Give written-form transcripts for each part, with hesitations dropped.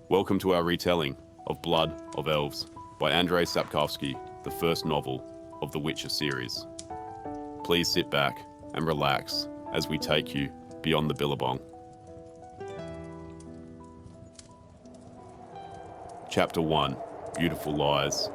Welcome to our retelling of Blood of Elves by Andrzej Sapkowski, the first novel of the Witcher series. Please sit back and relax as we take you beyond the Billabong. Chapter 1, Beautiful Lies.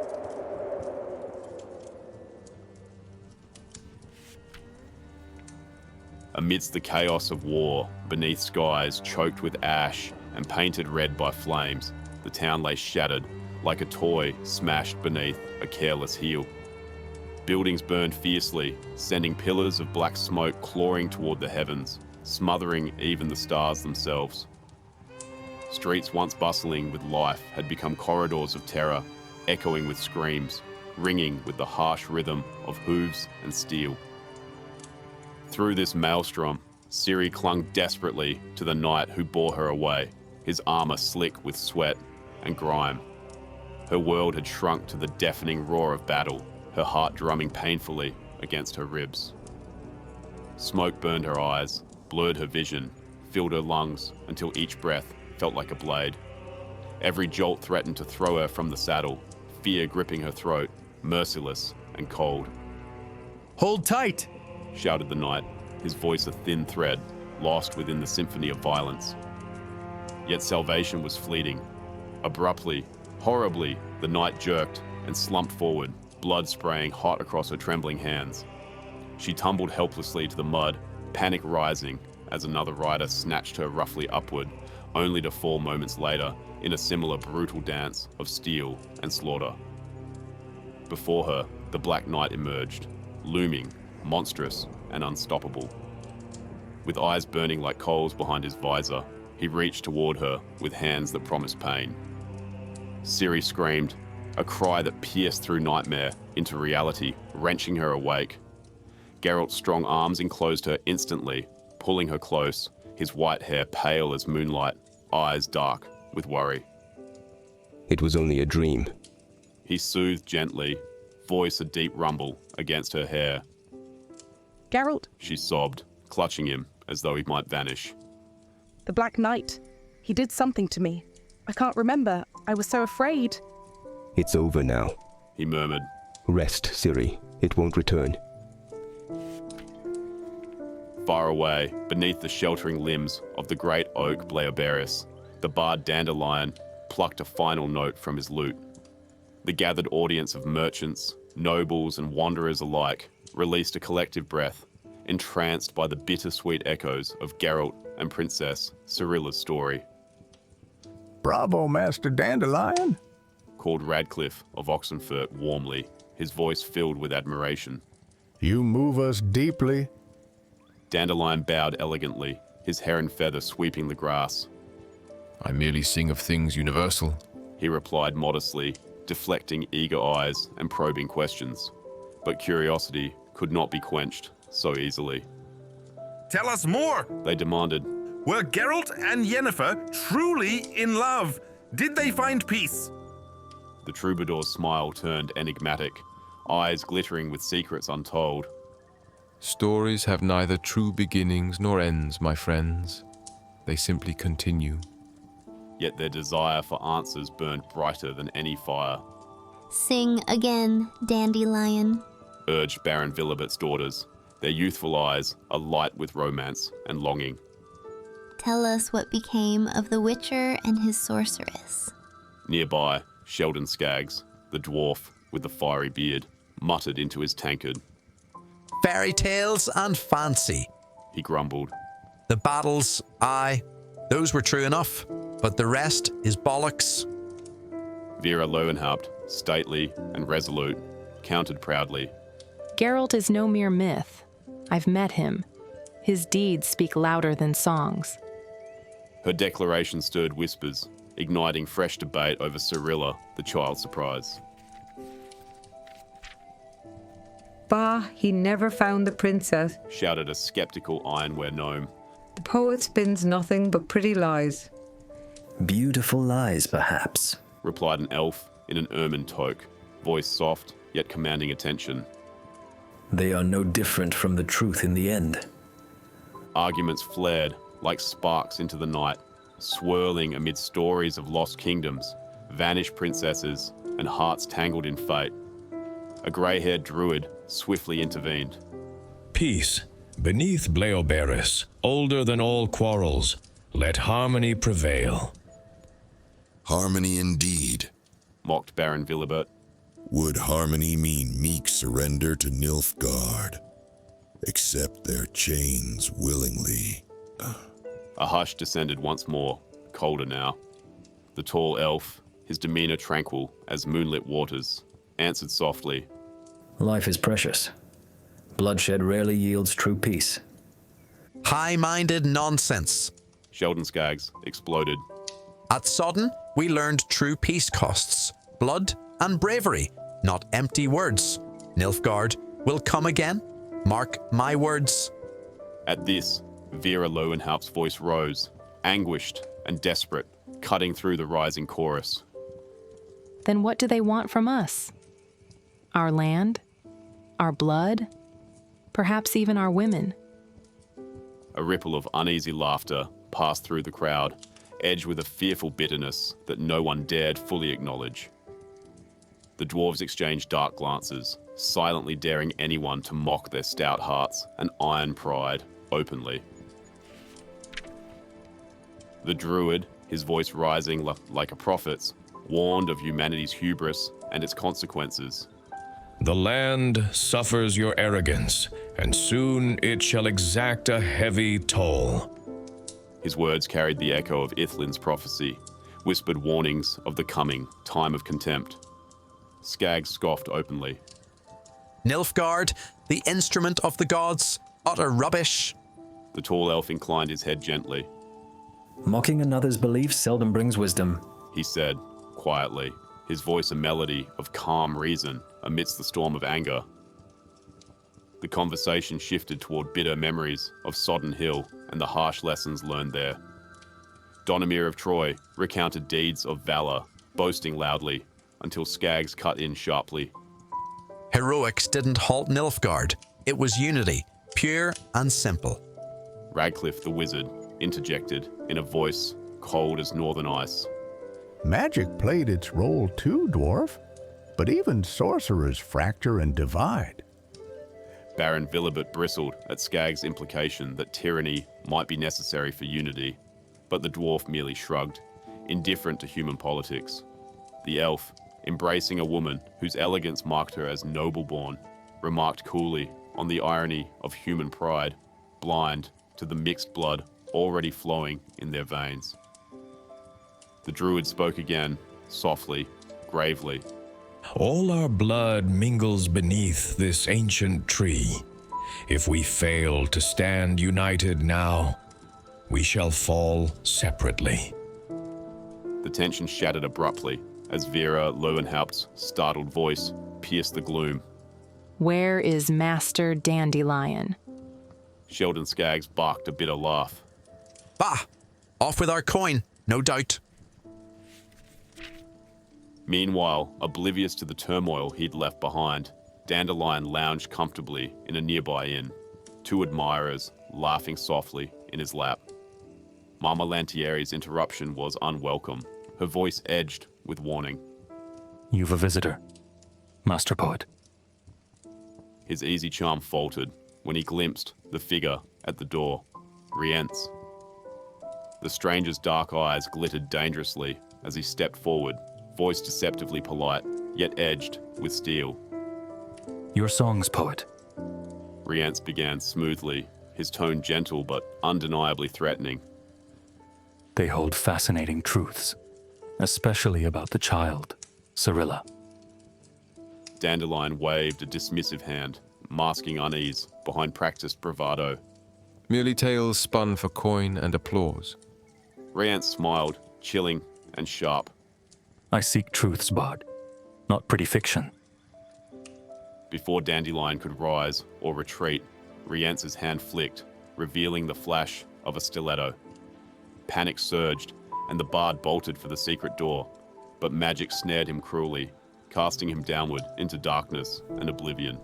Amidst the chaos of war, beneath skies choked with ash and painted red by flames, the town lay shattered like a toy smashed beneath a careless heel. Buildings burned fiercely, sending pillars of black smoke clawing toward the heavens, smothering even the stars themselves. Streets once bustling with life had become corridors of terror, echoing with screams, ringing with the harsh rhythm of hooves and steel. Through this maelstrom, Ciri clung desperately to the knight who bore her away, his armor slick with sweat and grime. Her world had shrunk to the deafening roar of battle, her heart drumming painfully against her ribs. Smoke burned her eyes, blurred her vision, filled her lungs until each breath felt like a blade. Every jolt threatened to throw her from the saddle, fear gripping her throat, merciless and cold. "Hold tight!" shouted the knight, his voice a thin thread, lost within the symphony of violence. Yet salvation was fleeting. Abruptly, horribly, the knight jerked and slumped forward, blood spraying hot across her trembling hands. She tumbled helplessly to the mud, panic rising as another rider snatched her roughly upward, only to fall moments later in a similar brutal dance of steel and slaughter. Before her, the Black Knight emerged, looming, monstrous and unstoppable. With eyes burning like coals behind his visor, he reached toward her with hands that promised pain. Ciri screamed, a cry that pierced through nightmare into reality, wrenching her awake. Geralt's strong arms enclosed her instantly, pulling her close, his white hair pale as moonlight, eyes dark with worry. It was only a dream. He soothed gently, voice a deep rumble against her hair. Geralt, She sobbed, clutching him as though he might vanish. the Black Knight. He did something to me. I can't remember. I was so afraid. It's over now. He murmured. Rest, Ciri. It won't return. Far away, beneath the sheltering limbs of the great oak Bleoberis, the bard Dandelion plucked a final note from his lute. The gathered audience of merchants, nobles and wanderers alike released a collective breath, entranced by the bittersweet echoes of Geralt and Princess Cirilla's story. "Bravo, Master Dandelion," Called Radcliffe of Oxenfurt warmly, his voice filled with admiration. "You move us deeply." Dandelion bowed elegantly, his hair and feather sweeping the grass. "I merely sing of things universal." He replied modestly, deflecting eager eyes and probing questions. But curiosity could not be quenched so easily. Tell us more! They demanded. Were Geralt and Yennefer truly in love? Did they find peace? The troubadour's smile turned enigmatic, eyes glittering with secrets untold. Stories have neither true beginnings nor ends, my friends. They simply continue. Yet their desire for answers burned brighter than any fire, Sing again, Dandelion. urged Baron Villibert's daughters, their youthful eyes alight with romance and longing. Tell us what became of the Witcher and his sorceress. Nearby, Sheldon Skaggs, the dwarf with the fiery beard, muttered into his tankard. Fairy tales and fancy. He grumbled. The battles, aye, those were true enough, but the rest is bollocks. Vera Lowenhaupt, stately and resolute, countered proudly. Geralt is no mere myth. I've met him. His deeds speak louder than songs. Her declaration stirred whispers, igniting fresh debate over Cirilla, the child's surprise. Bah, he never found the princess. Shouted a skeptical ironware gnome. The poet spins nothing but pretty lies. Beautiful lies, perhaps, Replied an elf in an ermine toque, voice soft yet commanding attention. They are no different from the truth in the end. Arguments flared like sparks into the night, swirling amid stories of lost kingdoms, vanished princesses, and hearts tangled in fate. A grey-haired druid swiftly intervened. Peace, beneath Bleoberis, older than all quarrels, let harmony prevail. Harmony indeed, mocked Baron Villabert. Would harmony mean meek surrender to Nilfgaard? Accept their chains willingly. A hush descended once more, colder now. The tall elf, his demeanor tranquil as moonlit waters, answered softly. Life is precious. Bloodshed rarely yields true peace. High-minded nonsense. Sheldon Skaggs exploded. At Sodden, we learned true peace costs, blood and bravery, not empty words. Nilfgaard will come again. Mark my words. At this, Vera Lowenhaupt's voice rose, anguished and desperate, cutting through the rising chorus. Then what do they want from us? Our land? Our blood? Perhaps even our women? A ripple of uneasy laughter passed through the crowd, edged with a fearful bitterness that no one dared fully acknowledge. The dwarves exchanged dark glances, silently daring anyone to mock their stout hearts and iron pride openly. The druid, his voice rising like a prophet's, warned of humanity's hubris and its consequences. The land suffers your arrogance, and soon it shall exact a heavy toll. His words carried the echo of Ithlin's prophecy, whispered warnings of the coming time of contempt. Skaggs scoffed openly. Nilfgaard, the instrument of the gods, utter rubbish. The tall elf inclined his head gently. Mocking another's beliefs seldom brings wisdom, he said, quietly, his voice a melody of calm reason amidst the storm of anger. The conversation shifted toward bitter memories of Sodden Hill and the harsh lessons learned there. Donomir of Troy recounted deeds of valor, boasting loudly, until Skaggs cut in sharply. Heroics didn't halt Nilfgaard. It was unity, pure and simple. Radcliffe the wizard interjected in a voice cold as northern ice. Magic played its role too, dwarf. But even sorcerers fracture and divide. Baron Villabert bristled at Skaggs' implication that tyranny might be necessary for unity, but the dwarf merely shrugged, indifferent to human politics. The elf, embracing a woman whose elegance marked her as noble-born, remarked coolly on the irony of human pride, blind to the mixed blood already flowing in their veins. The druid spoke again, softly, gravely. All our blood mingles beneath this ancient tree. If we fail to stand united now, we shall fall separately. The tension shattered abruptly as Vera Lowenhaupt's startled voice pierced the gloom. Where is Master Dandelion? Sheldon Skaggs barked a bitter laugh. Bah! Off with our coin, no doubt. Meanwhile, oblivious to the turmoil he'd left behind, Dandelion lounged comfortably in a nearby inn, two admirers laughing softly in his lap. Mama Lantieri's interruption was unwelcome, her voice edged with warning. You've a visitor, Master Poet. His easy charm faltered when he glimpsed the figure at the door, Rience. The stranger's dark eyes glittered dangerously as he stepped forward, voice deceptively polite, yet edged with steel. Your songs, Poet. Rience began smoothly, his tone gentle but undeniably threatening. They hold fascinating truths, especially about the child, Cirilla. Dandelion waved a dismissive hand, masking unease behind practiced bravado. Merely tales spun for coin and applause. Rience smiled, chilling and sharp. I seek truths, Bard, not pretty fiction. Before Dandelion could rise or retreat, Rience's hand flicked, revealing the flash of a stiletto. Panic surged, and the bard bolted for the secret door, but magic snared him cruelly, casting him downward into darkness and oblivion.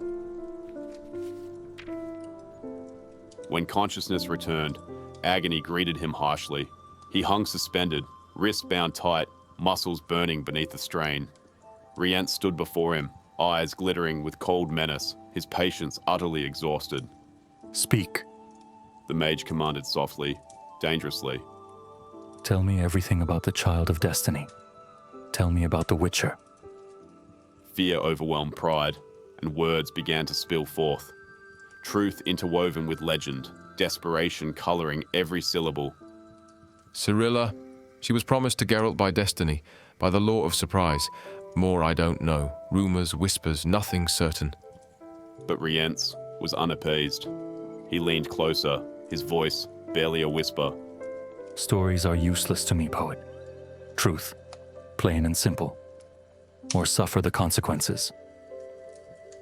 When consciousness returned, agony greeted him harshly. He hung suspended, wrists bound tight, muscles burning beneath the strain. Rience stood before him, eyes glittering with cold menace, his patience utterly exhausted. Speak. The mage commanded softly, dangerously. Tell me everything about the Child of Destiny. Tell me about the Witcher. Fear overwhelmed pride, and words began to spill forth. Truth interwoven with legend, desperation coloring every syllable. Cirilla, she was promised to Geralt by destiny, by the law of surprise. More I don't know. Rumors, whispers, nothing certain. But Rience was unappeased. He leaned closer, his voice barely a whisper. Stories are useless to me, poet. Truth, plain and simple. Or suffer the consequences.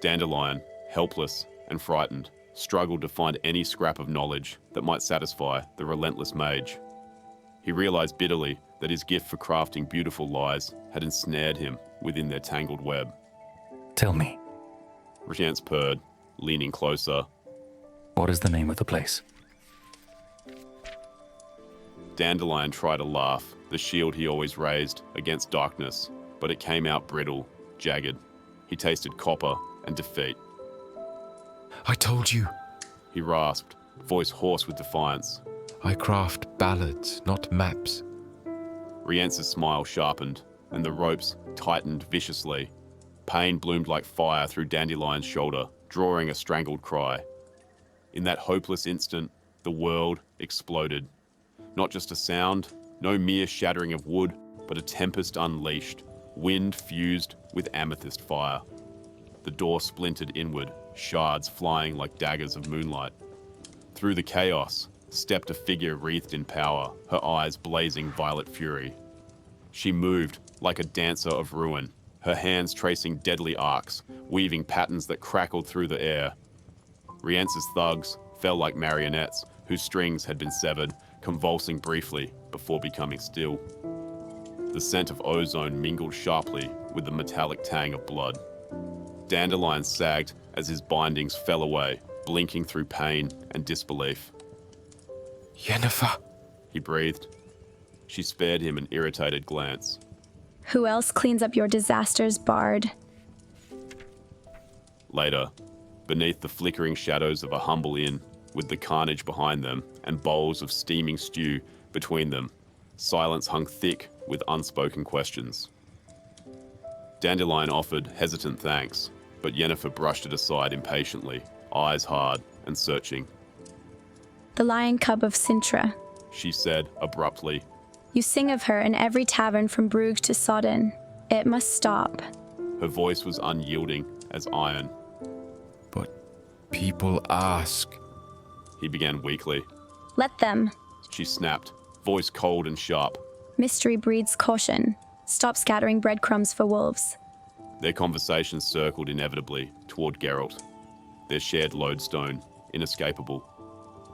Dandelion, helpless and frightened, struggled to find any scrap of knowledge that might satisfy the relentless mage. He realized bitterly that his gift for crafting beautiful lies had ensnared him within their tangled web. Tell me. Rience purred, leaning closer. What is the name of the place? Dandelion tried to laugh, the shield he always raised against darkness, but it came out brittle, jagged. He tasted copper and defeat. I told you. He rasped, voice hoarse with defiance. I craft ballads, not maps. Rience's smile sharpened, and the ropes tightened viciously. Pain bloomed like fire through Dandelion's shoulder, drawing a strangled cry. In that hopeless instant, the world exploded. Not just a sound, no mere shattering of wood, but a tempest unleashed, wind fused with amethyst fire. The door splintered inward, shards flying like daggers of moonlight. Through the chaos stepped a figure wreathed in power, her eyes blazing violet fury. She moved like a dancer of ruin, her hands tracing deadly arcs, weaving patterns that crackled through the air. Rience's thugs fell like marionettes whose strings had been severed, convulsing briefly before becoming still. The scent of ozone mingled sharply with the metallic tang of blood. Dandelion sagged as his bindings fell away, blinking through pain and disbelief. Yennefer, he breathed. She spared him an irritated glance. Who else cleans up your disasters, Bard? Later, beneath the flickering shadows of a humble inn, with the carnage behind them and bowls of steaming stew between them, silence hung thick with unspoken questions. Dandelion offered hesitant thanks, but Yennefer brushed it aside impatiently, eyes hard and searching. The lion cub of Sintra. She said abruptly. You sing of her in every tavern from Bruges to Sodden. It must stop. Her voice was unyielding as iron. But people ask. He began weakly. Let them. She snapped, voice cold and sharp. Mystery breeds caution. Stop scattering breadcrumbs for wolves. Their conversation circled inevitably toward Geralt, their shared lodestone, inescapable.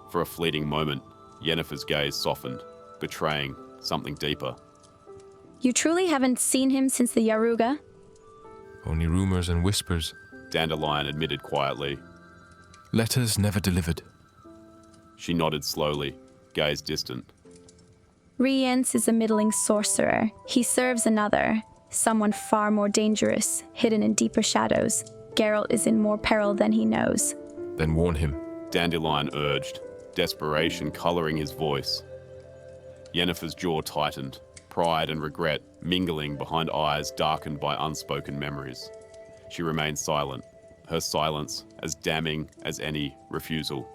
For a fleeting moment, Yennefer's gaze softened, betraying something deeper. You truly haven't seen him since the Yaruga? Only rumors and whispers. Dandelion admitted quietly. Letters never delivered. She nodded slowly, gaze distant. Rience is a middling sorcerer. He serves another, someone far more dangerous, hidden in deeper shadows. Geralt is in more peril than he knows. Then warn him. Dandelion urged, desperation coloring his voice. Yennefer's jaw tightened, pride and regret mingling behind eyes darkened by unspoken memories. She remained silent, her silence as damning as any refusal.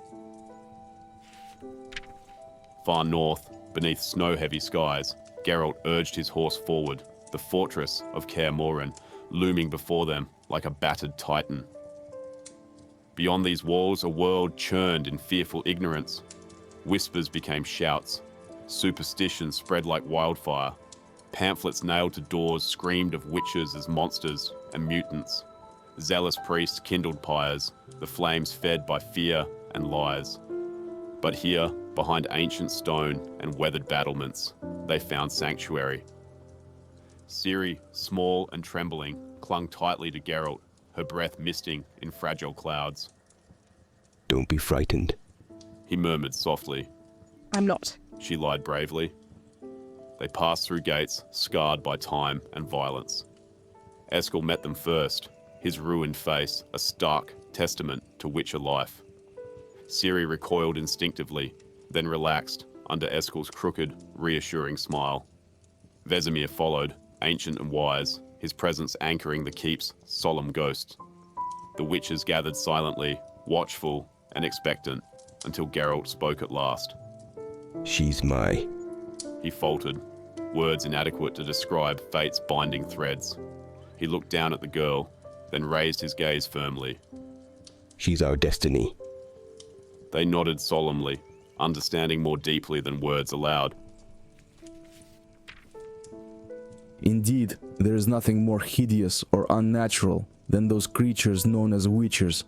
Far north, beneath snow-heavy skies, Geralt urged his horse forward, the fortress of Kaer Morhen looming before them like a battered titan. Beyond these walls, a world churned in fearful ignorance. Whispers became shouts. Superstition spread like wildfire. Pamphlets nailed to doors screamed of witches as monsters and mutants. Zealous priests kindled pyres, the flames fed by fear and lies. But here, behind ancient stone and weathered battlements, they found sanctuary. Ciri, small and trembling, clung tightly to Geralt, her breath misting in fragile clouds. Don't be frightened. He murmured softly. I'm not. She lied bravely. They passed through gates scarred by time and violence. Eskel met them first, his ruined face a stark testament to Witcher life. Ciri recoiled instinctively, then relaxed under Eskel's crooked, reassuring smile. Vesemir followed, ancient and wise, his presence anchoring the keep's solemn ghosts. The Witchers gathered silently, watchful and expectant, until Geralt spoke at last. She's my... He faltered, words inadequate to describe fate's binding threads. He looked down at the girl, then raised his gaze firmly. She's our destiny. They nodded solemnly, understanding more deeply than words allowed. Indeed, there is nothing more hideous or unnatural than those creatures known as witchers,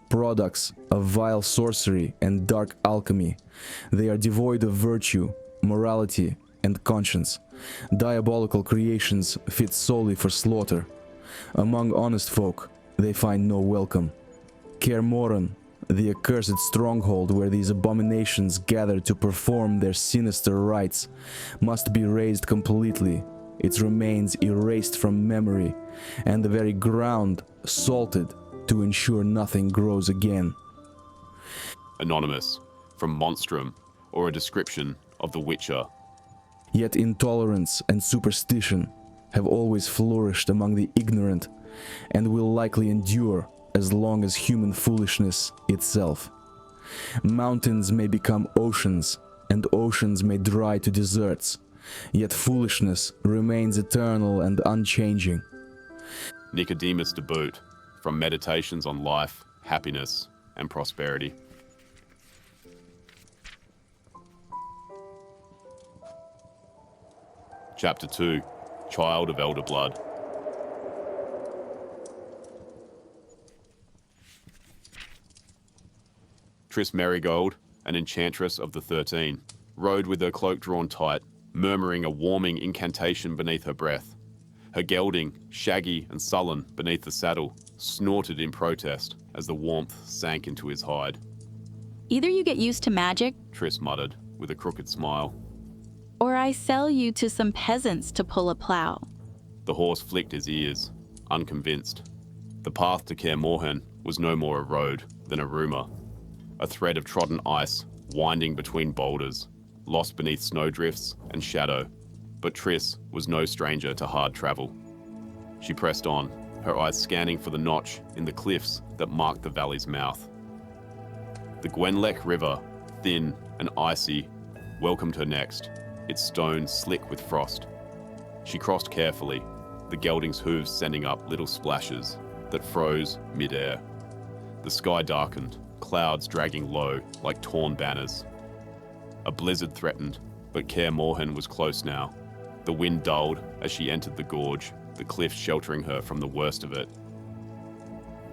products of vile sorcery and dark alchemy. They are devoid of virtue, morality, and conscience, diabolical creations fit solely for slaughter. Among honest folk, they find no welcome. Kaer Morhen, the accursed stronghold where these abominations gather to perform their sinister rites, must be razed completely, its remains erased from memory, and the very ground salted to ensure nothing grows again. Anonymous, from Monstrum, or a description of the Witcher. Yet intolerance and superstition have always flourished among the ignorant, and will likely endure as long as human foolishness itself. Mountains may become oceans, and oceans may dry to deserts, yet foolishness remains eternal and unchanging. Nicodemus de boot, from Meditations on Life, Happiness, and Prosperity. Chapter 2, Child of Elder Blood. Triss Merigold, an enchantress of the 13, rode with her cloak drawn tight, murmuring a warming incantation beneath her breath. Her gelding, shaggy and sullen beneath the saddle, snorted in protest as the warmth sank into his hide. Either you get used to magic, Triss muttered, with a crooked smile. or I sell you to some peasants to pull a plow. The horse flicked his ears, unconvinced. The path to Kaer Morhen was no more a road than a rumour, a thread of trodden ice winding between boulders, lost beneath snowdrifts and shadow. But Triss was no stranger to hard travel. She pressed on, her eyes scanning for the notch in the cliffs that marked the valley's mouth. The Gwenlek River, thin and icy, welcomed her next, its stones slick with frost. She crossed carefully, the gelding's hooves sending up little splashes that froze mid-air. The sky darkened, clouds dragging low like torn banners. A blizzard threatened, but Kaer Morhen was close now. The wind dulled as she entered the gorge, the cliffs sheltering her from the worst of it.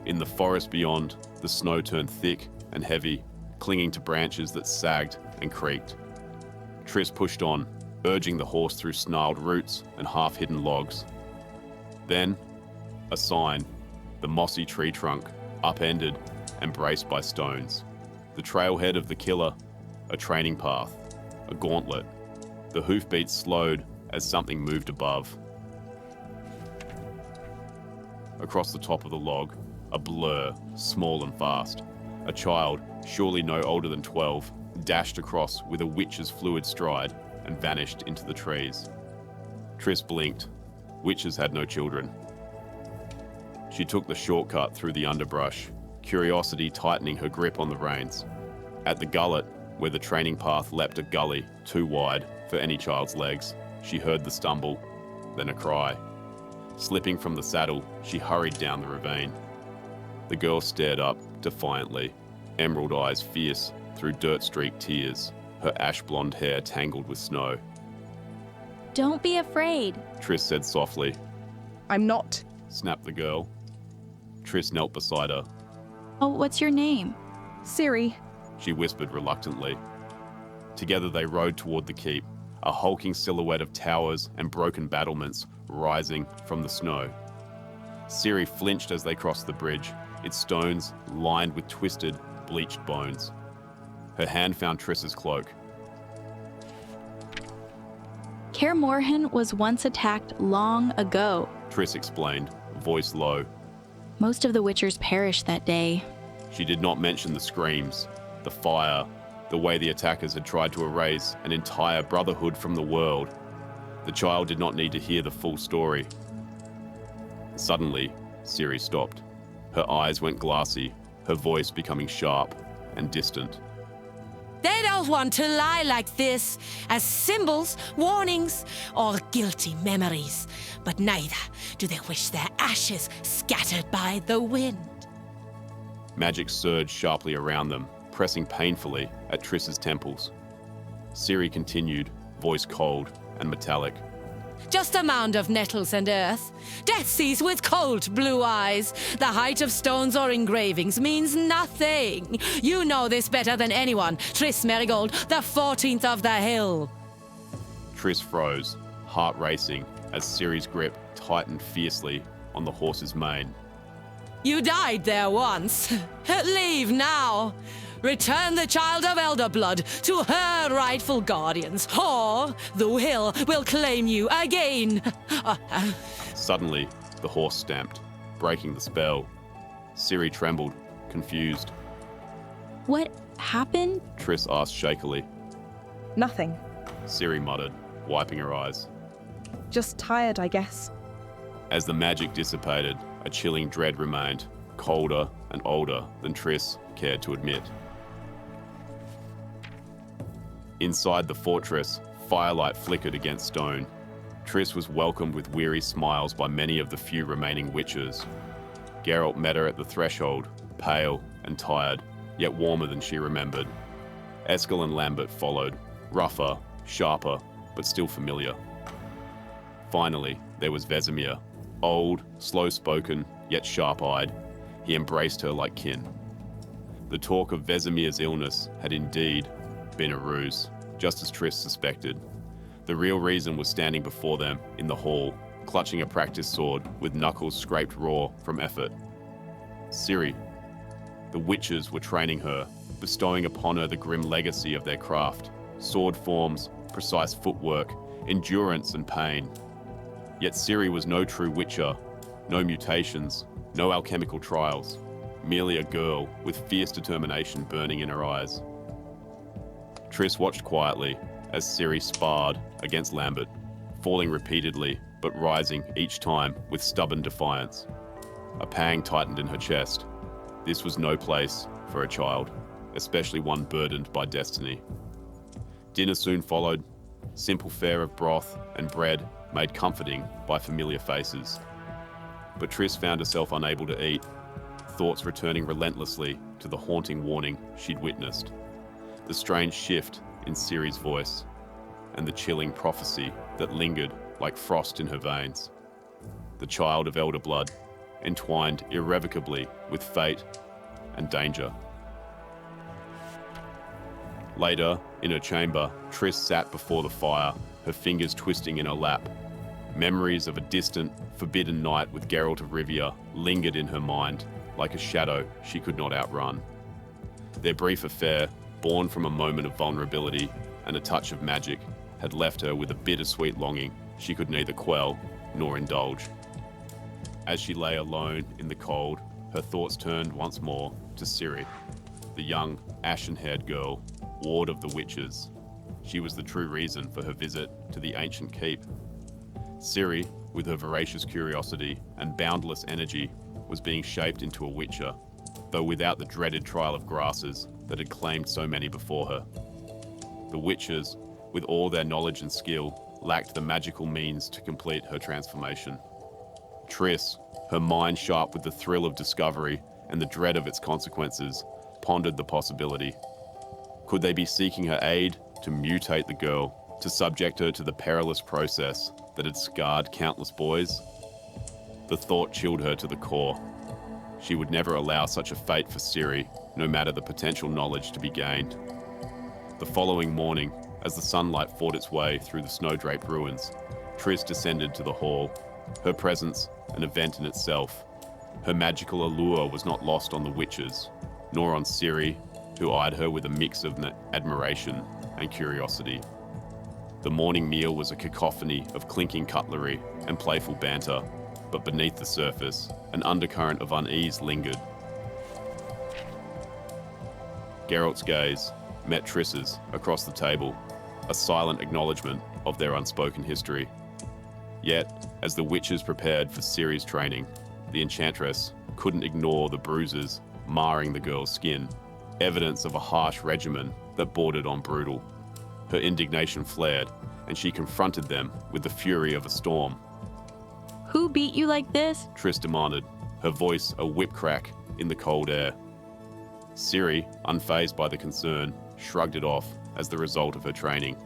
In the forest beyond, the snow turned thick and heavy, clinging to branches that sagged and creaked. Triss pushed on, urging the horse through snarled roots and half-hidden logs. Then, a sign, the mossy tree trunk, upended and braced by stones. The trailhead of the killer, a training path, a gauntlet. The hoofbeats slowed as something moved above. Across the top of the log, a blur, small and fast. A child, surely no older than 12, dashed across with a witch's fluid stride and vanished into the trees. Triss blinked. Witches had no children. She took the shortcut through the underbrush, curiosity tightening her grip on the reins. At the gullet, where the training path leapt a gully too wide for any child's legs, she heard the stumble, then a cry. Slipping from the saddle, she hurried down the ravine. The girl stared up defiantly, emerald eyes fierce through dirt-streaked tears, her ash-blonde hair tangled with snow. Don't be afraid, Triss said softly. I'm not, snapped the girl. Triss knelt beside her. Oh, what's your name? Ciri, she whispered reluctantly. Together they rode toward the keep, a hulking silhouette of towers and broken battlements rising from the snow. Ciri flinched as they crossed the bridge, its stones lined with twisted, bleached bones. Her hand found Triss's cloak. Kaer Morhen was once attacked long ago. Triss explained, voice low. Most of the Witchers perished that day. She did not mention the screams, the fire, the way the attackers had tried to erase an entire brotherhood from the world. The child did not need to hear the full story. Suddenly, Ciri stopped. Her eyes went glassy, her voice becoming sharp and distant. They don't want to lie like this as symbols, warnings, or guilty memories, but neither do they wish their ashes scattered by the wind. Magic surged sharply around them, pressing painfully at Triss's temples. Ciri continued, voice cold and metallic. Just a mound of nettles and earth. Death sees with cold blue eyes. The height of stones or engravings means nothing. You know this better than anyone. Triss Merigold, the 14th of the Hill. Triss froze, heart racing, as Ciri's grip tightened fiercely on the horse's mane. You died there once. Leave now. Return the child of Elder Blood to her rightful guardians, or the Hill will claim you again. Suddenly, the horse stamped, breaking the spell. Ciri trembled, confused. What happened? Triss asked shakily. Nothing. Ciri muttered, wiping her eyes. Just tired, I guess. As the magic dissipated, a chilling dread remained, colder and older than Triss cared to admit. Inside the fortress, firelight flickered against stone. Triss was welcomed with weary smiles by many of the few remaining witches. Geralt met her at the threshold, pale and tired, yet warmer than she remembered. Eskel and Lambert followed, rougher, sharper, but still familiar. Finally, there was Vesemir, old, slow-spoken, yet sharp-eyed. He embraced her like kin. The talk of Vesemir's illness had indeed been a ruse, just as Triss suspected. The real reason was standing before them in the hall, clutching a practice sword with knuckles scraped raw from effort. Ciri. The witches were training her, bestowing upon her the grim legacy of their craft, sword forms, precise footwork, endurance and pain. Yet Ciri was no true witcher, no mutations, no alchemical trials, merely a girl with fierce determination burning in her eyes. Triss watched quietly as Ciri sparred against Lambert, falling repeatedly but rising each time with stubborn defiance. A pang tightened in her chest. This was no place for a child, especially one burdened by destiny. Dinner soon followed, simple fare of broth and bread made comforting by familiar faces. But Triss found herself unable to eat, thoughts returning relentlessly to the haunting warning she'd witnessed. The strange shift in Ciri's voice, and the chilling prophecy that lingered like frost in her veins. The child of Elder Blood, entwined irrevocably with fate and danger. Later, in her chamber, Triss sat before the fire, her fingers twisting in her lap. Memories of a distant, forbidden night with Geralt of Rivia lingered in her mind, like a shadow she could not outrun. Their brief affair, born from a moment of vulnerability and a touch of magic, had left her with a bittersweet longing she could neither quell nor indulge. As she lay alone in the cold, her thoughts turned once more to Ciri, the young, ashen-haired girl, ward of the witches. She was the true reason for her visit to the ancient keep. Ciri, with her voracious curiosity and boundless energy, was being shaped into a witcher, though without the dreaded trial of grasses that had claimed so many before her. The witches, with all their knowledge and skill, lacked the magical means to complete her transformation. Triss, her mind sharp with the thrill of discovery and the dread of its consequences, pondered the possibility. Could they be seeking her aid to mutate the girl, to subject her to the perilous process that had scarred countless boys? The thought chilled her to the core. She would never allow such a fate for Ciri, no matter the potential knowledge to be gained. The following morning, as the sunlight fought its way through the snow-draped ruins, Triss descended to the hall, her presence an event in itself. Her magical allure was not lost on the witches, nor on Ciri, who eyed her with a mix of admiration and curiosity. The morning meal was a cacophony of clinking cutlery and playful banter, but beneath the surface, an undercurrent of unease lingered. Geralt's gaze met Triss's across the table, a silent acknowledgement of their unspoken history. Yet, as the witches prepared for Ciri's training, the enchantress couldn't ignore the bruises marring the girl's skin, evidence of a harsh regimen that bordered on brutal. Her indignation flared, and she confronted them with the fury of a storm. Who beat you like this? Triss demanded, her voice a whip crack in the cold air. Ciri, unfazed by the concern, shrugged it off as the result of her training.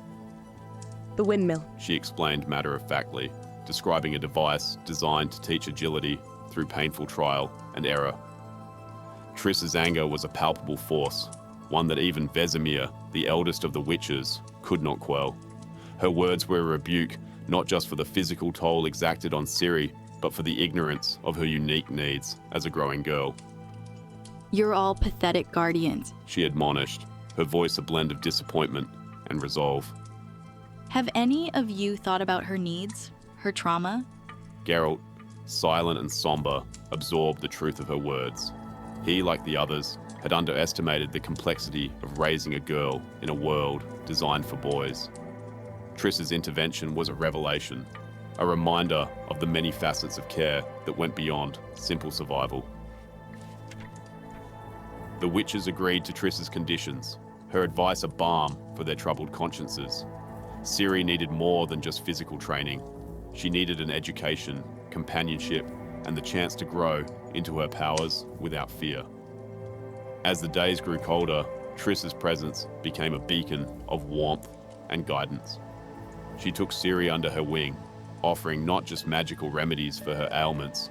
The windmill. She explained matter-of-factly, describing a device designed to teach agility through painful trial and error. Triss's anger was a palpable force, one that even Vesemir, the eldest of the witches, could not quell. Her words were a rebuke, not just for the physical toll exacted on Ciri, but for the ignorance of her unique needs as a growing girl. You're all pathetic guardians. She admonished, her voice a blend of disappointment and resolve. Have any of you thought about her needs, her trauma? Geralt, silent and somber, absorbed the truth of her words. He, like the others, had underestimated the complexity of raising a girl in a world designed for boys. Triss's intervention was a revelation, a reminder of the many facets of care that went beyond simple survival. The witches agreed to Triss's conditions, her advice a balm for their troubled consciences. Ciri needed more than just physical training. She needed an education, companionship, and the chance to grow into her powers without fear. As the days grew colder, Triss's presence became a beacon of warmth and guidance. She took Ciri under her wing, offering not just magical remedies for her ailments,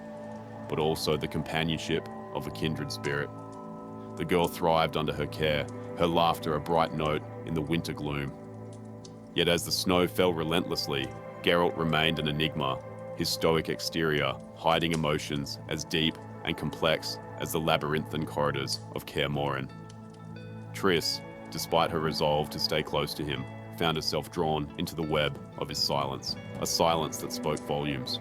but also the companionship of a kindred spirit. The girl thrived under her care, her laughter a bright note in the winter gloom. Yet as the snow fell relentlessly, Geralt remained an enigma, his stoic exterior hiding emotions as deep and complex as the labyrinthine corridors of Kaer Morhen. Triss, despite her resolve to stay close to him, found herself drawn into the web of his silence, a silence that spoke volumes.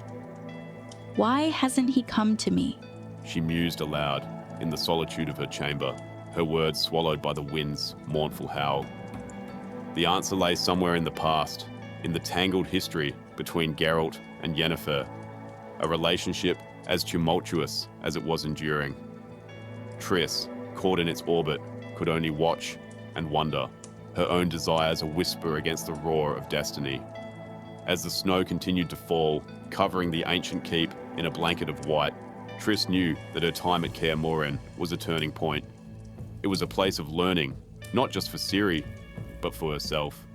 Why hasn't he come to me? She mused aloud in the solitude of her chamber, her words swallowed by the wind's mournful howl. The answer lay somewhere in the past, in the tangled history between Geralt and Yennefer, a relationship as tumultuous as it was enduring. Triss, caught in its orbit, could only watch and wonder, her own desires a whisper against the roar of destiny. As the snow continued to fall, covering the ancient keep in a blanket of white, Triss knew that her time at Kaer Morhen was a turning point. It was a place of learning, not just for Ciri, but for herself.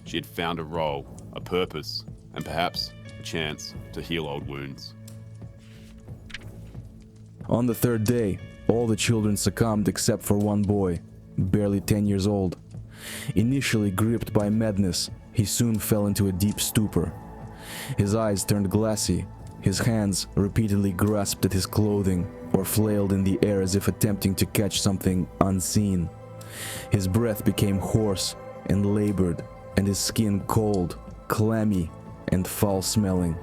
She had found a role, a purpose, and perhaps a chance to heal old wounds. On the third day, all the children succumbed except for one boy, barely 10 years old. Initially gripped by madness, he soon fell into a deep stupor. His eyes turned glassy, his hands repeatedly grasped at his clothing or flailed in the air as if attempting to catch something unseen. His breath became hoarse and labored, and his skin cold, clammy, and foul-smelling.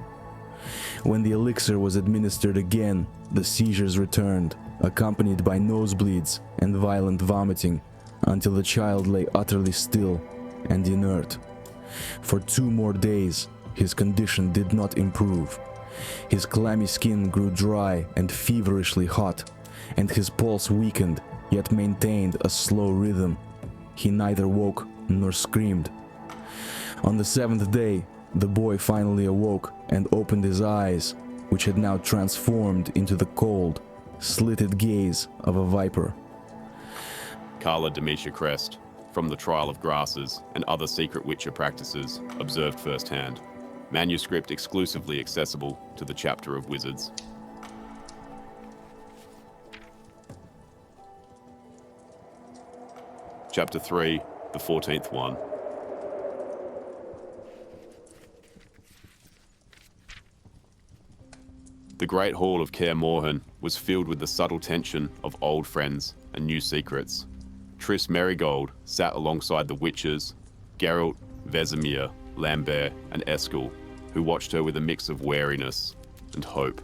When the elixir was administered again, the seizures returned, accompanied by nosebleeds and violent vomiting, until the child lay utterly still and inert. For 2 more days, his condition did not improve. His clammy skin grew dry and feverishly hot, and his pulse weakened, yet maintained a slow rhythm. He neither woke nor screamed. On the 7th day, the boy finally awoke and opened his eyes, which had now transformed into the cold, slitted gaze of a viper. Carla Demetia Crest, from the Trial of Grasses and other secret witcher practices, observed firsthand. Manuscript exclusively accessible to the chapter of Wizards. Chapter 3, the 14th One. The Great Hall of Kaer Morhen was filled with the subtle tension of old friends and new secrets. Triss Merigold sat alongside the witches, Geralt, Vesemir, Lambert, and Eskel, who watched her with a mix of wariness and hope.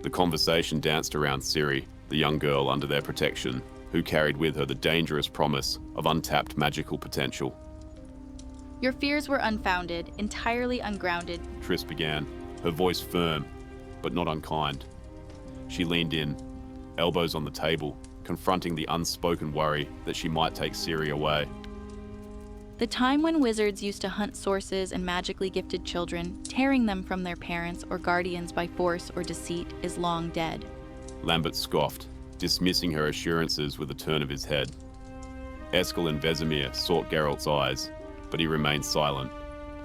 The conversation danced around Ciri, the young girl under their protection, who carried with her the dangerous promise of untapped magical potential. Your fears were unfounded, entirely ungrounded. Triss began, her voice firm, but not unkind. She leaned in, elbows on the table, confronting the unspoken worry that she might take Ciri away. The time when wizards used to hunt sources and magically gifted children, tearing them from their parents or guardians by force or deceit, is long dead. Lambert scoffed, dismissing her assurances with a turn of his head. Eskel and Vesemir sought Geralt's eyes, but he remained silent,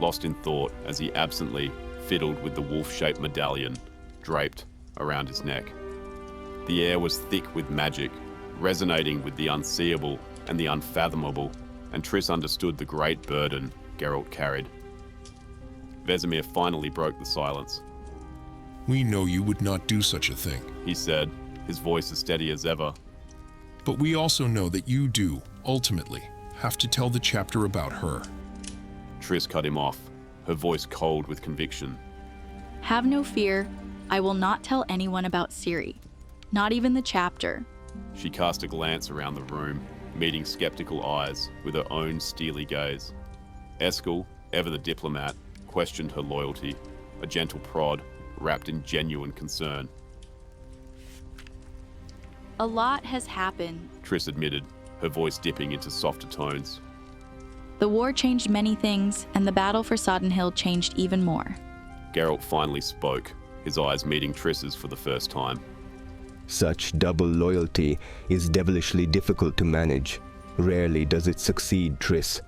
lost in thought as he absently fiddled with the wolf-shaped medallion draped around his neck. The air was thick with magic, resonating with the unseeable and the unfathomable, and Triss understood the great burden Geralt carried. Vesemir finally broke the silence. "We know you would not do such a thing," he said, his voice as steady as ever. "But we also know that you do, ultimately, have to tell the chapter about her." Triss cut him off, her voice cold with conviction. Have no fear, I will not tell anyone about Ciri, not even the chapter. She cast a glance around the room, meeting skeptical eyes with her own steely gaze. Eskel, ever the diplomat, questioned her loyalty, a gentle prod wrapped in genuine concern. A lot has happened, Triss admitted, her voice dipping into softer tones. The war changed many things, and the battle for Sodden Hill changed even more. Geralt finally spoke, his eyes meeting Triss's for the first time. Such double loyalty is devilishly difficult to manage. Rarely does it succeed, Triss.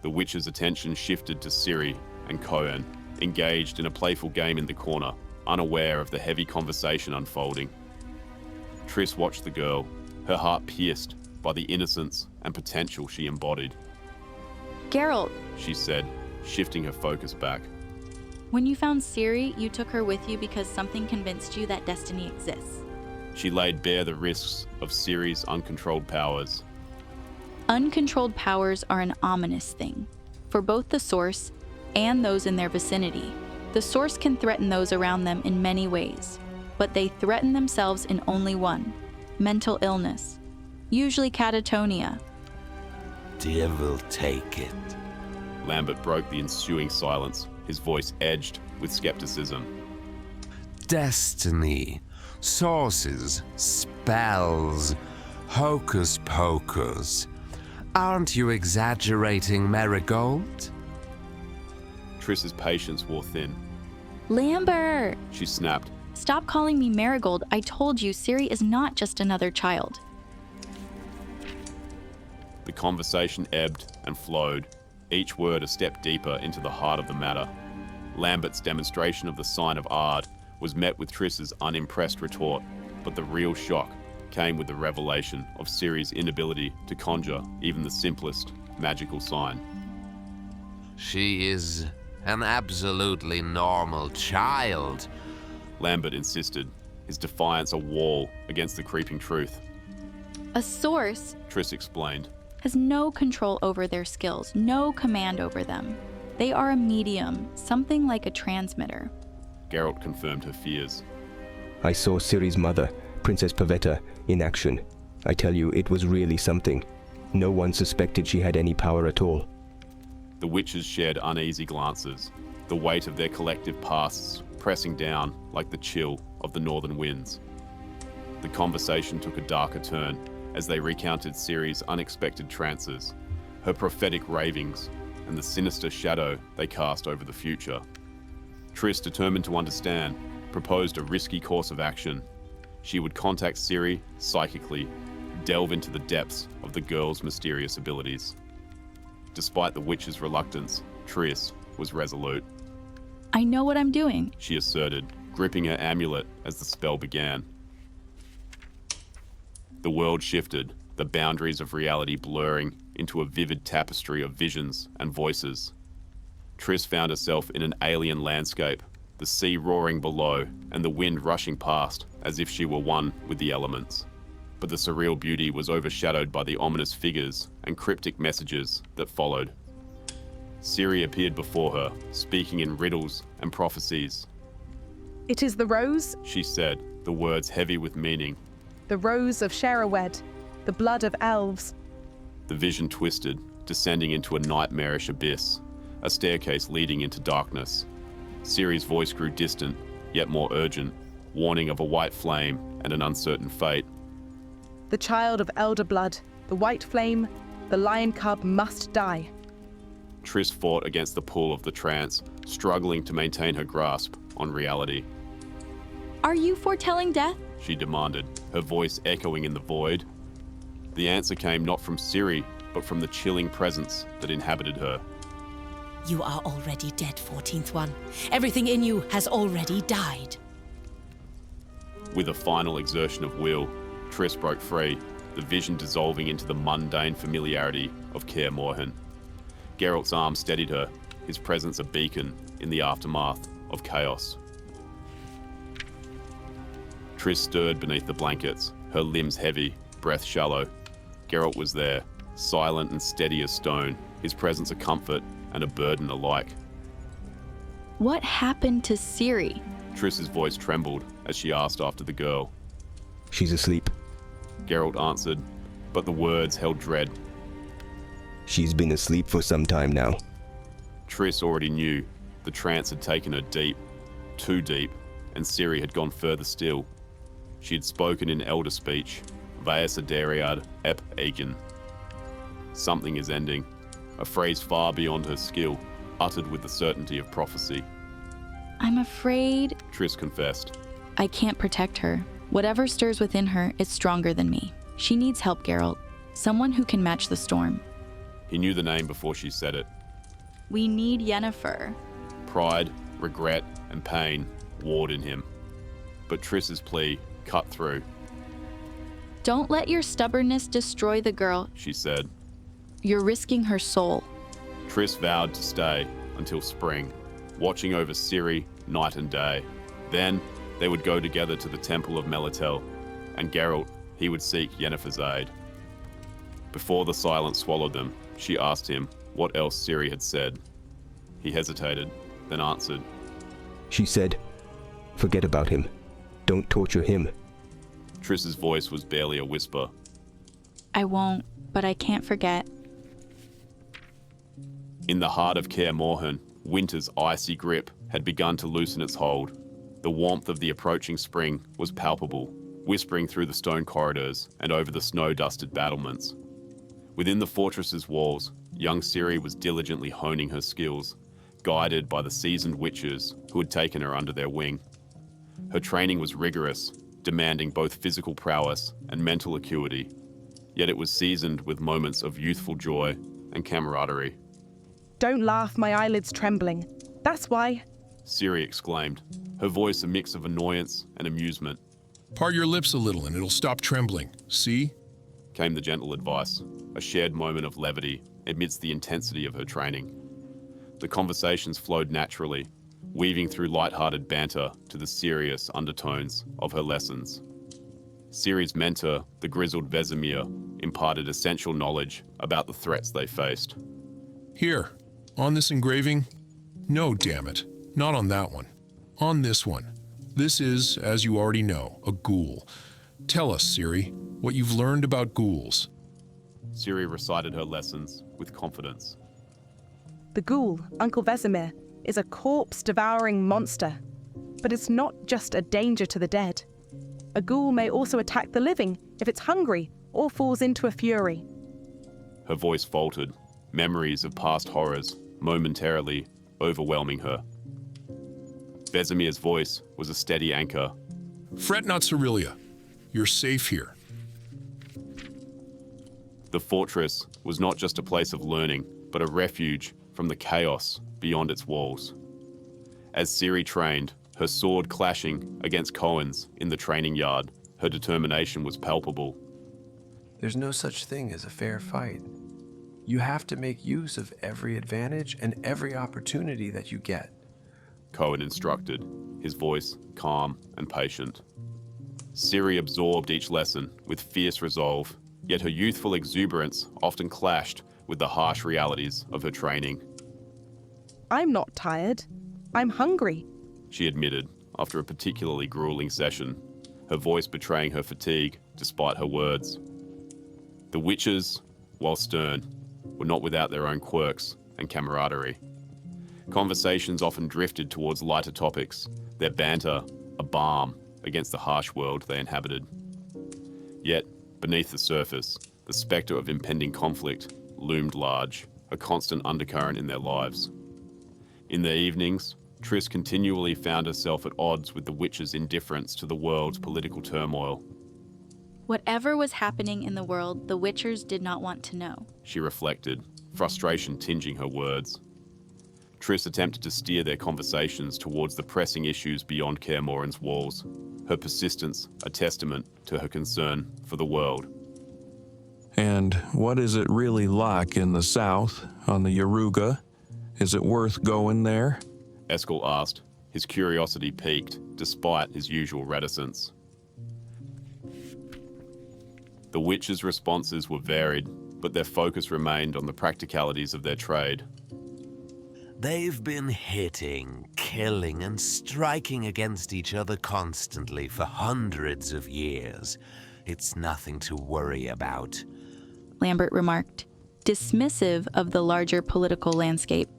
The witch's attention shifted to Ciri and Cohen, engaged in a playful game in the corner, unaware of the heavy conversation unfolding. Triss watched the girl, her heart pierced by the innocence and potential she embodied. Geralt, She said, shifting her focus back. when you found Ciri, you took her with you because something convinced you that destiny exists. She laid bare the risks of Ciri's uncontrolled powers. Uncontrolled powers are an ominous thing, for both the source and those in their vicinity. The source can threaten those around them in many ways, but they threaten themselves in only one: mental illness, usually catatonia. Devil take it. Lambert broke the ensuing silence, his voice edged with skepticism. Destiny, sources, spells, hocus pocus. Aren't you exaggerating, Marigold? Triss's patience wore thin. Lambert! She snapped. Stop calling me Marigold. I told you Ciri is not just another child. The conversation ebbed and flowed, each word a step deeper into the heart of the matter. Lambert's demonstration of the sign of Ard was met with Triss's unimpressed retort, but the real shock came with the revelation of Ciri's inability to conjure even the simplest magical sign. She is an absolutely normal child, Lambert insisted, his defiance a wall against the creeping truth. A source, Triss explained. has no control over their skills, no command over them. They are a medium, something like a transmitter. Geralt confirmed her fears. I saw Ciri's mother, Princess Pavetta, in action. I tell you, it was really something. No one suspected she had any power at all. The witches shared uneasy glances, the weight of their collective pasts pressing down like the chill of the northern winds. The conversation took a darker turn as they recounted Ciri's unexpected trances, her prophetic ravings, and the sinister shadow they cast over the future. Triss, determined to understand, proposed a risky course of action. She would contact Ciri psychically, delve into the depths of the girl's mysterious abilities. Despite the witch's reluctance, Triss was resolute. I know what I'm doing, She asserted, gripping her amulet as the spell began. The world shifted, the boundaries of reality blurring into a vivid tapestry of visions and voices. Triss found herself in an alien landscape, the sea roaring below and the wind rushing past as if she were one with the elements. But the surreal beauty was overshadowed by the ominous figures and cryptic messages that followed. Ciri appeared before her, speaking in riddles and prophecies. It is the rose, She said, the words heavy with meaning. the rose of Sherewed, the blood of elves. The vision twisted, descending into a nightmarish abyss, a staircase leading into darkness. Ciri's voice grew distant, yet more urgent, warning of a white flame and an uncertain fate. The child of elder blood, the white flame, the lion cub must die. Triss fought against the pull of the trance, struggling to maintain her grasp on reality. Are you foretelling death? She demanded, her voice echoing in the void. The answer came not from Ciri, but from the chilling presence that inhabited her. You are already dead, 14th One. Everything in you has already died. With a final exertion of will, Triss broke free, the vision dissolving into the mundane familiarity of Kaer Morhen. Geralt's arm steadied her, his presence a beacon in the aftermath of chaos. Triss stirred beneath the blankets, her limbs heavy, breath shallow. Geralt was there, silent and steady as stone, his presence a comfort and a burden alike. What happened to Ciri? Triss's voice trembled as she asked after the girl. She's asleep. Geralt answered, but the words held dread. She's been asleep for some time now. Triss already knew the trance had taken her deep, too deep, and Ciri had gone further still. She had spoken in elder speech, Vaes Aderiad ep Aegon. Something is ending, a phrase far beyond her skill, uttered with the certainty of prophecy. I'm afraid Triss confessed. I can't protect her. Whatever stirs within her is stronger than me. She needs help, Geralt. Someone who can match the storm. He knew the name before she said it. We need Yennefer. Pride, regret, and pain warred in him. But Triss's plea cut through. Don't let your stubbornness destroy the girl, She said. You're risking her soul. Triss vowed to stay until spring, watching over Ciri night and day. Then they would go together to the Temple of Melitel, and Geralt, he would seek Yennefer's aid. Before the silence swallowed them, she asked him what else Ciri had said. He hesitated, then answered. She said, forget about him. Don't torture him. Triss's voice was barely a whisper. I won't, but I can't forget. In the heart of Kaer Morhen, winter's icy grip had begun to loosen its hold. The warmth of the approaching spring was palpable, whispering through the stone corridors and over the snow-dusted battlements. Within the fortress's walls, young Ciri was diligently honing her skills, guided by the seasoned witches who had taken her under their wing. Her training was rigorous, demanding both physical prowess and mental acuity, yet it was seasoned with moments of youthful joy and camaraderie. Don't laugh, my eyelids trembling. That's why. Ciri exclaimed, her voice a mix of annoyance and amusement. Part your lips a little and it'll stop trembling. See? Came the gentle advice, a shared moment of levity amidst the intensity of her training. The conversations flowed naturally, weaving through light-hearted banter to the serious undertones of her lessons. Ciri's mentor, the grizzled Vesemir, imparted essential knowledge about the threats they faced. Here, on this engraving? No, damn it. Not on that one. On this one. This is, as you already know, a ghoul. Tell us, Ciri, what you've learned about ghouls. Ciri recited her lessons with confidence. The ghoul, Uncle Vesemir, is a corpse-devouring monster. But it's not just a danger to the dead. A ghoul may also attack the living if it's hungry or falls into a fury. Her voice faltered, memories of past horrors momentarily overwhelming her. Vesemir's voice was a steady anchor. Fret not, Cirilia. You're safe here. The fortress was not just a place of learning, but a refuge from the chaos beyond its walls. As Ciri trained, her sword clashing against Cohen's in the training yard, her determination was palpable. There's no such thing as a fair fight. You have to make use of every advantage and every opportunity that you get. Cohen instructed, his voice calm and patient. Ciri absorbed each lesson with fierce resolve, yet her youthful exuberance often clashed with the harsh realities of her training. I'm not tired. I'm hungry. She admitted, after a particularly grueling session, her voice betraying her fatigue despite her words. The witches, while stern, were not without their own quirks and camaraderie. Conversations often drifted towards lighter topics, their banter a balm against the harsh world they inhabited. Yet, beneath the surface, the spectre of impending conflict loomed large, a constant undercurrent in their lives. In their evenings, Triss continually found herself at odds with the witches' indifference to the world's political turmoil. Whatever was happening in the world, the Witchers did not want to know. She reflected, frustration tinging her words. Triss attempted to steer their conversations towards the pressing issues beyond Kaer Morhen's walls, her persistence a testament to her concern for the world. And what is it really like in the south, on the Yaruga? Is it worth going there? Eskel asked, his curiosity piqued despite his usual reticence. The witches' responses were varied, but their focus remained on the practicalities of their trade. They've been hitting, killing, and striking against each other constantly for hundreds of years. It's nothing to worry about, Lambert remarked, dismissive of the larger political landscape.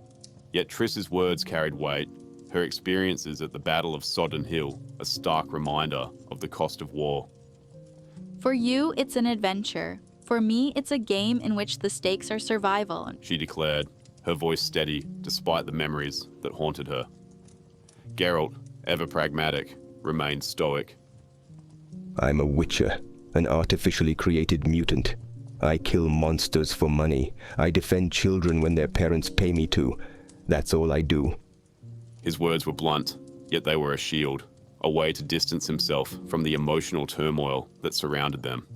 Yet Triss's words carried weight, her experiences at the Battle of Sodden Hill a stark reminder of the cost of war. For you, it's an adventure. For me, it's a game in which the stakes are survival, She declared, her voice steady despite the memories that haunted her. Geralt, ever pragmatic, remained stoic. I'm a witcher, an artificially created mutant. I kill monsters for money. I defend children when their parents pay me to. That's all I do. His words were blunt, yet they were a shield, a way to distance himself from the emotional turmoil that surrounded them.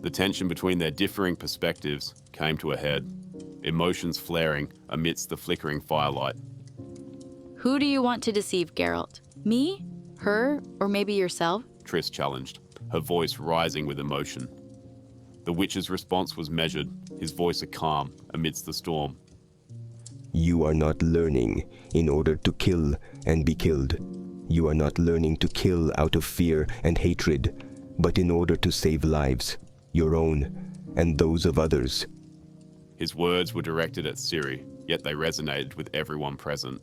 The tension between their differing perspectives came to a head, emotions flaring amidst the flickering firelight. Who do you want to deceive, Geralt? Me? Her? Or maybe yourself? Triss challenged, her voice rising with emotion. The witch's response was measured, his voice a calm amidst the storm. You are not learning in order to kill and be killed. You are not learning to kill out of fear and hatred, but in order to save lives, your own and those of others. His words were directed at Ciri, yet they resonated with everyone present.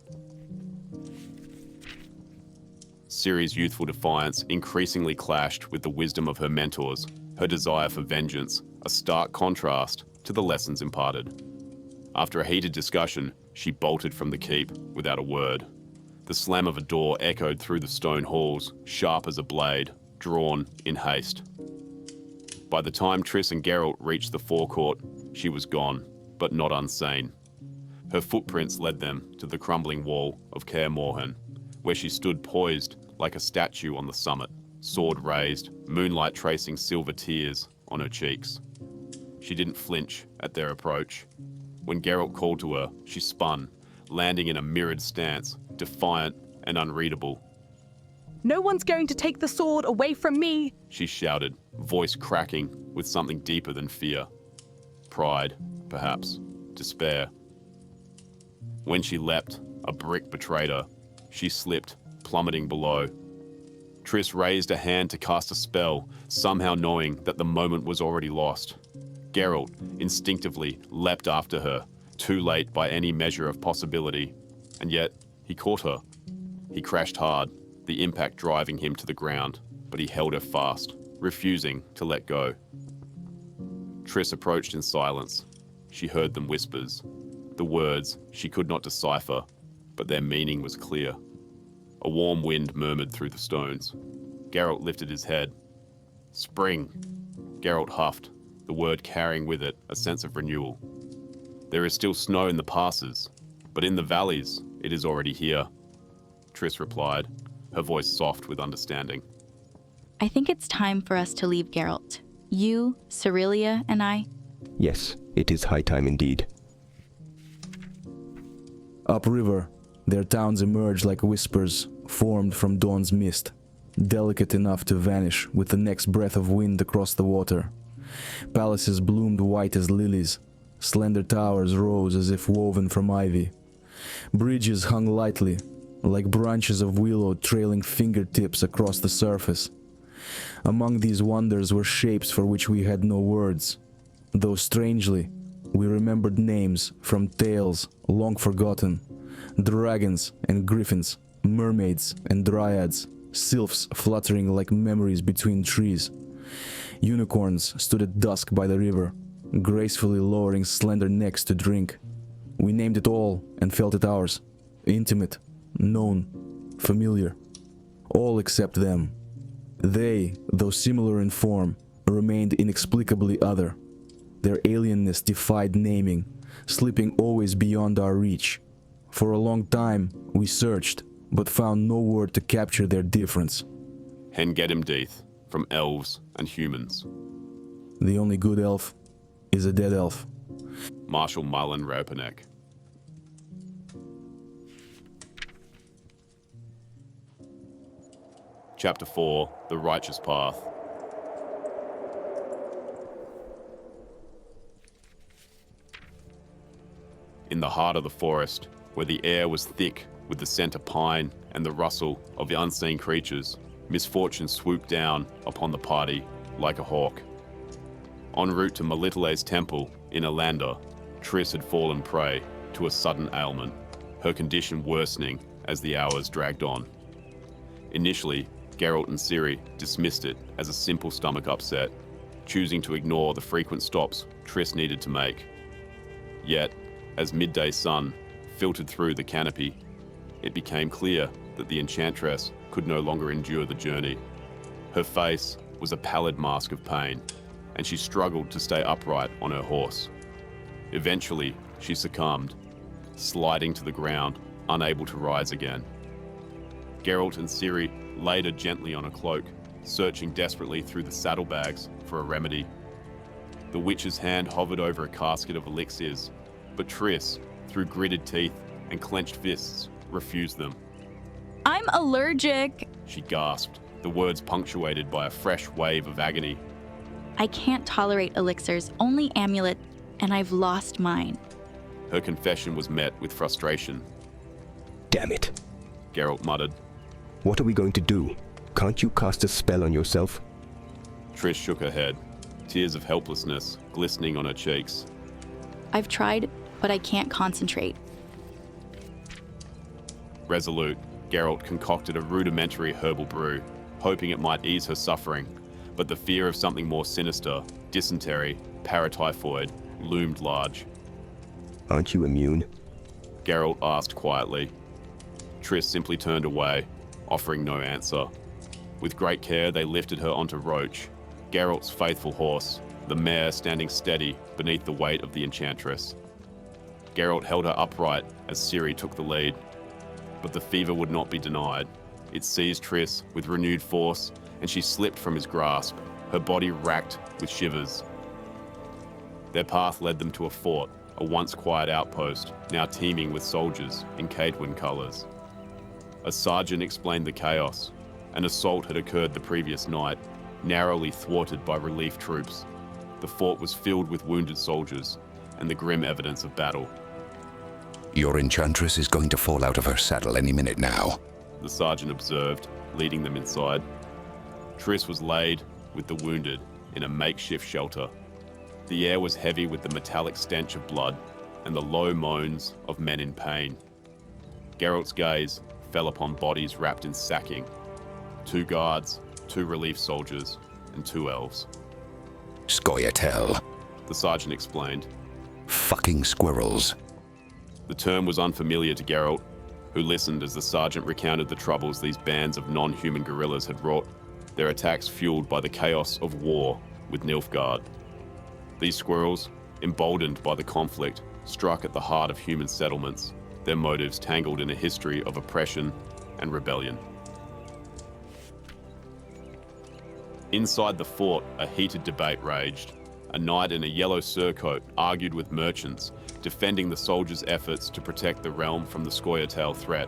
Ciri's youthful defiance increasingly clashed with the wisdom of her mentors, her desire for vengeance, a stark contrast to the lessons imparted. After a heated discussion, she bolted from the keep without a word. The slam of a door echoed through the stone halls, sharp as a blade, drawn in haste. By the time Triss and Geralt reached the forecourt, she was gone, but not unseen. Her footprints led them to the crumbling wall of Kaer Morhen, where she stood poised like a statue on the summit, sword raised, moonlight tracing silver tears on her cheeks. She didn't flinch at their approach. When Geralt called to her, she spun, landing in a mirrored stance, defiant and unreadable. No one's going to take the sword away from me, She shouted, voice cracking with something deeper than fear. Pride, perhaps. Despair. When she leapt, a brick betrayed her. She slipped, plummeting below. Triss raised a hand to cast a spell, somehow knowing that the moment was already lost. Geralt instinctively leapt after her, too late by any measure of possibility, and yet he caught her. He crashed hard, the impact driving him to the ground, but he held her fast, refusing to let go. Triss approached in silence. She heard them whispers. The words she could not decipher, but their meaning was clear. A warm wind murmured through the stones. Geralt lifted his head. Spring. Geralt huffed, the word carrying with it a sense of renewal. There is still snow in the passes, but in the valleys it is already here. Triss replied, her voice soft with understanding. I think it's time for us to leave, Geralt. You, Cerelia, and I. Yes, it is high time indeed. Upriver, their towns emerge like whispers formed from dawn's mist, delicate enough to vanish with the next breath of wind across the water. Palaces bloomed white as lilies. Slender towers rose as if woven from ivy. Bridges hung lightly, like branches of willow trailing fingertips across the surface. Among these wonders were shapes for which we had no words, though strangely, we remembered names from tales long forgotten: dragons and griffins, mermaids and dryads, sylphs fluttering like memories between trees. Unicorns stood at dusk by the river, gracefully lowering slender necks to drink. We named it all and felt it ours, intimate, known, familiar. All except them. They, though similar in form, remained inexplicably other. Their alienness defied naming, slipping always beyond our reach. For a long time, we searched, but found no word to capture their difference. Hengedimdeeth, from elves and humans. The only good elf is a dead elf. Marshal Marlon Rapanek. Chapter 4, The Righteous Path. In the heart of the forest, where the air was thick with the scent of pine and the rustle of the unseen creatures, misfortune swooped down upon the party like a hawk. En route to Melitele's temple in Alander, Triss had fallen prey to a sudden ailment, her condition worsening as the hours dragged on. Initially, Geralt and Ciri dismissed it as a simple stomach upset, choosing to ignore the frequent stops Triss needed to make. Yet, as midday sun filtered through the canopy, it became clear that the enchantress could no longer endure the journey. Her face was a pallid mask of pain, and she struggled to stay upright on her horse. Eventually, she succumbed, sliding to the ground, unable to rise again. Geralt and Ciri laid her gently on a cloak, searching desperately through the saddlebags for a remedy. The witch's hand hovered over a casket of elixirs, but Triss, through gritted teeth and clenched fists, refused them. I'm allergic. She gasped, the words punctuated by a fresh wave of agony. I can't tolerate elixirs, only amulet, and I've lost mine. Her confession was met with frustration. Damn it, Geralt muttered. What are we going to do? Can't you cast a spell on yourself? Triss shook her head, tears of helplessness glistening on her cheeks. I've tried, but I can't concentrate. Resolute, Geralt concocted a rudimentary herbal brew, hoping it might ease her suffering, but the fear of something more sinister, dysentery, paratyphoid, loomed large. Aren't you immune? Geralt asked quietly. Triss simply turned away, offering no answer. With great care, they lifted her onto Roach, Geralt's faithful horse, the mare standing steady beneath the weight of the enchantress. Geralt held her upright as Ciri took the lead, but the fever would not be denied. It seized Triss with renewed force, and she slipped from his grasp, her body racked with shivers. Their path led them to a fort, a once quiet outpost, now teeming with soldiers in Cadwyn colours. A sergeant explained the chaos. An assault had occurred the previous night, narrowly thwarted by relief troops. The fort was filled with wounded soldiers, and the grim evidence of battle. Your enchantress is going to fall out of her saddle any minute now, the sergeant observed, leading them inside. Triss was laid with the wounded in a makeshift shelter. The air was heavy with the metallic stench of blood and the low moans of men in pain. Geralt's gaze fell upon bodies wrapped in sacking. 2 guards, 2 relief soldiers, and 2 elves. Scoia'tael, the sergeant explained. Fucking squirrels. The term was unfamiliar to Geralt, who listened as the sergeant recounted the troubles these bands of non-human guerrillas had wrought, their attacks fueled by the chaos of war with Nilfgaard. These squirrels, emboldened by the conflict, struck at the heart of human settlements, their motives tangled in a history of oppression and rebellion. Inside the fort, a heated debate raged. A knight in a yellow surcoat argued with merchants, defending the soldiers' efforts to protect the realm from the Scoia'tael threat.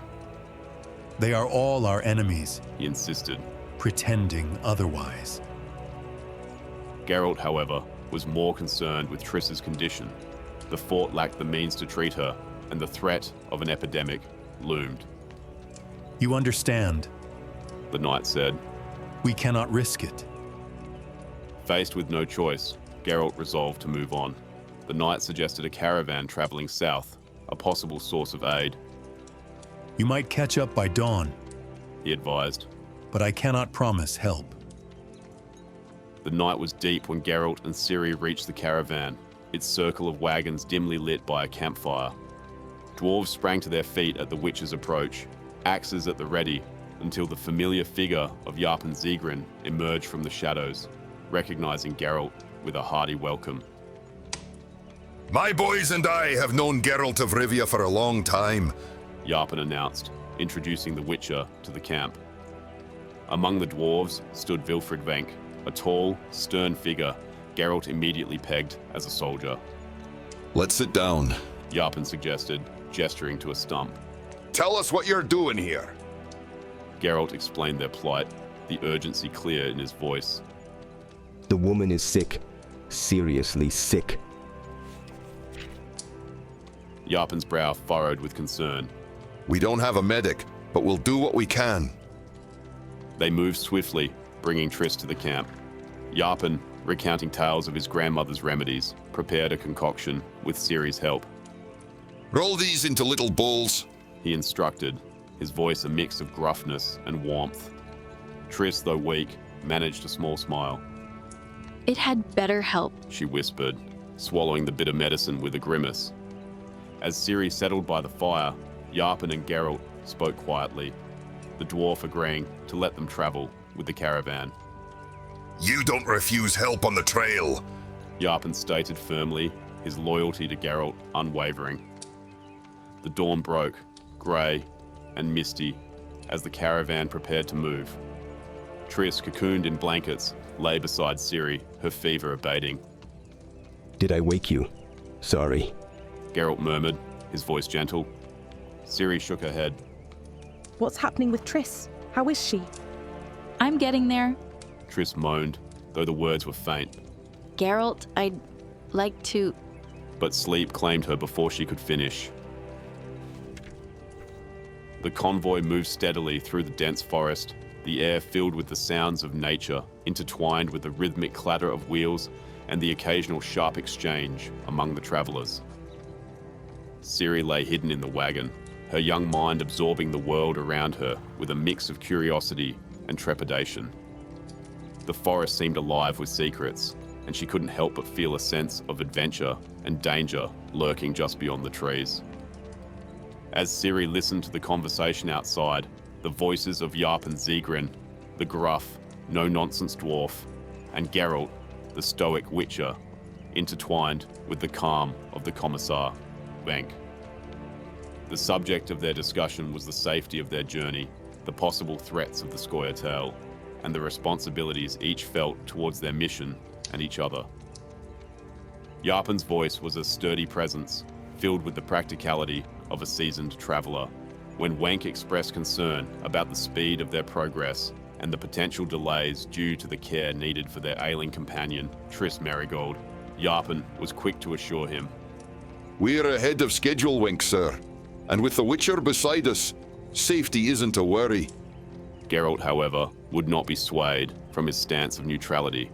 They are all our enemies, he insisted, pretending otherwise. Geralt, however, was more concerned with Triss's condition. The fort lacked the means to treat her, and the threat of an epidemic loomed. You understand. The knight said. We cannot risk it. Faced with no choice, Geralt resolved to move on. The knight suggested a caravan traveling south, a possible source of aid. You might catch up by dawn, he advised. But I cannot promise help. The night was deep when Geralt and Ciri reached the caravan, its circle of wagons dimly lit by a campfire. Dwarves sprang to their feet at the witch's approach, axes at the ready, until the familiar figure of Yarpen Zegrin emerged from the shadows, recognizing Geralt with a hearty welcome. My boys and I have known Geralt of Rivia for a long time, Yarpen announced, introducing the Witcher to the camp. Among the dwarves stood Wilfred Wenck, a tall, stern figure Geralt immediately pegged as a soldier. Let's sit down, Yarpen suggested, gesturing to a stump. Tell us what you're doing here. Geralt explained their plight, the urgency clear in his voice. The woman is sick, seriously sick. Yarpen's brow furrowed with concern. We don't have a medic, but we'll do what we can. They moved swiftly, bringing Triss to the camp. Yarpen, recounting tales of his grandmother's remedies, prepared a concoction with Ciri's help. Roll these into little bowls, he instructed, his voice a mix of gruffness and warmth. Triss, though weak, managed a small smile. It had better help, she whispered, swallowing the bit of medicine with a grimace. As Ciri settled by the fire, Yarpen and Geralt spoke quietly, the dwarf agreeing to let them travel with the caravan. You don't refuse help on the trail, Yarpen stated firmly, his loyalty to Geralt unwavering. The dawn broke, grey and misty, as the caravan prepared to move. Triss, cocooned in blankets, lay beside Ciri, her fever abating. Did I wake you? Sorry, Geralt murmured, his voice gentle. Ciri shook her head. What's happening with Triss? How is she? I'm getting there. Triss moaned, though the words were faint. Geralt, I'd like to... But sleep claimed her before she could finish. The convoy moved steadily through the dense forest, the air filled with the sounds of nature, intertwined with the rhythmic clatter of wheels and the occasional sharp exchange among the travelers. Ciri lay hidden in the wagon, her young mind absorbing the world around her with a mix of curiosity and trepidation. The forest seemed alive with secrets, and she couldn't help but feel a sense of adventure and danger lurking just beyond the trees. As Ciri listened to the conversation outside, the voices of Yarpen Zegrin, the gruff, no-nonsense dwarf, and Geralt, the stoic witcher, intertwined with the calm of the commissar, Wenck. The subject of their discussion was the safety of their journey, the possible threats of the Scoia'tael, and the responsibilities each felt towards their mission and each other. Yarpen's voice was a sturdy presence, filled with the practicality of a seasoned traveller, when Wenck expressed concern about the speed of their progress and the potential delays due to the care needed for their ailing companion, Triss Merigold. Yarpen was quick to assure him. We're ahead of schedule, Wenck, sir. And with the Witcher beside us, safety isn't a worry. Geralt, however, would not be swayed from his stance of neutrality.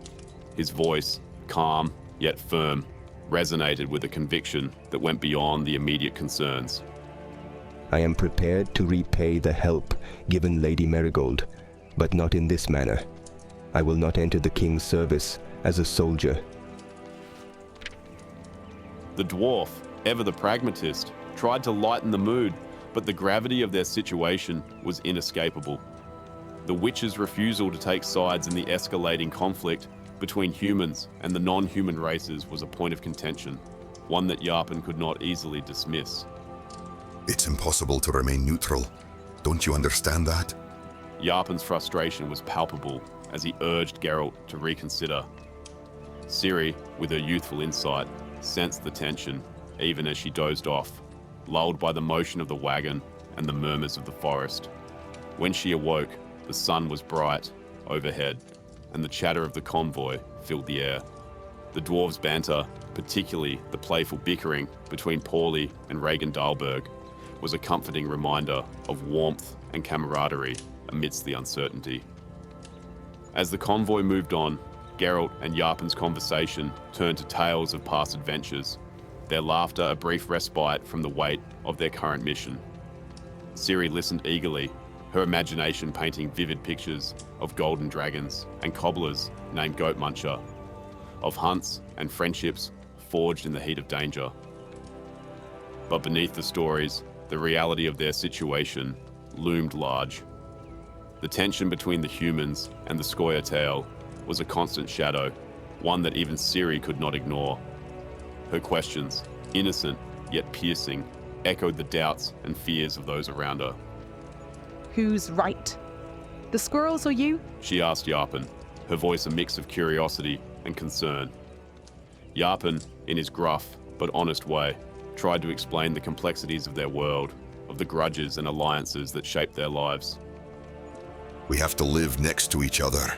His voice, calm yet firm, resonated with a conviction that went beyond the immediate concerns. I am prepared to repay the help given Lady Merigold, but not in this manner. I will not enter the king's service as a soldier. The dwarf, ever the pragmatist, tried to lighten the mood, but the gravity of their situation was inescapable. The Witcher's refusal to take sides in the escalating conflict between humans and the non-human races was a point of contention, one that Yarpen could not easily dismiss. It's impossible to remain neutral. Don't you understand that? Yarpen's frustration was palpable as he urged Geralt to reconsider. Ciri, with her youthful insight, sensed the tension, even as she dozed off, lulled by the motion of the wagon and the murmurs of the forest. When she awoke, the sun was bright overhead, and the chatter of the convoy filled the air. The dwarves' banter, particularly the playful bickering between Paulie and Reagan Dahlberg, was a comforting reminder of warmth and camaraderie amidst the uncertainty. As the convoy moved on, Geralt and Yarpen's conversation turned to tales of past adventures, their laughter a brief respite from the weight of their current mission. Ciri listened eagerly, her imagination painting vivid pictures of golden dragons and cobblers named Goat Muncher, of hunts and friendships forged in the heat of danger. But beneath the stories, the reality of their situation loomed large. The tension between the humans and the Scoia'tael was a constant shadow, one that even Ciri could not ignore. Her questions, innocent yet piercing, echoed the doubts and fears of those around her. Who's right? The squirrels or you? She asked Yarpen, her voice a mix of curiosity and concern. Yarpen, in his gruff but honest way, tried to explain the complexities of their world, of the grudges and alliances that shaped their lives. We have to live next to each other,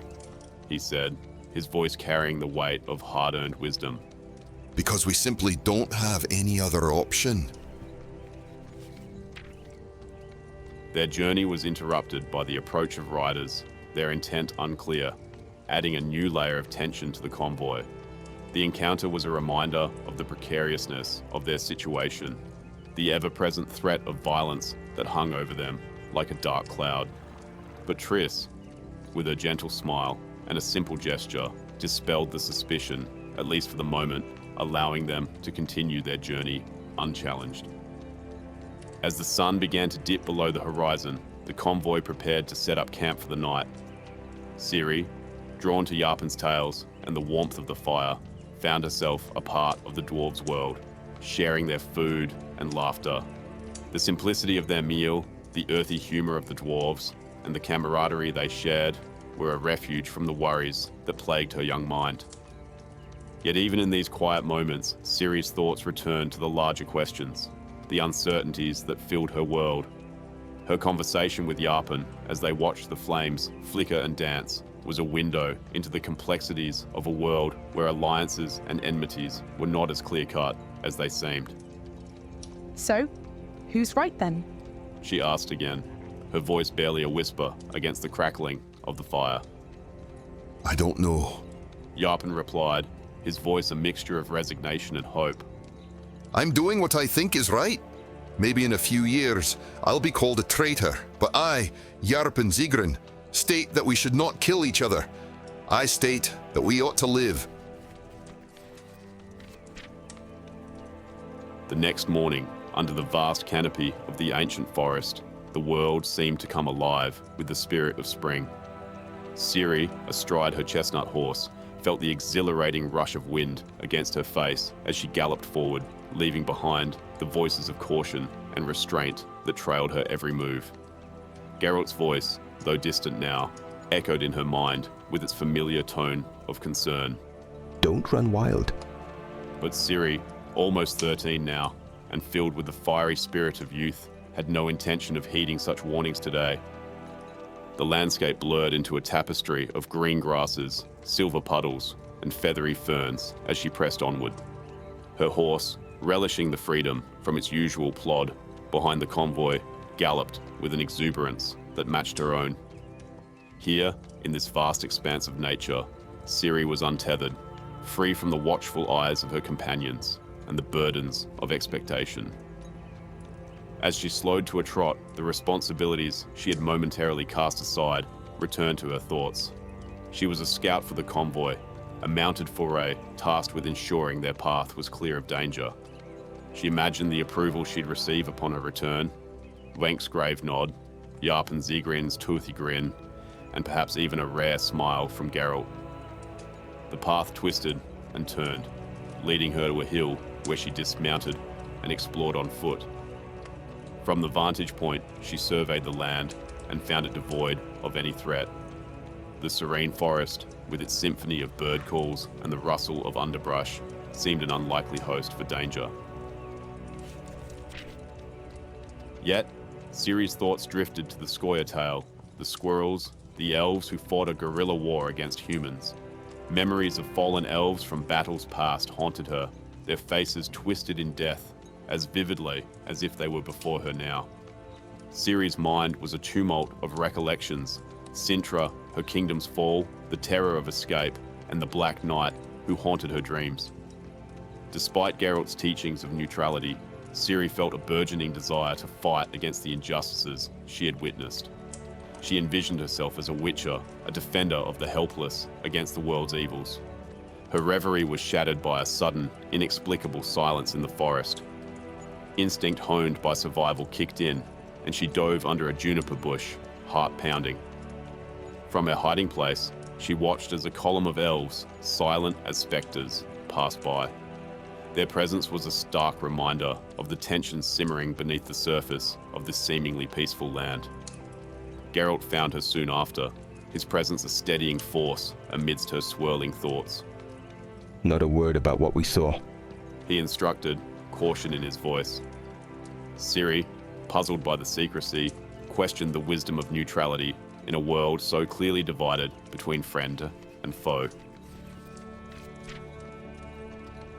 he said, his voice carrying the weight of hard-earned wisdom. Because we simply don't have any other option. Their journey was interrupted by the approach of riders, their intent unclear, adding a new layer of tension to the convoy. The encounter was a reminder of the precariousness of their situation, the ever-present threat of violence that hung over them like a dark cloud. But Triss, with her gentle smile and a simple gesture, dispelled the suspicion, at least for the moment, allowing them to continue their journey unchallenged. As the sun began to dip below the horizon, the convoy prepared to set up camp for the night. Ciri, drawn to Yarpen's tales and the warmth of the fire, found herself a part of the dwarves' world, sharing their food and laughter. The simplicity of their meal, the earthy humor of the dwarves, and the camaraderie they shared were a refuge from the worries that plagued her young mind. Yet even in these quiet moments, Ciri's thoughts returned to the larger questions, the uncertainties that filled her world. Her conversation with Yarpen, as they watched the flames flicker and dance, was a window into the complexities of a world where alliances and enmities were not as clear-cut as they seemed. So, who's right then? She asked again, her voice barely a whisper against the crackling of the fire. I don't know, Yarpen replied, his voice a mixture of resignation and hope. I'm doing what I think is right. Maybe in a few years, I'll be called a traitor, but I, Yarpen Zigrin, state that we should not kill each other. I state that we ought to live. The next morning, under the vast canopy of the ancient forest, the world seemed to come alive with the spirit of spring. Ciri, astride her chestnut horse, felt the exhilarating rush of wind against her face as she galloped forward, leaving behind the voices of caution and restraint that trailed her every move. Geralt's voice, though distant now, echoed in her mind with its familiar tone of concern. Don't run wild. But Ciri, almost 13 now, and filled with the fiery spirit of youth, had no intention of heeding such warnings today. The landscape blurred into a tapestry of green grasses, silver puddles, and feathery ferns as she pressed onward. Her horse, relishing the freedom from its usual plod behind the convoy, galloped with an exuberance that matched her own. Here, in this vast expanse of nature, Ciri was untethered, free from the watchful eyes of her companions and the burdens of expectation. As she slowed to a trot, the responsibilities she had momentarily cast aside returned to her thoughts. She was a scout for the convoy, a mounted foray tasked with ensuring their path was clear of danger. She imagined the approval she'd receive upon her return, Wenk's grave nod, Yarpen Zigrin's toothy grin, and perhaps even a rare smile from Geralt. The path twisted and turned, leading her to a hill where she dismounted and explored on foot. From the vantage point, she surveyed the land and found it devoid of any threat. The serene forest, with its symphony of bird calls and the rustle of underbrush, seemed an unlikely host for danger. Yet, Ciri's thoughts drifted to the Scoia'tael, the squirrels, the elves who fought a guerrilla war against humans. Memories of fallen elves from battles past haunted her, their faces twisted in death, as vividly as if they were before her now. Ciri's mind was a tumult of recollections. Cintra, her kingdom's fall, the terror of escape, and the Black Knight who haunted her dreams. Despite Geralt's teachings of neutrality, Ciri felt a burgeoning desire to fight against the injustices she had witnessed. She envisioned herself as a witcher, a defender of the helpless against the world's evils. Her reverie was shattered by a sudden, inexplicable silence in the forest. Instinct honed by survival kicked in, and she dove under a juniper bush, heart pounding. From her hiding place, she watched as a column of elves, silent as spectres, passed by. Their presence was a stark reminder of the tension simmering beneath the surface of this seemingly peaceful land. Geralt found her soon after, his presence a steadying force amidst her swirling thoughts. Not a word about what we saw, he instructed, caution in his voice. Ciri, puzzled by the secrecy, questioned the wisdom of neutrality in a world so clearly divided between friend and foe.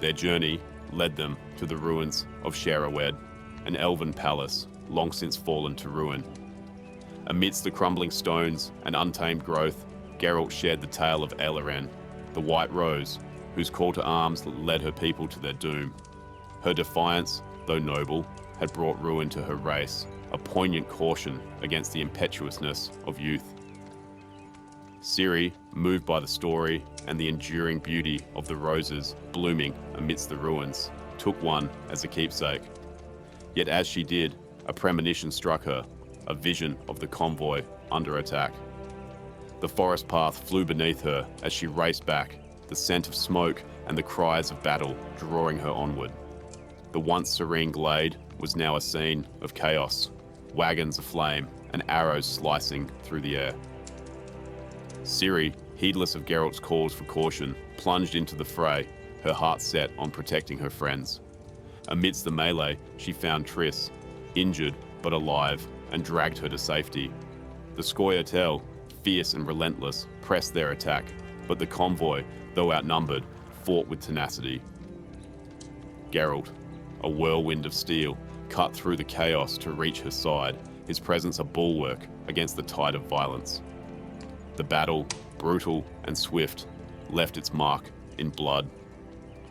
Their journey led them to the ruins of Sharawed, an elven palace long since fallen to ruin. Amidst the crumbling stones and untamed growth, Geralt shared the tale of Elaren, the White Rose, whose call to arms led her people to their doom. Her defiance, though noble, had brought ruin to her race, a poignant caution against the impetuousness of youth. Ciri, moved by the story and the enduring beauty of the roses blooming amidst the ruins, took one as a keepsake. Yet as she did, a premonition struck her, a vision of the convoy under attack. The forest path flew beneath her as she raced back, the scent of smoke and the cries of battle drawing her onward. The once serene glade was now a scene of chaos, wagons aflame and arrows slicing through the air. Ciri, heedless of Geralt's calls for caution, plunged into the fray, her heart set on protecting her friends. Amidst the melee, she found Triss, injured but alive, and dragged her to safety. The Scoia'tael, fierce and relentless, pressed their attack, but the convoy, though outnumbered, fought with tenacity. Geralt, a whirlwind of steel, cut through the chaos to reach her side, his presence a bulwark against the tide of violence. The battle, brutal and swift, left its mark in blood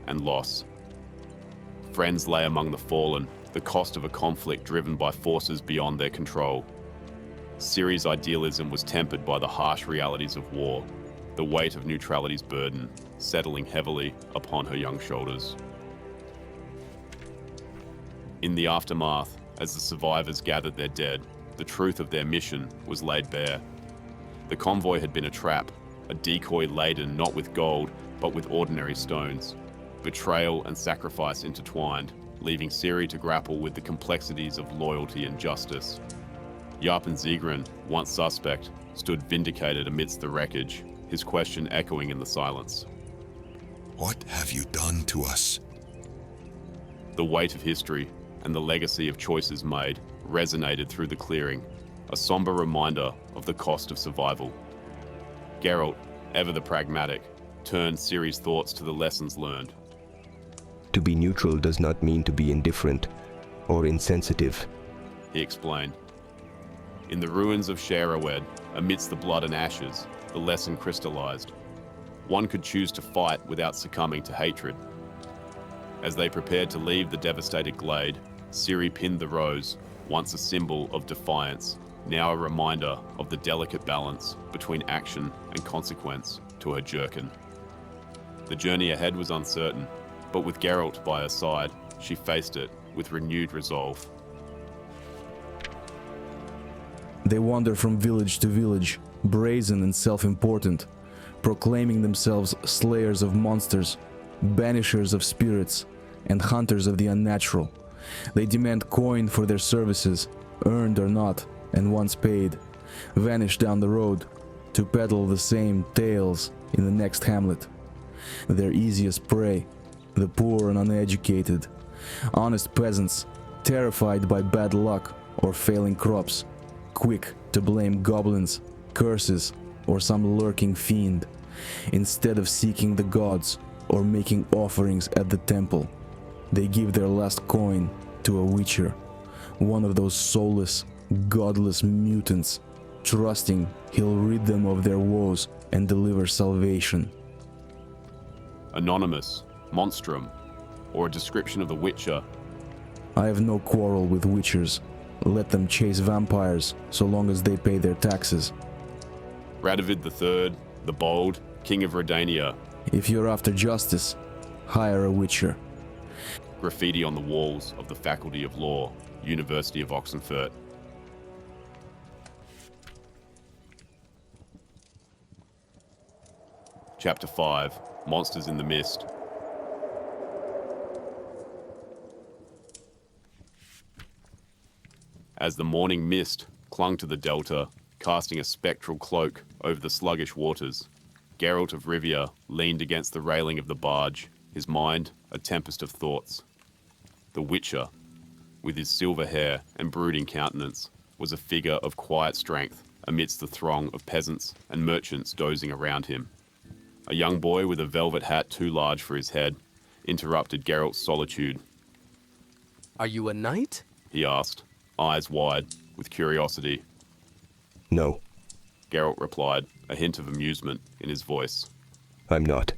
and loss. Friends lay among the fallen, the cost of a conflict driven by forces beyond their control. Ciri's idealism was tempered by the harsh realities of war, the weight of neutrality's burden settling heavily upon her young shoulders. In the aftermath, as the survivors gathered their dead, the truth of their mission was laid bare. The convoy had been a trap, a decoy laden not with gold, but with ordinary stones. Betrayal and sacrifice intertwined, leaving Ciri to grapple with the complexities of loyalty and justice. Zigrin, once suspect, stood vindicated amidst the wreckage, his question echoing in the silence. What have you done to us? The weight of history and the legacy of choices made resonated through the clearing, a somber reminder of the cost of survival. Geralt, ever the pragmatic, turned Ciri's thoughts to the lessons learned. To be neutral does not mean to be indifferent or insensitive, he explained. In the ruins of Sharawed, amidst the blood and ashes, the lesson crystallized. One could choose to fight without succumbing to hatred. As they prepared to leave the devastated glade, Ciri pinned the rose, once a symbol of defiance, now a reminder of the delicate balance between action and consequence, to her jerkin. The journey ahead was uncertain, but with Geralt by her side, she faced it with renewed resolve. They wander from village to village, brazen and self-important, proclaiming themselves slayers of monsters, banishers of spirits, and hunters of the unnatural. They demand coin for their services, earned or not, and once paid, vanish down the road to peddle the same tales in the next hamlet. Their easiest prey, the poor and uneducated, honest peasants, terrified by bad luck or failing crops, quick to blame goblins, curses, or some lurking fiend, Instead of seeking the gods or making offerings at the temple, they give their last coin to a witcher, one of those soulless, godless mutants, trusting he'll rid them of their woes and deliver salvation. Anonymous, monstrum, or a description of the Witcher. I have no quarrel with witchers. Let them chase vampires so long as they pay their taxes. Radovid III, the Bold, King of Redania. If you're after justice, hire a witcher. Graffiti on the walls of the Faculty of Law, University of Oxenfurt. Chapter 5, Monsters in the Mist. As the morning mist clung to the delta, casting a spectral cloak over the sluggish waters, Geralt of Rivia leaned against the railing of the barge, his mind a tempest of thoughts. The Witcher, with his silver hair and brooding countenance, was a figure of quiet strength amidst the throng of peasants and merchants dozing around him. A young boy with a velvet hat too large for his head interrupted Geralt's solitude. "Are you a knight?" he asked, eyes wide with curiosity. No. Geralt replied, a hint of amusement in his voice. I'm not.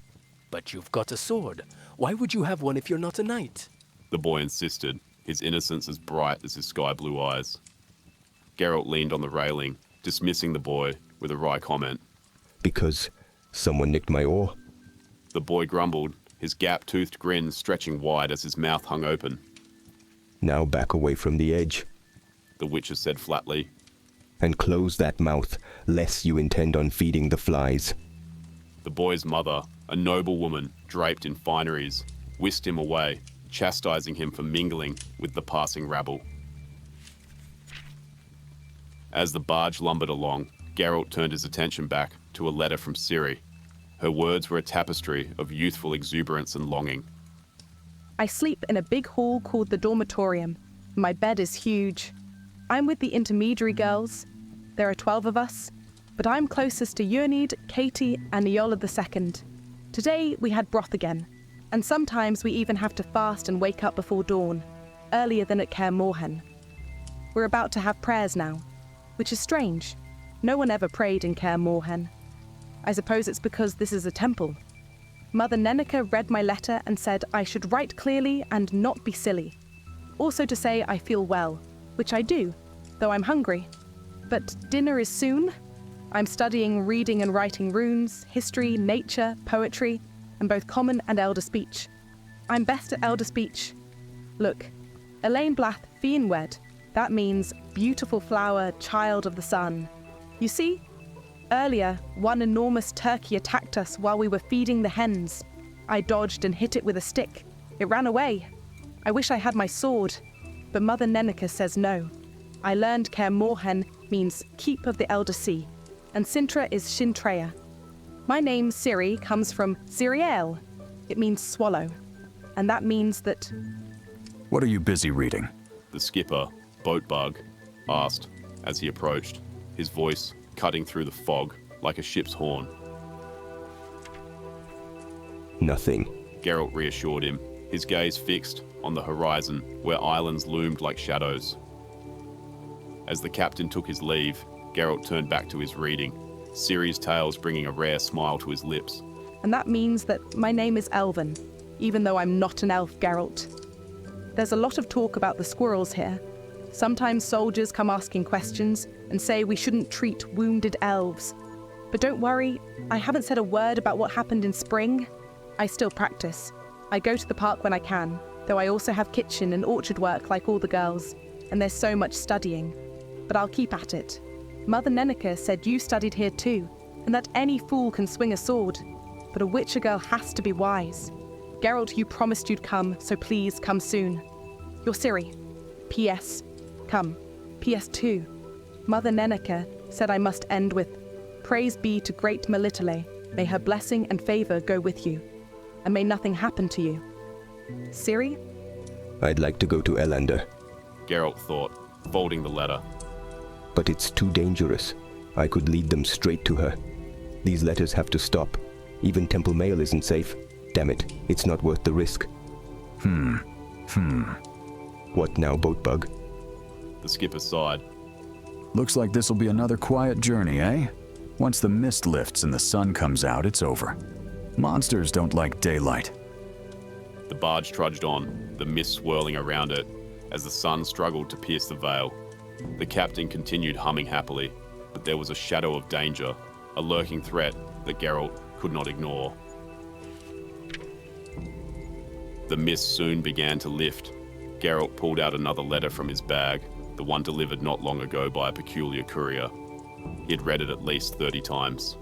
"But you've got a sword. Why would you have one if you're not a knight?" The boy insisted, his innocence as bright as his sky-blue eyes. Geralt leaned on the railing, dismissing the boy with a wry comment. Because someone nicked my oar. The boy grumbled, his gap-toothed grin stretching wide as his mouth hung open. Now back away from the edge, the Witcher said flatly. And close that mouth, lest you intend on feeding the flies. The boy's mother, a noble woman draped in fineries, whisked him away, chastising him for mingling with the passing rabble. As the barge lumbered along, Geralt turned his attention back to a letter from Ciri. Her words were a tapestry of youthful exuberance and longing. I sleep in a big hall called the dormitorium. My bed is huge. I'm with the intermediary girls. There are 12 of us, but I'm closest to Eunid, Katie, and Iola II. Today we had broth again, and sometimes we even have to fast and wake up before dawn, earlier than at Kaer Morhen. We're about to have prayers now, which is strange. No one ever prayed in Kaer Morhen. I suppose it's because this is a temple. Mother Nenneker read my letter and said I should write clearly and not be silly. Also to say I feel well, which I do, though I'm hungry. But dinner is soon. I'm studying reading and writing runes, history, nature, poetry, and both common and elder speech. I'm best at elder speech. Look, Elaine Blath Fienwed, that means beautiful flower, child of the sun. You see? Earlier, one enormous turkey attacked us while we were feeding the hens. I dodged and hit it with a stick. It ran away. I wish I had my sword, but Mother Nenneker says no. I learned Kaer Morhen means keep of the elder sea, and Sintra is Shintrea. My name, Ciri, comes from Ciriel. It means swallow, and that means that... What are you busy reading? The skipper, Boatbug, asked as he approached, his voice cutting through the fog like a ship's horn. Nothing, Geralt reassured him, his gaze fixed on the horizon where islands loomed like shadows. As the captain took his leave, Geralt turned back to his reading, Ciri's tales bringing a rare smile to his lips. And that means that my name is Elven, even though I'm not an elf, Geralt. There's a lot of talk about the squirrels here. Sometimes soldiers come asking questions and say we shouldn't treat wounded elves. But don't worry, I haven't said a word about what happened in spring. I still practice. I go to the park when I can, though I also have kitchen and orchard work like all the girls, and there's so much studying. But I'll keep at it. Mother Nenneker said you studied here too, and that any fool can swing a sword. But a Witcher girl has to be wise. Geralt, you promised you'd come, so please come soon. You're Ciri. P.S. Come. P.S. 2. Mother Nenneker said I must end with, Praise be to great Melitele, may her blessing and favor go with you, and may nothing happen to you. Ciri? I'd like to go to Elander. Geralt thought, folding the letter. But it's too dangerous. I could lead them straight to her. These letters have to stop, Even Temple Mail isn't safe. Damn it, it's not worth the risk. What now, Boatbug? The skipper sighed. Looks like this'll be another quiet journey, eh? Once the mist lifts and the sun comes out, it's over. Monsters don't like daylight. The barge trudged on, the mist swirling around it, as the sun struggled to pierce the veil. The captain continued humming happily, but there was a shadow of danger, a lurking threat that Geralt could not ignore. The mist soon began to lift. Geralt pulled out another letter from his bag, the one delivered not long ago by a peculiar courier. He had read it at least 30 times.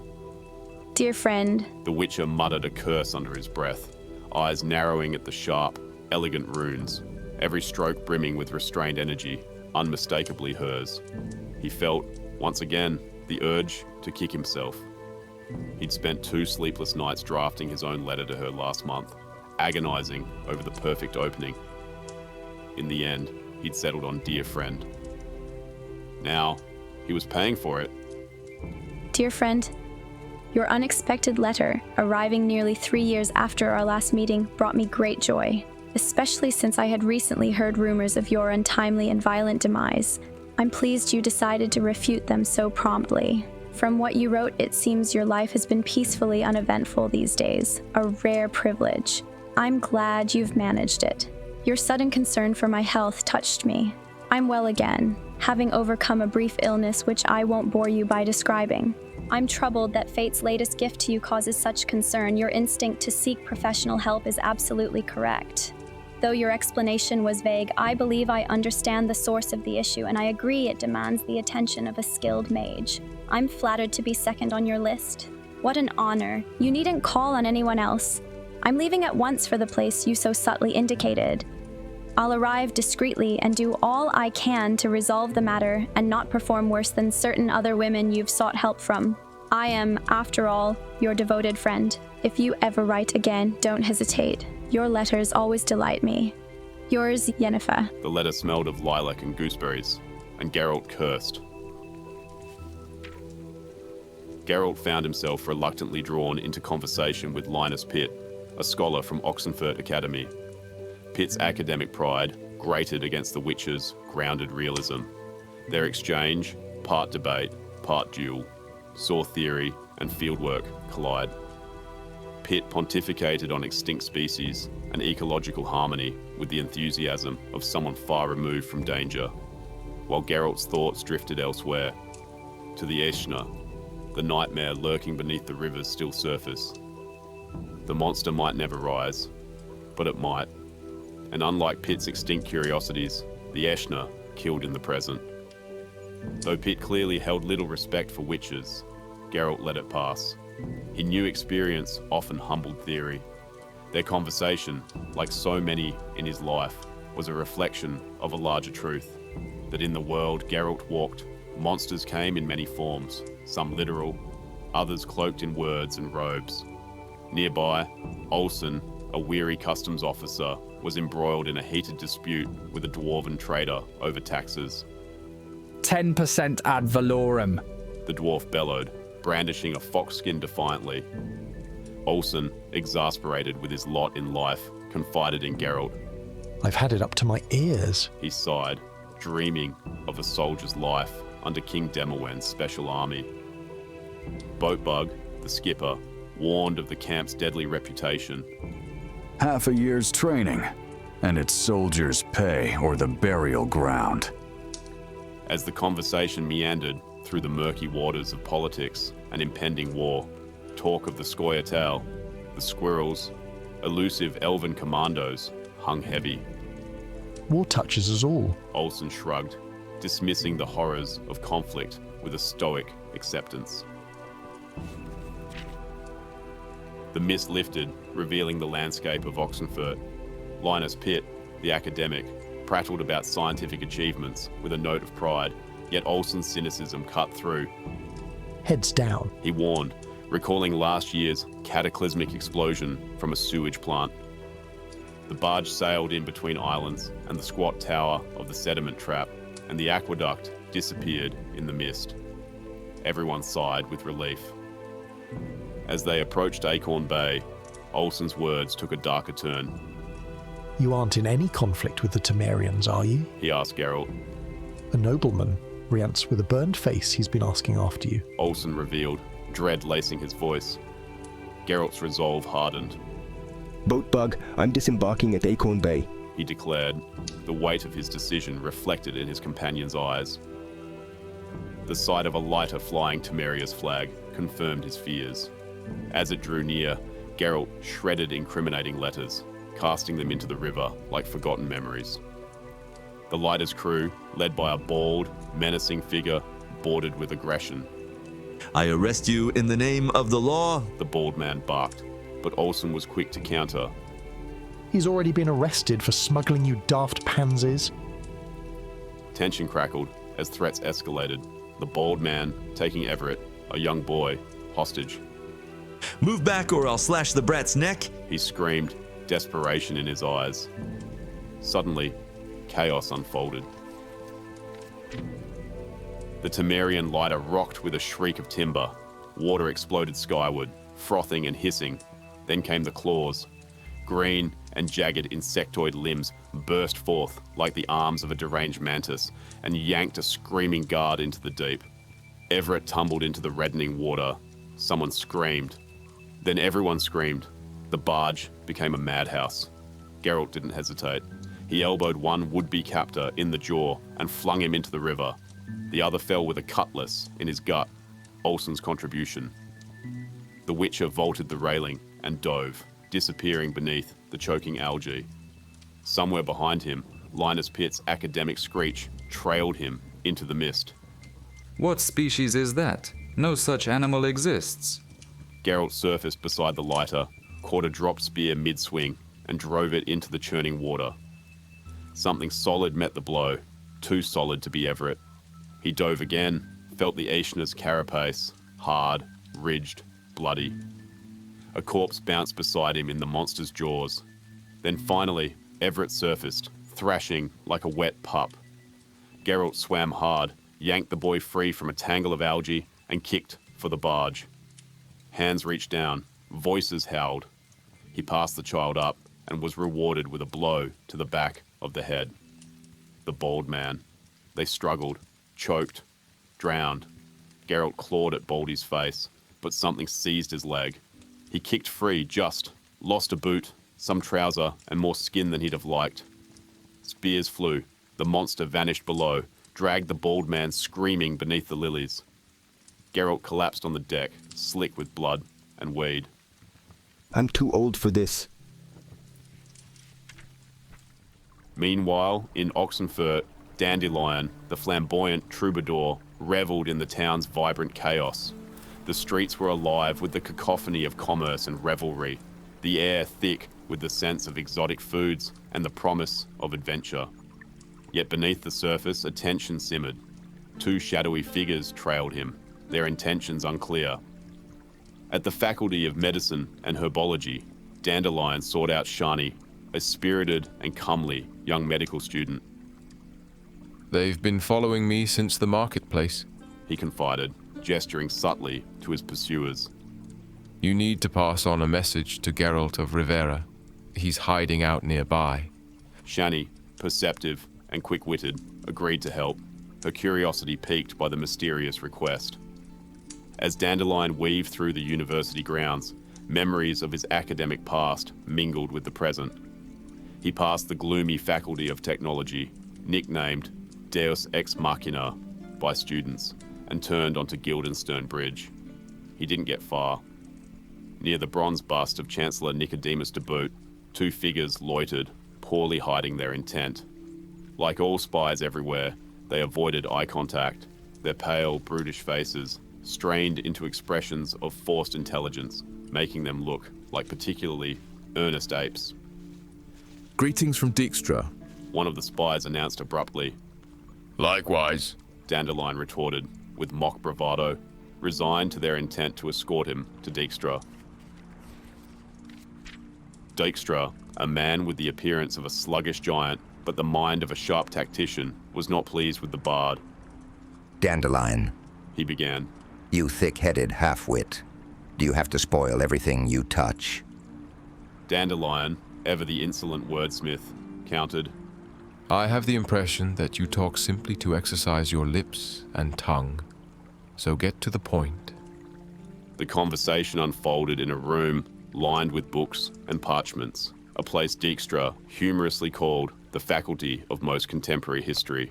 Dear friend. The Witcher muttered a curse under his breath, eyes narrowing at the sharp, elegant runes, every stroke brimming with restrained energy, unmistakably hers. He felt, once again, the urge to kick himself. He'd spent 2 sleepless nights drafting his own letter to her last month, agonizing over the perfect opening. In the end, he'd settled on dear friend. Now, he was paying for it. Dear friend, your unexpected letter, arriving nearly 3 years after our last meeting, brought me great joy, especially since I had recently heard rumors of your untimely and violent demise. I'm pleased you decided to refute them so promptly. From what you wrote, it seems your life has been peacefully uneventful these days, a rare privilege. I'm glad you've managed it. Your sudden concern for my health touched me. I'm well again, having overcome a brief illness which I won't bore you by describing. I'm troubled that fate's latest gift to you causes such concern. Your instinct to seek professional help is absolutely correct. Though your explanation was vague, I believe I understand the source of the issue, and I agree it demands the attention of a skilled mage. I'm flattered to be second on your list. What an honor. You needn't call on anyone else. I'm leaving at once for the place you so subtly indicated. I'll arrive discreetly and do all I can to resolve the matter and not perform worse than certain other women you've sought help from. I am, after all, your devoted friend. If you ever write again, don't hesitate. Your letters always delight me. Yours, Yennefer. The letter smelled of lilac and gooseberries, and Geralt cursed. Geralt found himself reluctantly drawn into conversation with Linus Pitt, a scholar from Oxenfurt Academy. Pitt's academic pride grated against the Witcher's grounded realism. Their exchange, part debate, part duel, saw theory and fieldwork collide. Pitt pontificated on extinct species and ecological harmony with the enthusiasm of someone far removed from danger, while Geralt's thoughts drifted elsewhere, to the Aeshna, the nightmare lurking beneath the river's still surface. The monster might never rise, but it might. And unlike Pitt's extinct curiosities, the Aeshna killed in the present. Though Pitt clearly held little respect for witches, Geralt let it pass. He knew experience often humbled theory. Their conversation, like so many in his life, was a reflection of a larger truth, that in the world Geralt walked, monsters came in many forms, some literal, others cloaked in words and robes. Nearby, Olsen, a weary customs officer, was embroiled in a heated dispute with a dwarven trader over taxes. 10% ad valorem, the dwarf bellowed, brandishing a fox-skin defiantly. Olsen, exasperated with his lot in life, confided in Geralt. I've had it up to my ears. He sighed, dreaming of a soldier's life under King Demowen's special army. Boatbug, the skipper, warned of the camp's deadly reputation. Half a year's training, and it's soldier's pay or the burial ground. As the conversation meandered through the murky waters of politics and impending war, talk of the Scoia'tael, the squirrels, elusive elven commandos hung heavy. War touches us all. Olsen shrugged, dismissing the horrors of conflict with a stoic acceptance. The mist lifted, revealing the landscape of Oxenfurt. Linus Pitt, the academic, prattled about scientific achievements with a note of pride, yet Olsen's cynicism cut through. Heads down, he warned, recalling last year's cataclysmic explosion from a sewage plant. The barge sailed in between islands and the squat tower of the sediment trap, and the aqueduct disappeared in the mist. Everyone sighed with relief. As they approached Acorn Bay, Olsen's words took a darker turn. You aren't in any conflict with the Temerians, are you? He asked Geralt. A nobleman, Rience, with a burned face, he's been asking after you. Olsen revealed, dread lacing his voice. Geralt's resolve hardened. Boatbug, I'm disembarking at Acorn Bay, he declared, the weight of his decision reflected in his companion's eyes. The sight of a lighter flying Temeria's flag confirmed his fears. As it drew near, Geralt shredded incriminating letters, casting them into the river like forgotten memories. The lighter's crew, led by a bald, menacing figure, bordered with aggression. I arrest you in the name of the law, the bald man barked, but Olsen was quick to counter. He's already been arrested for smuggling you daft pansies. Tension crackled as threats escalated, the bald man taking Everett, a young boy, hostage. Move back or I'll slash the brat's neck, he screamed, desperation in his eyes. Suddenly, chaos unfolded. The Temerian lighter rocked with a shriek of timber. Water exploded skyward, frothing and hissing. Then came the claws. Green and jagged insectoid limbs burst forth like the arms of a deranged mantis and yanked a screaming guard into the deep. Everett tumbled into the reddening water. Someone screamed. Then everyone screamed. The barge became a madhouse. Geralt didn't hesitate. He elbowed one would-be captor in the jaw and flung him into the river. The other fell with a cutlass in his gut, Olsen's contribution. The Witcher vaulted the railing and dove, disappearing beneath the choking algae. Somewhere behind him, Linus Pitt's academic screech trailed him into the mist. What species is that? No such animal exists. Geralt surfaced beside the lighter, caught a dropped spear mid-swing, and drove it into the churning water. Something solid met the blow, too solid to be Everett. He dove again, felt the Aeshna's carapace, hard, ridged, bloody. A corpse bounced beside him in the monster's jaws. Then finally, Everett surfaced, thrashing like a wet pup. Geralt swam hard, yanked the boy free from a tangle of algae, and kicked for the barge. Hands reached down, voices howled. He passed the child up and was rewarded with a blow to the back of the head. The bald man. They struggled, choked, drowned. Geralt clawed at Baldy's face, but something seized his leg. He kicked free, lost a boot, some trouser, and more skin than he'd have liked. Spears flew. The monster vanished below, dragged the bald man screaming beneath the lilies. Geralt collapsed on the deck, slick with blood and weed. I'm too old for this. Meanwhile, in Oxenfurt, Dandelion, the flamboyant troubadour, revelled in the town's vibrant chaos. The streets were alive with the cacophony of commerce and revelry, the air thick with the sense of exotic foods and the promise of adventure. Yet beneath the surface, a tension simmered. Two shadowy figures trailed him, their intentions unclear. At the Faculty of Medicine and Herbology, Dandelion sought out Shani, a spirited and comely young medical student. They've been following me since the marketplace, he confided, gesturing subtly to his pursuers. You need to pass on a message to Geralt of Rivera. He's hiding out nearby. Shani, perceptive and quick-witted, agreed to help, her curiosity piqued by the mysterious request. As Dandelion weaved through the university grounds, memories of his academic past mingled with the present. He passed the gloomy Faculty of Technology, nicknamed Deus Ex Machina by students, and turned onto Guildenstern Bridge. He didn't get far. Near the bronze bust of Chancellor Nicodemus de Boot, two figures loitered, poorly hiding their intent. Like all spies everywhere, they avoided eye contact, their pale, brutish faces strained into expressions of forced intelligence, making them look like particularly earnest apes. Greetings from Dijkstra, one of the spies announced abruptly. Likewise, Dandelion retorted, with mock bravado, resigned to their intent to escort him to Dijkstra. Dijkstra, a man with the appearance of a sluggish giant, but the mind of a sharp tactician, was not pleased with the bard. Dandelion, he began. You thick-headed half-wit. Do you have to spoil everything you touch? Dandelion, ever the insolent wordsmith, countered. I have the impression that you talk simply to exercise your lips and tongue. So get to the point. The conversation unfolded in a room lined with books and parchments, a place Dijkstra humorously called the faculty of most contemporary history.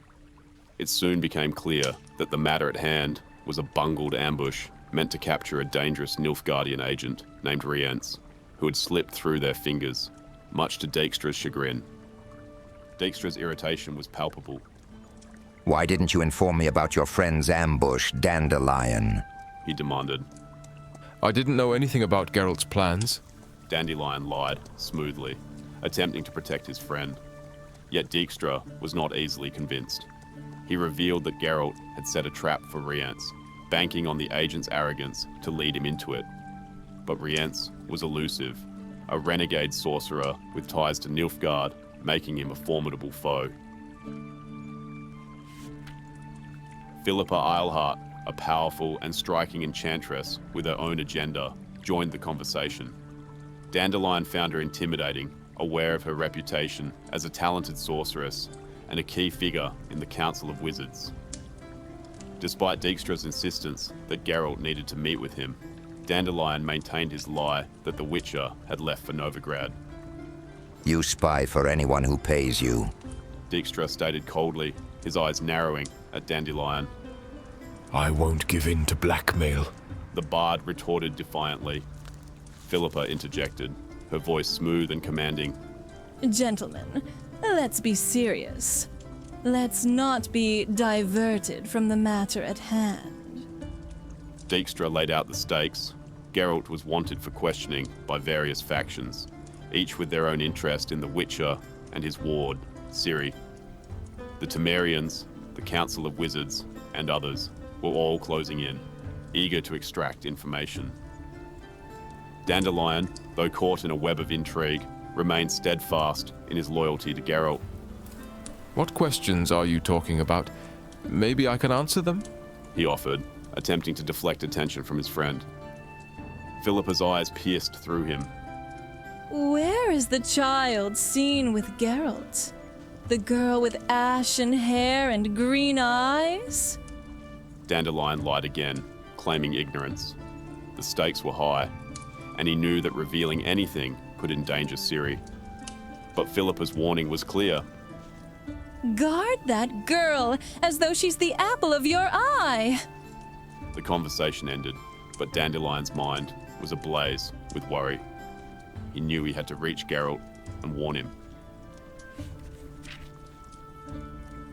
It soon became clear that the matter at hand was a bungled ambush meant to capture a dangerous Nilfgaardian agent named Rience, who had slipped through their fingers, much to Dijkstra's chagrin. Dijkstra's irritation was palpable. Why didn't you inform me about your friend's ambush, Dandelion? He demanded. I didn't know anything about Geralt's plans. Dandelion lied smoothly, attempting to protect his friend. Yet Dijkstra was not easily convinced. He revealed that Geralt had set a trap for Rience, banking on the agent's arrogance to lead him into it. But Rience was elusive, a renegade sorcerer with ties to Nilfgaard, making him a formidable foe. Philippa Eilhart, a powerful and striking enchantress with her own agenda, joined the conversation. Dandelion found her intimidating, aware of her reputation as a talented sorceress and a key figure in the Council of Wizards. Despite Dijkstra's insistence that Geralt needed to meet with him, Dandelion maintained his lie that the Witcher had left for Novigrad. You spy for anyone who pays you. Dijkstra stated coldly, his eyes narrowing at Dandelion. I won't give in to blackmail. The bard retorted defiantly. Philippa interjected, her voice smooth and commanding. Gentlemen, let's be serious. Let's not be diverted from the matter at hand. Dijkstra laid out the stakes. Geralt was wanted for questioning by various factions, each with their own interest in the Witcher and his ward, Ciri. The Temerians, the Council of Wizards, and others were all closing in, eager to extract information. Dandelion, though caught in a web of intrigue, remained steadfast in his loyalty to Geralt. What questions are you talking about? Maybe I can answer them? He offered, attempting to deflect attention from his friend. Philippa's eyes pierced through him. Where is the child seen with Geralt? The girl with ashen hair and green eyes? Dandelion lied again, claiming ignorance. The stakes were high, and he knew that revealing anything could endanger Ciri. But Philippa's warning was clear. Guard that girl as though she's the apple of your eye. The conversation ended, but Dandelion's mind was ablaze with worry. He knew he had to reach Geralt and warn him.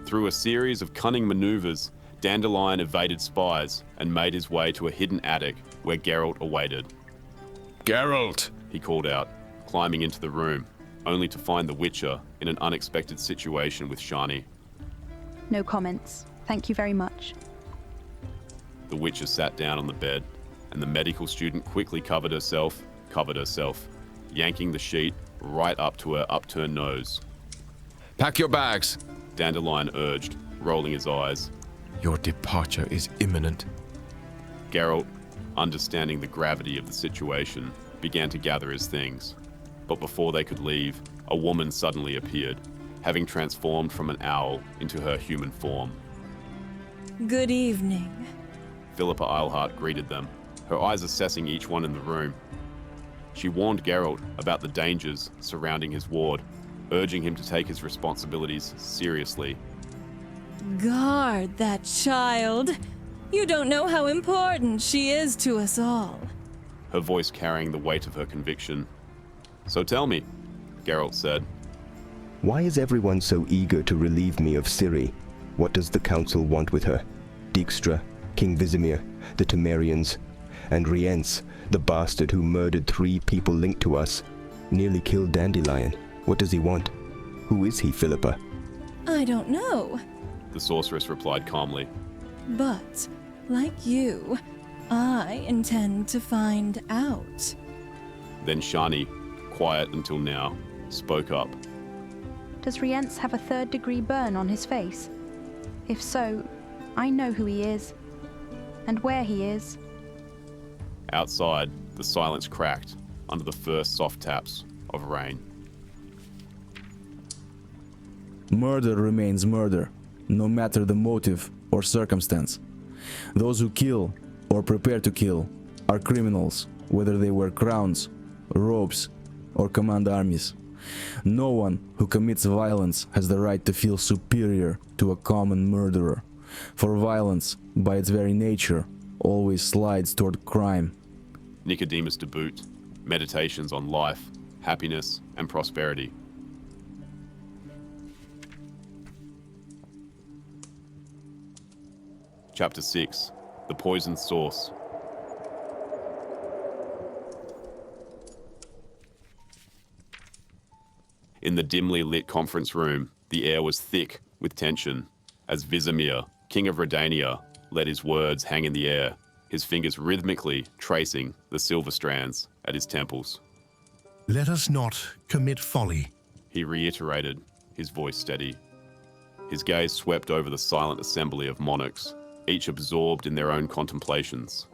Through a series of cunning maneuvers, Dandelion evaded spies and made his way to a hidden attic where Geralt awaited. Geralt! He called out, climbing into the room, only to find the Witcher in an unexpected situation with Shani. No comments. Thank you very much. The Witcher sat down on the bed, and the medical student quickly covered herself, yanking the sheet right up to her upturned nose. Pack your bags, Dandelion urged, rolling his eyes. Your departure is imminent. Geralt, understanding the gravity of the situation, began to gather his things. But before they could leave, a woman suddenly appeared, having transformed from an owl into her human form. Good evening. Philippa Eilhart greeted them, her eyes assessing each one in the room. She warned Geralt about the dangers surrounding his ward, urging him to take his responsibilities seriously. Guard that child. You don't know how important she is to us all. Her voice carrying the weight of her conviction. So tell me, Geralt said. Why is everyone so eager to relieve me of Ciri? What does the council want with her? Dijkstra, King Vizimir, the Temerians, and Rience, the bastard who murdered 3 people linked to us, nearly killed Dandelion. What does he want? Who is he, Philippa? I don't know. The sorceress replied calmly. But, like you, I intend to find out. Then Shani, quiet until now, spoke up. Does Rience have a 3rd-degree burn on his face? If so, I know who he is, and where he is. Outside, The silence cracked under the first soft taps of rain. Murder remains murder, no matter the motive or circumstance. Those who kill or prepare to kill are criminals, whether they wear crowns, robes, or command armies. No one who commits violence has the right to feel superior to a common murderer, for violence, by its very nature, always slides toward crime. Nicodemus de Boot, Meditations on Life, Happiness, and Prosperity. Chapter 6, The Poisoned Source. In the dimly lit conference room, the air was thick with tension, as Vizimir, king of Redania, let his words hang in the air, his fingers rhythmically tracing the silver strands at his temples. Let us not commit folly, he reiterated, his voice steady. His gaze swept over the silent assembly of monarchs, each absorbed in their own contemplations.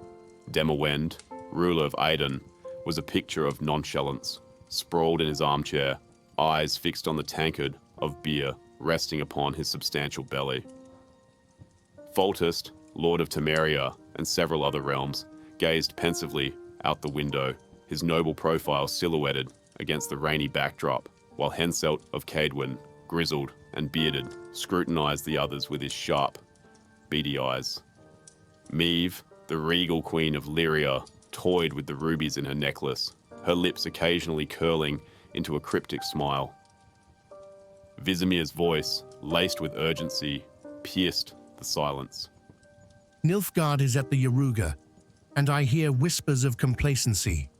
Demawend, ruler of Aiden, was a picture of nonchalance, sprawled in his armchair, eyes fixed on the tankard of beer resting upon his substantial belly. Foltest, lord of Temeria and several other realms, gazed pensively out the window, his noble profile silhouetted against the rainy backdrop, while Henselt of Cadwyn, grizzled and bearded, scrutinized the others with his sharp, beady eyes. Meve, the regal queen of Lyria, toyed with the rubies in her necklace, her lips occasionally curling into a cryptic smile. Vizimir's voice, laced with urgency, pierced the silence. Nilfgaard is at the Yaruga, and I hear whispers of complacency.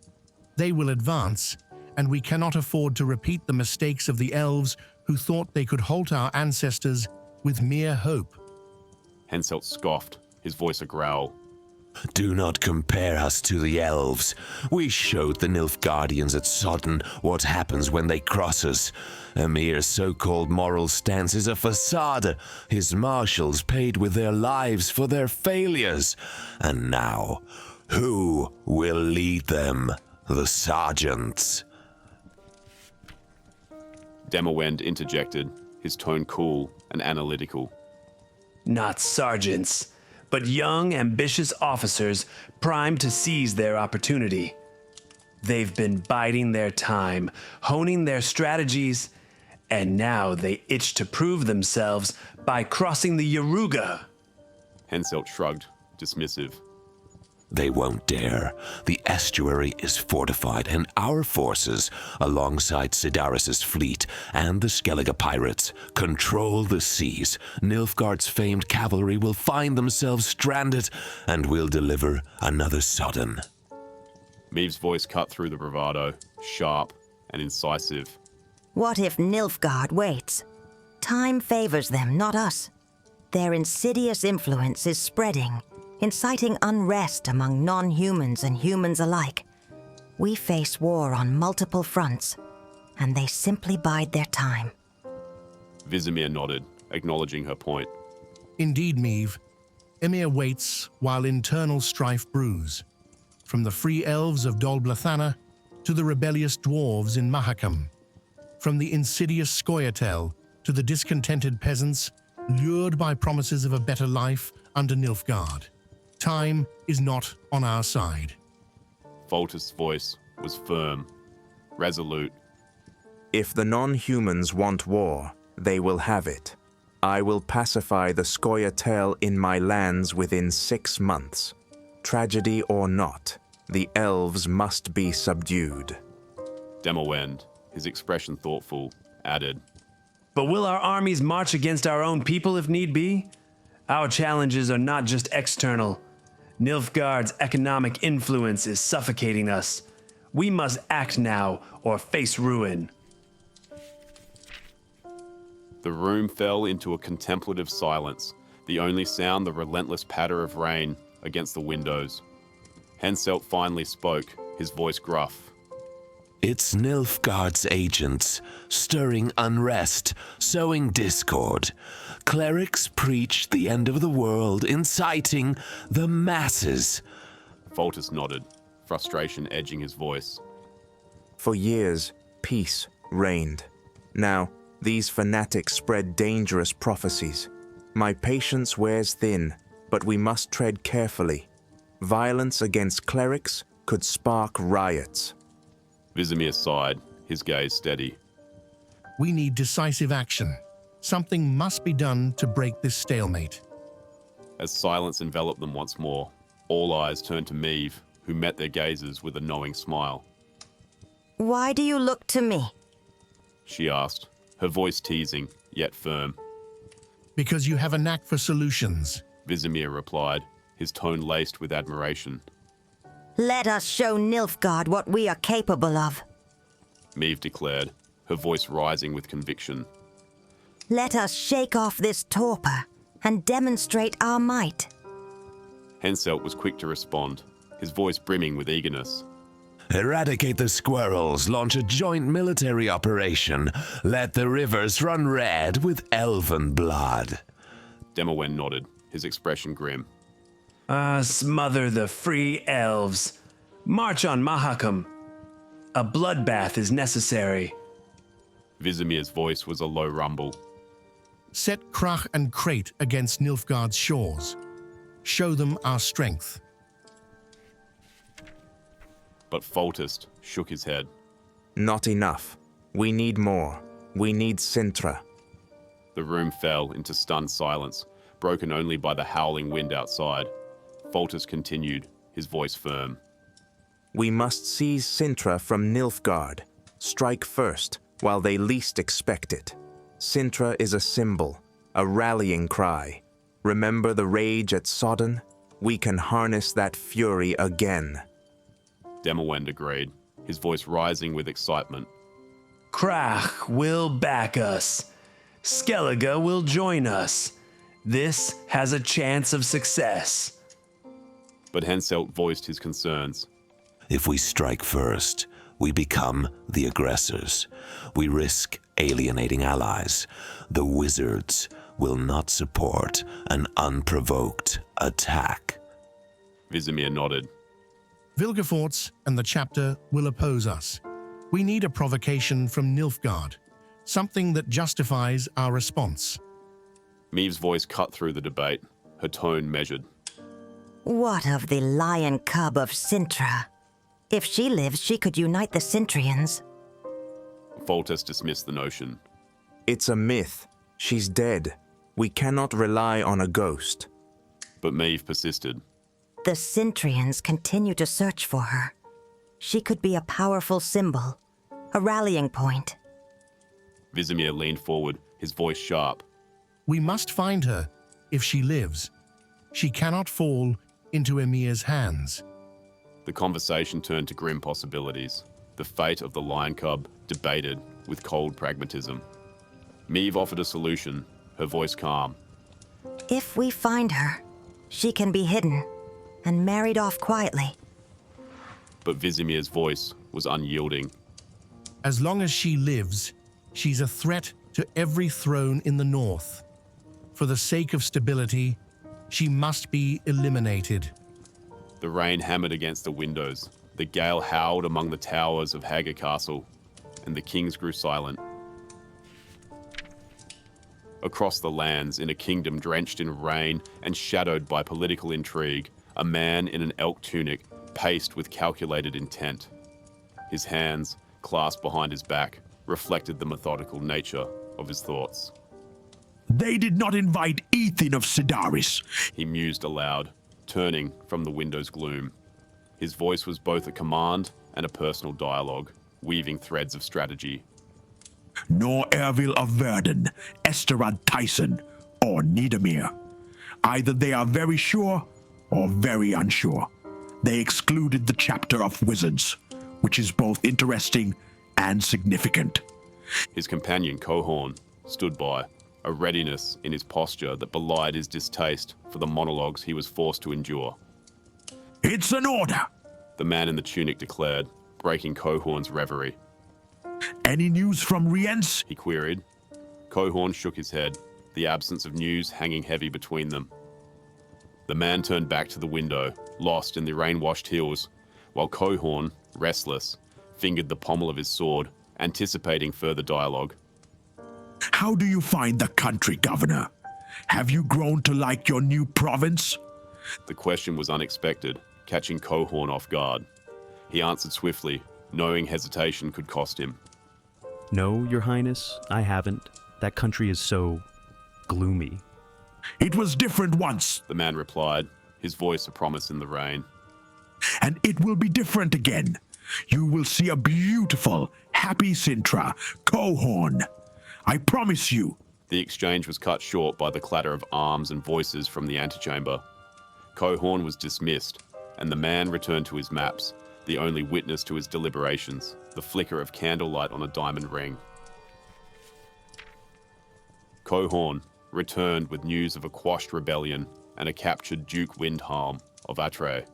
They will advance, and we cannot afford to repeat the mistakes of the elves who thought they could halt our ancestors with mere hope. Henselt scoffed, his voice a growl. Do not compare us to the elves. We showed the Nilfgaardians at Sodden what happens when they cross us. Emir's so-called moral stance is a facade. His marshals paid with their lives for their failures. And now, who will lead them? The sergeants. Demawend interjected, his tone cool and analytical. Not sergeants, but young, ambitious officers primed to seize their opportunity. They've been biding their time, honing their strategies, and now they itch to prove themselves by crossing the Yaruga. Henselt shrugged, dismissive. They won't dare. The estuary is fortified, and our forces, alongside Sidaris' fleet and the Skellige pirates, control the seas. Nilfgaard's famed cavalry will find themselves stranded, and will deliver another Sodden. Meve's voice cut through the bravado, sharp and incisive. What if Nilfgaard waits? Time favors them, not us. Their insidious influence is spreading, inciting unrest among non-humans and humans alike. We face war on multiple fronts, and they simply bide their time. Vizimir nodded, acknowledging her point. Indeed, Meve. Emir waits while internal strife brews. From the free elves of Dol Blathana to the rebellious dwarves in Mahakam. From the insidious Scoia'tael to the discontented peasants lured by promises of a better life under Nilfgaard. Time is not on our side. Foltest's voice was firm, resolute. If the non-humans want war, they will have it. I will pacify the Scoia'tael in my lands within 6 months. Tragedy or not, the elves must be subdued. Demawend, his expression thoughtful, added. But will our armies march against our own people if need be? Our challenges are not just external. Nilfgaard's economic influence is suffocating us. We must act now or face ruin. The room fell into a contemplative silence, the only sound the relentless patter of rain against the windows. Henselt finally spoke, his voice gruff. It's Nilfgaard's agents, stirring unrest, sowing discord. Clerics preach the end of the world, inciting the masses. Foltest nodded, frustration edging his voice. For years, peace reigned. Now, these fanatics spread dangerous prophecies. My patience wears thin, but we must tread carefully. Violence against clerics could spark riots. Vizimir sighed, his gaze steady. We need decisive action. Something must be done to break this stalemate. As silence enveloped them once more, all eyes turned to Meave, who met their gazes with a knowing smile. Why do you look to me? She asked, her voice teasing, yet firm. Because you have a knack for solutions, Vizimir replied, his tone laced with admiration. Let us show Nilfgaard what we are capable of. Meave declared, her voice rising with conviction. Let us shake off this torpor and demonstrate our might. Henselt was quick to respond, his voice brimming with eagerness. Eradicate the squirrels, launch a joint military operation. Let the rivers run red with elven blood. Demowen nodded, his expression grim. Smother the free elves. March on Mahakam. A bloodbath is necessary. Vizimir's voice was a low rumble. Set Krach and Crate against Nilfgaard's shores. Show them our strength. But Foltest shook his head. Not enough. We need more. We need Sintra. The room fell into stunned silence, broken only by the howling wind outside. Foltest continued, his voice firm. We must seize Sintra from Nilfgaard. Strike first, while they least expect it. Sintra is a symbol, a rallying cry. Remember the rage at Sodden? We can harness that fury again. Demowen agreed, his voice rising with excitement. Krach will back us. Skellige will join us. This has a chance of success. But Henselt voiced his concerns. If we strike first, we become the aggressors. We risk alienating allies. The wizards will not support an unprovoked attack. Vizimir nodded. Vilgefortz and the chapter will oppose us. We need a provocation from Nilfgaard, something that justifies our response. Meave's voice cut through the debate, her tone measured. What of the lion cub of Sintra? If she lives, she could unite the Sintrians. Foltest dismissed the notion. It's a myth. She's dead. We cannot rely on a ghost. But Meave persisted. The Sintrians continue to search for her. She could be a powerful symbol, a rallying point. Vizimir leaned forward, his voice sharp. We must find her, if she lives. She cannot fall into Emir's hands. The conversation turned to grim possibilities. The fate of the lion cub debated with cold pragmatism. Meave offered a solution, her voice calm. If we find her, she can be hidden and married off quietly. But Vizimir's voice was unyielding. As long as she lives, she's a threat to every throne in the north. For the sake of stability, she must be eliminated. The rain hammered against the windows. The gale howled among the towers of Hagar Castle, and the kings grew silent. Across the lands, in a kingdom drenched in rain and shadowed by political intrigue, a man in an elk tunic paced with calculated intent. His hands, clasped behind his back, reflected the methodical nature of his thoughts. They did not invite Ethan of Sidaris, he mused aloud, turning from the window's gloom. His voice was both a command and a personal dialogue, weaving threads of strategy. Nor Ervil of Verden, Esterad Tyson, or Niedermere. Either they are very sure or very unsure. They excluded the chapter of wizards, which is both interesting and significant. His companion Cohorn stood by, a readiness in his posture that belied his distaste for the monologues he was forced to endure. It's an order, the man in the tunic declared, breaking Cohorn's reverie. Any news from Rience? He queried. Cohorn shook his head, the absence of news hanging heavy between them. The man turned back to the window, lost in the rain-washed hills, while Cohorn, restless, fingered the pommel of his sword, anticipating further dialogue. How do you find the country, Governor? Have you grown to like your new province? The question was unexpected, catching Cohorn off guard. He answered swiftly, knowing hesitation could cost him. No, Your Highness, I haven't. That country is so gloomy. It was different once, the man replied, his voice a promise in the rain. And it will be different again. You will see a beautiful, happy Sintra, Cohorn. I promise you. The exchange was cut short by the clatter of arms and voices from the antechamber. Cohorn was dismissed, and the man returned to his maps, the only witness to his deliberations, the flicker of candlelight on a diamond ring. Cohorn returned with news of a quashed rebellion and a captured Duke Windhelm of Atre.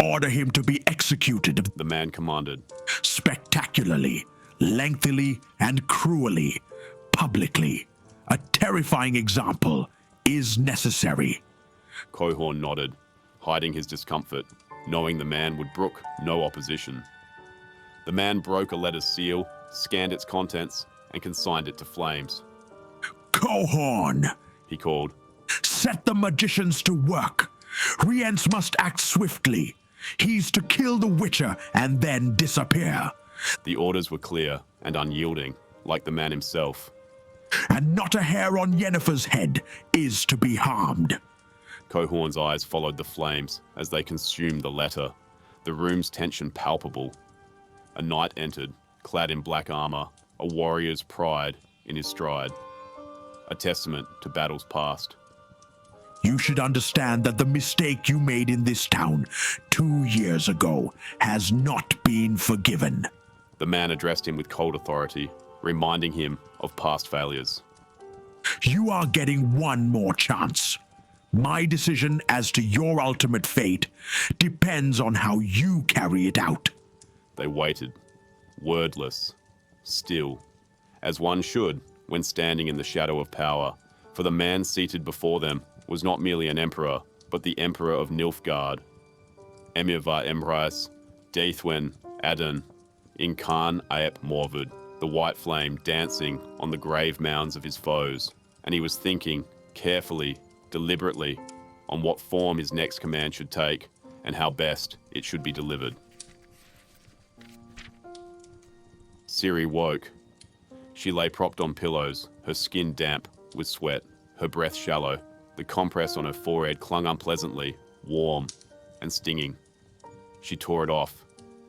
Order him to be executed, the man commanded. Spectacularly, lengthily, and cruelly, publicly. A terrifying example is necessary. Cohorn nodded, hiding his discomfort, knowing the man would brook no opposition. The man broke a letter's seal, scanned its contents, and consigned it to flames. Cohorn, he called. Set the magicians to work. Rience must act swiftly. He's to kill the Witcher and then disappear. The orders were clear and unyielding, like the man himself. And not a hair on Yennefer's head is to be harmed. Cohorn's eyes followed the flames as they consumed the letter, the room's tension palpable. A knight entered, clad in black armor, a warrior's pride in his stride. A testament to battles past. You should understand that the mistake you made in this town 2 years ago has not been forgiven. The man addressed him with cold authority, reminding him of past failures. You are getting one more chance. My decision as to your ultimate fate depends on how you carry it out. They waited, wordless, still, as one should when standing in the shadow of power, for the man seated before them was not merely an emperor, but the emperor of Nilfgaard. Emir var Emreis, Deithwen, Adon, Incarn Aep Morvud, the white flame dancing on the grave mounds of his foes, and he was thinking, carefully, deliberately, on what form his next command should take, and how best it should be delivered. Ciri woke. She lay propped on pillows, her skin damp with sweat, her breath shallow. The compress on her forehead clung unpleasantly, warm and stinging. She tore it off.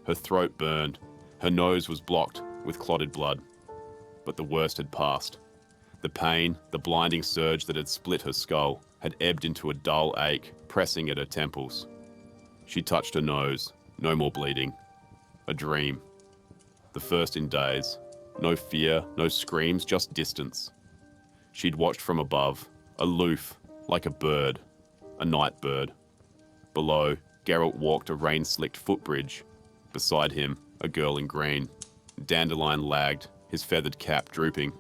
Her throat burned. Her nose was blocked with clotted blood. But the worst had passed. The pain, the blinding surge that had split her skull, had ebbed into a dull ache, pressing at her temples. She touched her nose. No more bleeding. A dream. The first in days. No fear, no screams, just distance. She'd watched from above, aloof, like a bird, a night bird. Below, Geralt walked a rain-slicked footbridge. Beside him, a girl in green. Dandelion lagged, his feathered cap drooping.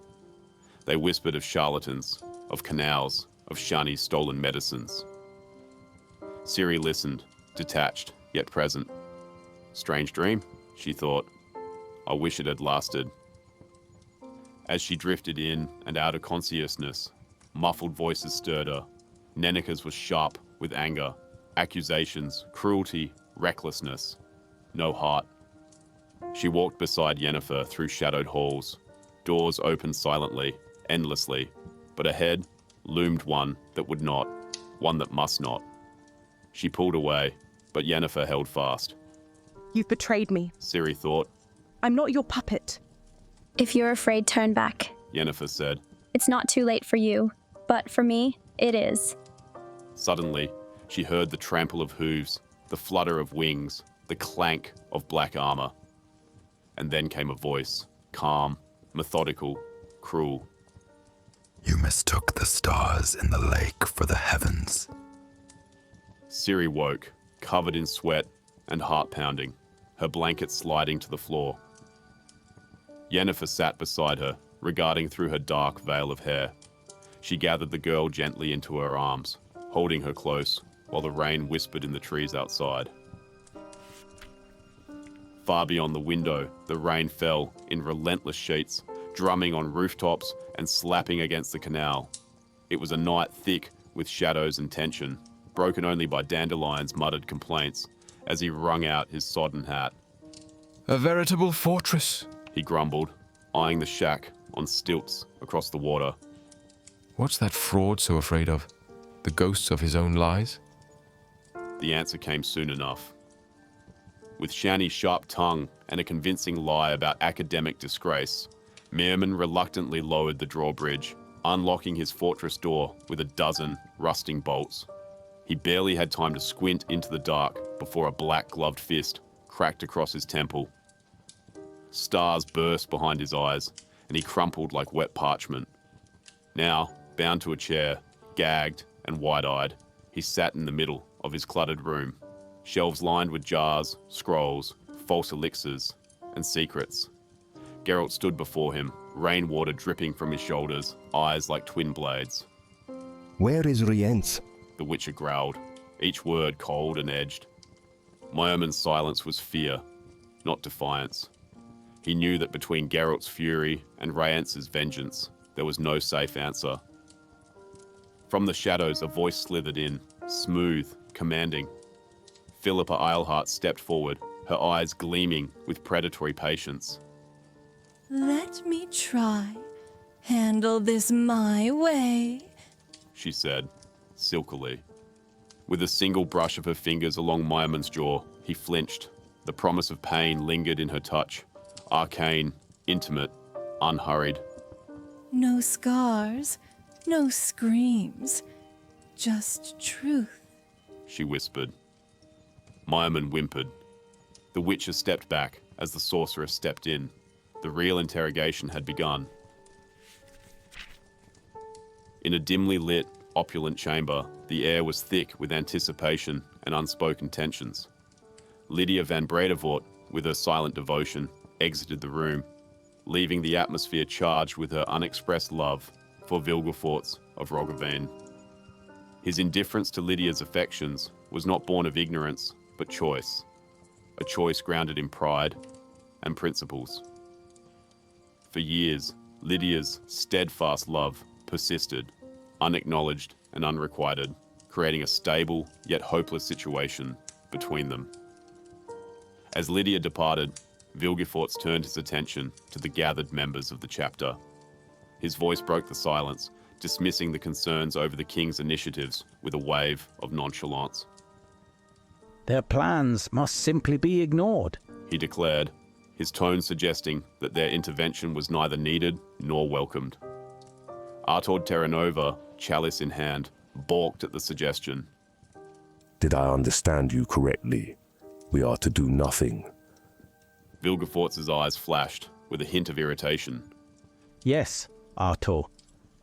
They whispered of charlatans, of canals, of Shani's stolen medicines. Ciri listened, detached, yet present. Strange dream, she thought. I wish it had lasted. As she drifted in and out of consciousness, muffled voices stirred her. Nenneker's was sharp with anger, accusations, cruelty, recklessness. No heart. She walked beside Yennefer through shadowed halls. Doors opened silently, endlessly, but ahead loomed one that would not, one that must not. She pulled away, but Yennefer held fast. You've betrayed me, Ciri thought. I'm not your puppet. If you're afraid, turn back, Yennefer said. It's not too late for you, but for me, it is. Suddenly, she heard the trample of hooves, the flutter of wings, the clank of black armor. And then came a voice, calm, methodical, cruel. You mistook the stars in the lake for the heavens. Ciri woke, covered in sweat and heart pounding, her blanket sliding to the floor. Yennefer sat beside her, regarding through her dark veil of hair. She gathered the girl gently into her arms, holding her close, while the rain whispered in the trees outside. Far beyond the window, the rain fell in relentless sheets, drumming on rooftops and slapping against the canal. It was a night thick with shadows and tension, broken only by Dandelion's muttered complaints as he wrung out his sodden hat. A veritable fortress, he grumbled, eyeing the shack on stilts across the water. What's that fraud so afraid of? The ghosts of his own lies? The answer came soon enough. With Shanny's sharp tongue and a convincing lie about academic disgrace, Meerman reluctantly lowered the drawbridge, unlocking his fortress door with a dozen rusting bolts. He barely had time to squint into the dark before a black-gloved fist cracked across his temple. Stars burst behind his eyes, and he crumpled like wet parchment. Now, bound to a chair, gagged and wide-eyed, he sat in the middle of his cluttered room, shelves lined with jars, scrolls, false elixirs, and secrets. Geralt stood before him, rainwater dripping from his shoulders, eyes like twin blades. Where is Rience? The Witcher growled, each word cold and edged. Meerman's silence was fear, not defiance. He knew that between Geralt's fury and Rience's vengeance, there was no safe answer. From the shadows, a voice slithered in, smooth, commanding. Philippa Eilhart stepped forward, her eyes gleaming with predatory patience. Let me try. Handle this my way, she said, silkily. With a single brush of her fingers along Meerman's jaw, he flinched. The promise of pain lingered in her touch, arcane, intimate, unhurried. No scars, no screams, just truth, she whispered. Meerman whimpered. The Witcher stepped back as the sorceress stepped in. The real interrogation had begun. In a dimly lit, opulent chamber, the air was thick with anticipation and unspoken tensions. Lydia van Bredevoort, with her silent devotion, exited the room, leaving the atmosphere charged with her unexpressed love for Vilgefortz of Roggeveen. His indifference to Lydia's affections was not born of ignorance, but choice. A choice grounded in pride and principles. For years, Lydia's steadfast love persisted, unacknowledged and unrequited, creating a stable yet hopeless situation between them. As Lydia departed, Vilgefortz turned his attention to the gathered members of the chapter. His voice broke the silence, dismissing the concerns over the king's initiatives with a wave of nonchalance. Their plans must simply be ignored, he declared, his tone suggesting that their intervention was neither needed nor welcomed. Artord Terranova, chalice in hand, balked at the suggestion. Did I understand you correctly? We are to do nothing. Vilgefortz's eyes flashed with a hint of irritation. Yes, Artor.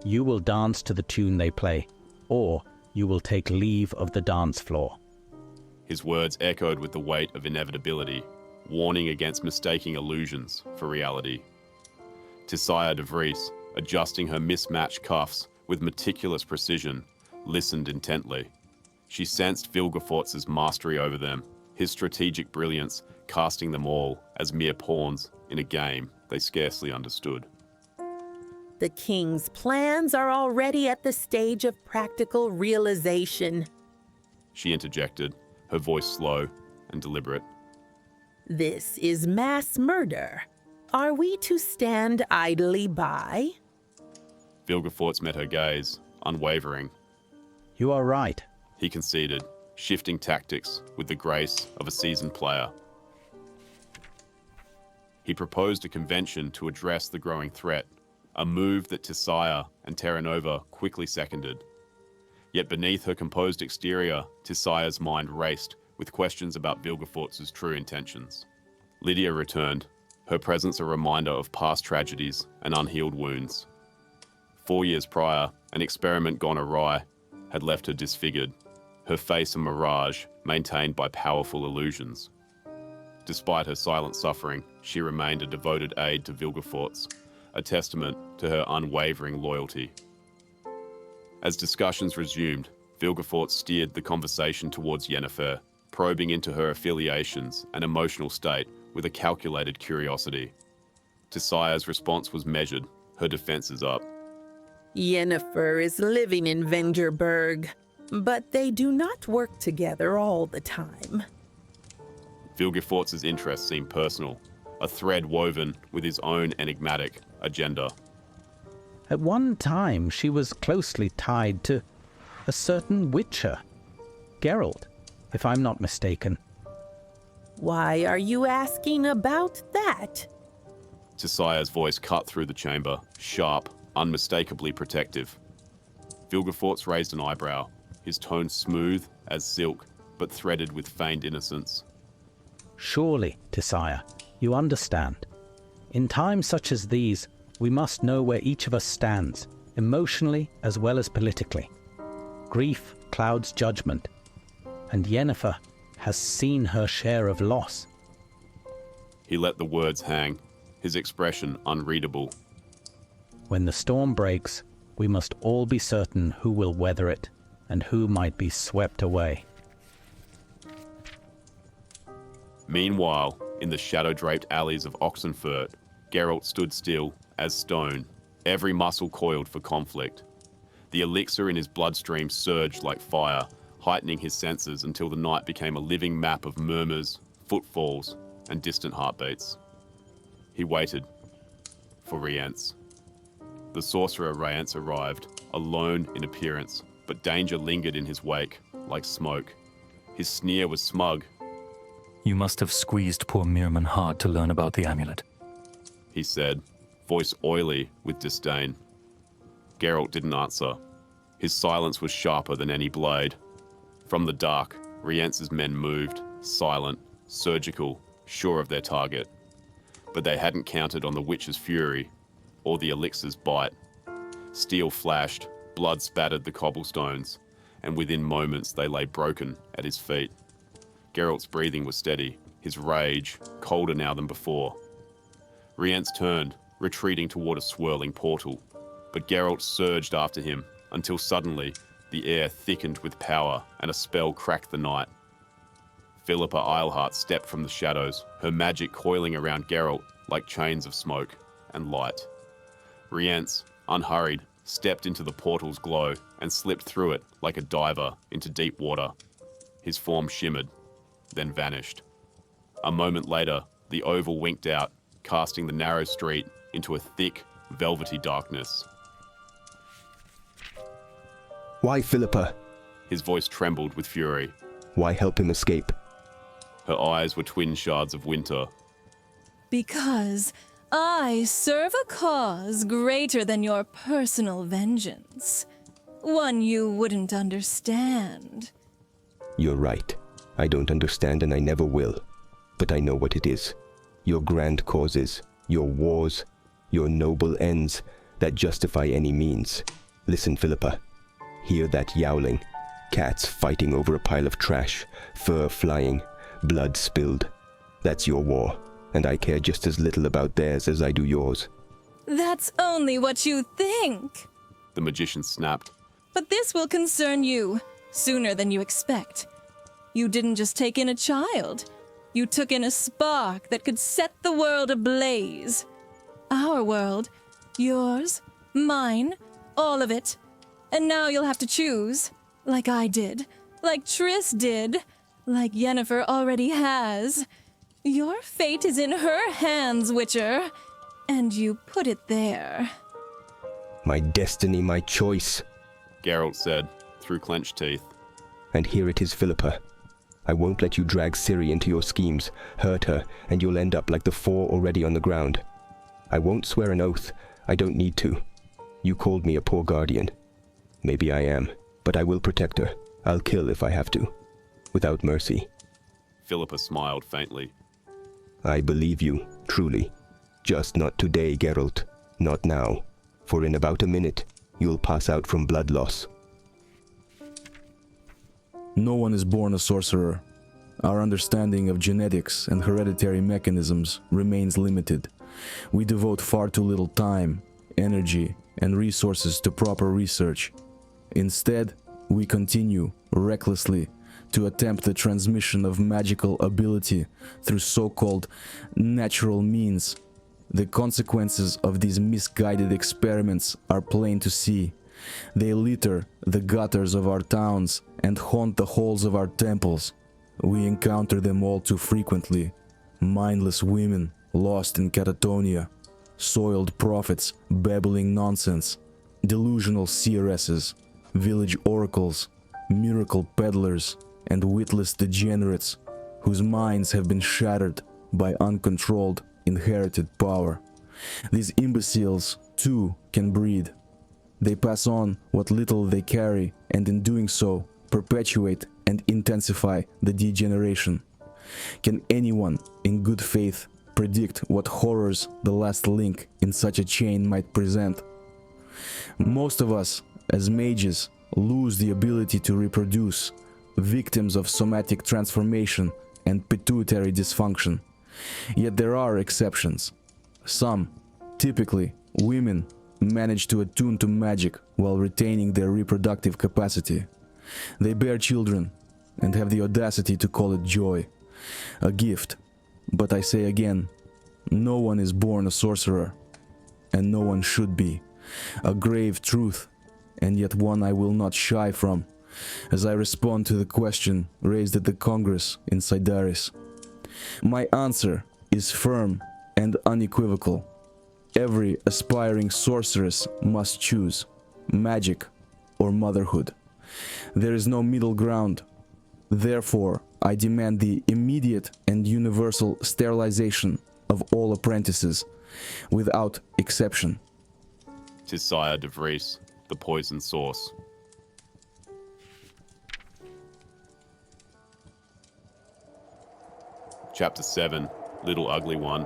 You will dance to the tune they play, or you will take leave of the dance floor. His words echoed with the weight of inevitability, warning against mistaking illusions for reality. Tissaia de Vries, adjusting her mismatched cuffs with meticulous precision, listened intently. She sensed Vilgefortz's mastery over them, his strategic brilliance casting them all as mere pawns in a game they scarcely understood. The king's plans are already at the stage of practical realization, she interjected, her voice slow and deliberate. This is mass murder. Are we to stand idly by? Vilgefortz met her gaze, unwavering. You are right, he conceded, shifting tactics with the grace of a seasoned player. He proposed a convention to address the growing threat, a move that Tissaia and Terranova quickly seconded. Yet beneath her composed exterior, Tissaia's mind raced with questions about Vilgefortz's true intentions. Lydia returned, her presence a reminder of past tragedies and unhealed wounds. 4 years prior, an experiment gone awry had left her disfigured, her face a mirage maintained by powerful illusions. Despite her silent suffering, she remained a devoted aide to Vilgefortz, a testament to her unwavering loyalty. As discussions resumed, Vilgefortz steered the conversation towards Yennefer, probing into her affiliations and emotional state with a calculated curiosity. Tisia's response was measured, her defenses up. Yennefer is living in Vengerberg, but they do not work together all the time. Vilgefortz's interest seemed personal, a thread woven with his own enigmatic agenda. At one time, she was closely tied to a certain witcher, Geralt, if I'm not mistaken. Why are you asking about that? Tisia's voice cut through the chamber, sharp, unmistakably protective. Vilgefortz raised an eyebrow, his tone smooth as silk, but threaded with feigned innocence. Surely, Tisia, you understand. In times such as these, we must know where each of us stands, emotionally as well as politically. Grief clouds judgment, and Yennefer has seen her share of loss. He let the words hang, his expression unreadable. When the storm breaks, we must all be certain who will weather it and who might be swept away. Meanwhile, in the shadow-draped alleys of Oxenfurt, Geralt stood still as stone, every muscle coiled for conflict. The elixir in his bloodstream surged like fire, heightening his senses until the night became a living map of murmurs, footfalls, and distant heartbeats. He waited for Rience. The sorcerer Rience arrived, alone in appearance, but danger lingered in his wake, like smoke. His sneer was smug. You must have squeezed poor Mirman hard to learn about the amulet, he said, voice oily with disdain. Geralt didn't answer. His silence was sharper than any blade. From the dark, Rience's men moved, silent, surgical, sure of their target. But they hadn't counted on the witch's fury, or the elixir's bite. Steel flashed, blood spattered the cobblestones, and within moments they lay broken at his feet. Geralt's breathing was steady, his rage colder now than before. Rience turned, retreating toward a swirling portal, but Geralt surged after him until suddenly the air thickened with power and a spell cracked the night. Philippa Eilhart stepped from the shadows, her magic coiling around Geralt like chains of smoke and light. Rience, unhurried, stepped into the portal's glow and slipped through it like a diver into deep water. His form shimmered, then vanished. A moment later, the oval winked out, casting the narrow street into a thick, velvety darkness. Why, Philippa? His voice trembled with fury. Why help him escape? Her eyes were twin shards of winter. Because I serve a cause greater than your personal vengeance. One you wouldn't understand. You're right. I don't understand and I never will. But I know what it is. Your grand causes, your wars, your noble ends that justify any means. Listen, Philippa. Hear that yowling. Cats fighting over a pile of trash, fur flying, blood spilled. That's your war, and I care just as little about theirs as I do yours. That's only what you think. The magician snapped. But this will concern you sooner than you expect. You didn't just take in a child. You took in a spark that could set the world ablaze. Our world, yours, mine, all of it. And now you'll have to choose, like I did, like Triss did, like Yennefer already has. Your fate is in her hands, Witcher, and you put it there. My destiny, my choice, Geralt said, through clenched teeth. And here it is, Philippa. I won't let you drag Ciri into your schemes, hurt her, and you'll end up like the four already on the ground. I won't swear an oath. I don't need to. You called me a poor guardian. Maybe I am, but I will protect her. I'll kill if I have to. Without mercy. Philippa smiled faintly. I believe you, truly. Just not today, Geralt. Not now. For in about a minute, you'll pass out from blood loss. No one is born a sorcerer. Our understanding of genetics and hereditary mechanisms remains limited. We devote far too little time, energy, and resources to proper research. Instead, we continue, recklessly, to attempt the transmission of magical ability through so-called natural means. The consequences of these misguided experiments are plain to see. They litter the gutters of our towns and haunt the halls of our temples. We encounter them all too frequently. Mindless women lost in catatonia, soiled prophets babbling nonsense, delusional seeresses, village oracles, miracle peddlers, and witless degenerates whose minds have been shattered by uncontrolled inherited power. These imbeciles, too, can breed. They pass on what little they carry, and in doing so, perpetuate and intensify the degeneration. Can anyone in good faith predict what horrors the last link in such a chain might present? Most of us, as mages, lose the ability to reproduce, victims of somatic transformation and pituitary dysfunction. Yet there are exceptions. Some, typically women, manage to attune to magic while retaining their reproductive capacity. They bear children and have the audacity to call it joy, a gift. But I say again, no one is born a sorcerer, and no one should be. A grave truth, and yet one I will not shy from, as I respond to the question raised at the Congress in Sidaris. My answer is firm and unequivocal. Every aspiring sorceress must choose magic or motherhood. There is no middle ground. Therefore, I demand the immediate and universal sterilization of all apprentices, without exception. 'Tis Sire de Vries, the poison source. Chapter 7, Little Ugly One.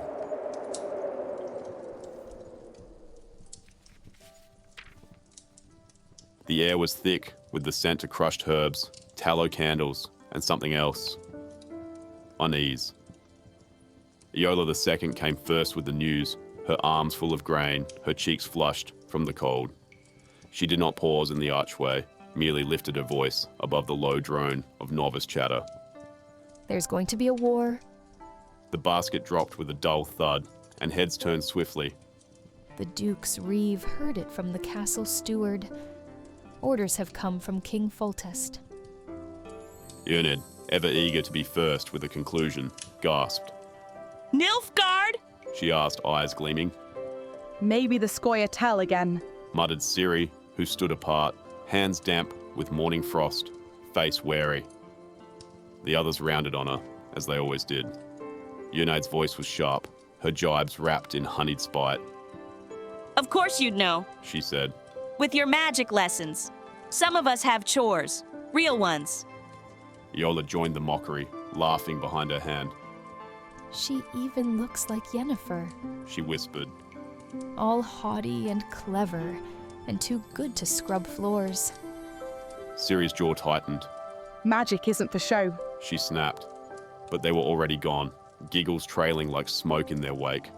The air was thick with the scent of crushed herbs, tallow candles, and something else. Unease. Iola II came first with the news, her arms full of grain, her cheeks flushed from the cold. She did not pause in the archway, merely lifted her voice above the low drone of novice chatter. There's going to be a war. The basket dropped with a dull thud, and heads turned swiftly. The Duke's Reeve heard it from the castle steward. Orders have come from King Foltest. Erned, ever eager to be first with a conclusion, gasped. Nilfgaard? She asked, eyes gleaming. Maybe the Scoia'tael again, Muttered Ciri, who stood apart, hands damp with morning frost, face wary. The others rounded on her, as they always did. Erned's voice was sharp, her jibes wrapped in honeyed spite. Of course you'd know. She said. With your magic lessons. Some of us have chores. Real ones. Iola joined the mockery, laughing behind her hand. She even looks like Yennefer. She whispered. All haughty and clever, and too good to scrub floors. Ciri's jaw tightened. Magic isn't for show. She snapped. But they were already gone, giggles trailing like smoke in their wake.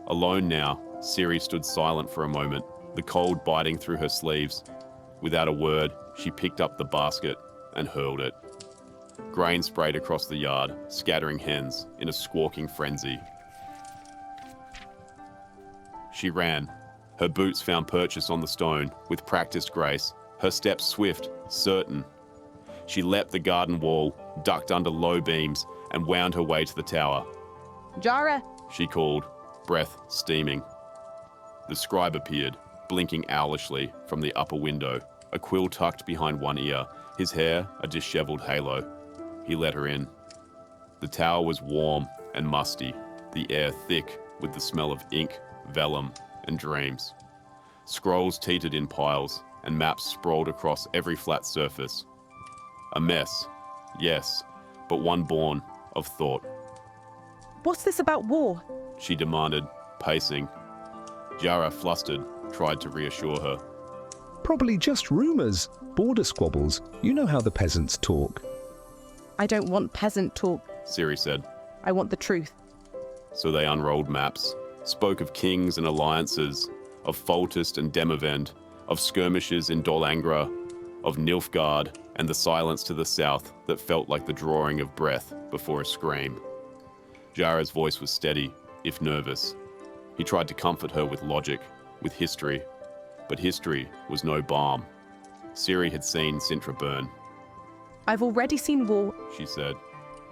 Alone now, Ciri stood silent for a moment, the cold biting through her sleeves. Without a word, she picked up the basket and hurled it. Grain sprayed across the yard, scattering hens in a squawking frenzy. She ran. Her boots found purchase on the stone with practiced grace, her steps swift, certain. She leapt the garden wall, ducked under low beams, and wound her way to the tower. Jara! She called, breath steaming. The scribe appeared, blinking owlishly from the upper window, a quill tucked behind one ear, his hair a disheveled halo. He let her in. The tower was warm and musty, the air thick with the smell of ink, vellum, and dreams. Scrolls teetered in piles, and maps sprawled across every flat surface. A mess, yes, but one born of thought. What's this about war? She demanded, pacing. Jara, flustered, tried to reassure her. Probably just rumours, border squabbles. You know how the peasants talk. I don't want peasant talk. Ciri said. I want the truth. So they unrolled maps, spoke of kings and alliances, of Foltest and Demavend, of skirmishes in Dol Angra, of Nilfgaard and the silence to the south that felt like the drawing of breath before a scream. Jara's voice was steady, if nervous. He tried to comfort her with logic, with history, but history was no balm. Ciri had seen Sintra burn. I've already seen war, she said.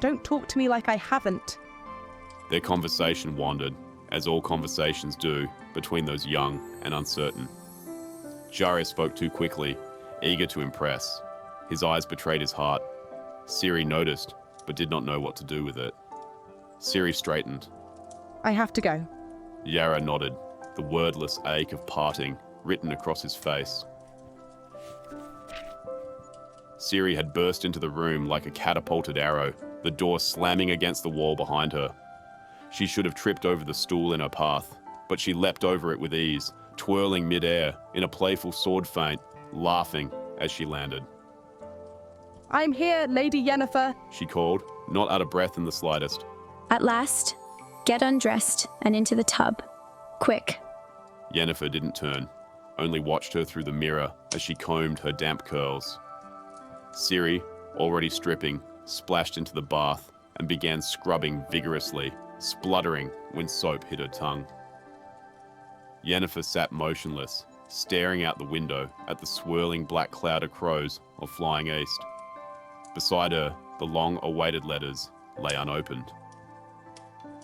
Don't talk to me like I haven't. Their conversation wandered, as all conversations do, between those young and uncertain. Jara spoke too quickly, eager to impress. His eyes betrayed his heart. Ciri noticed, but did not know what to do with it. Ciri straightened. I have to go. Yara nodded, the wordless ache of parting written across his face. Ciri had burst into the room like a catapulted arrow, the door slamming against the wall behind her. She should have tripped over the stool in her path, but she leapt over it with ease, twirling mid-air in a playful sword feint, laughing as she landed. I'm here, Lady Yennefer, she called, not out of breath in the slightest. At last, get undressed and into the tub. Quick. Yennefer didn't turn, only watched her through the mirror as she combed her damp curls. Ciri, already stripping, splashed into the bath and began scrubbing vigorously, spluttering when soap hit her tongue. Yennefer sat motionless, staring out the window at the swirling black cloud of crows of flying east. Beside her, the long-awaited letters lay unopened.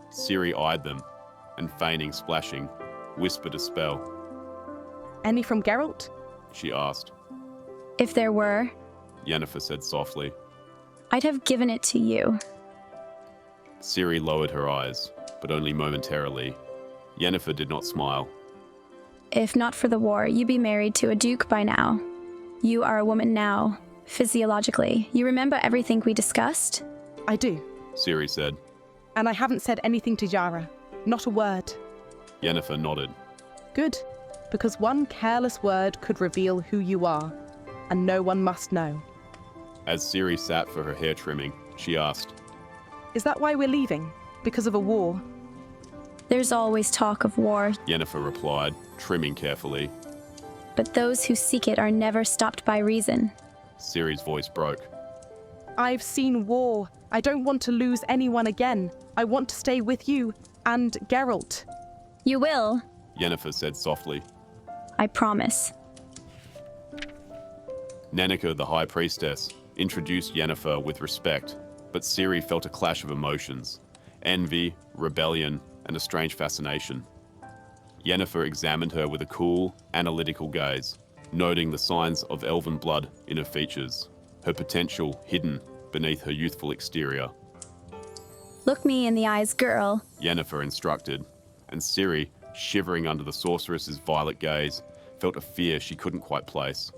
Ciri eyed them, and feigning splashing, whispered a spell. Any from Geralt? She asked. If there were, Yennefer said softly. I'd have given it to you. Ciri lowered her eyes, but only momentarily. Yennefer did not smile. If not for the war, you'd be married to a duke by now. You are a woman now, physiologically. You remember everything we discussed? I do, Ciri said. And I haven't said anything to Yara. Not a word. Yennefer nodded. Good, because one careless word could reveal who you are, and no one must know. As Ciri sat for her hair trimming, she asked, Is that why we're leaving? Because of a war? There's always talk of war, Yennefer replied, trimming carefully. But those who seek it are never stopped by reason. Ciri's voice broke. I've seen war. I don't want to lose anyone again. I want to stay with you and Geralt. You will, Yennefer said softly. I promise. Nenneke, the High Priestess, introduced Yennefer with respect, but Ciri felt a clash of emotions. Envy, rebellion, and a strange fascination. Yennefer examined her with a cool, analytical gaze, noting the signs of elven blood in her features, her potential hidden beneath her youthful exterior. Look me in the eyes, girl, Yennefer instructed, and Ciri, shivering under the sorceress's violet gaze, felt a fear she couldn't quite place.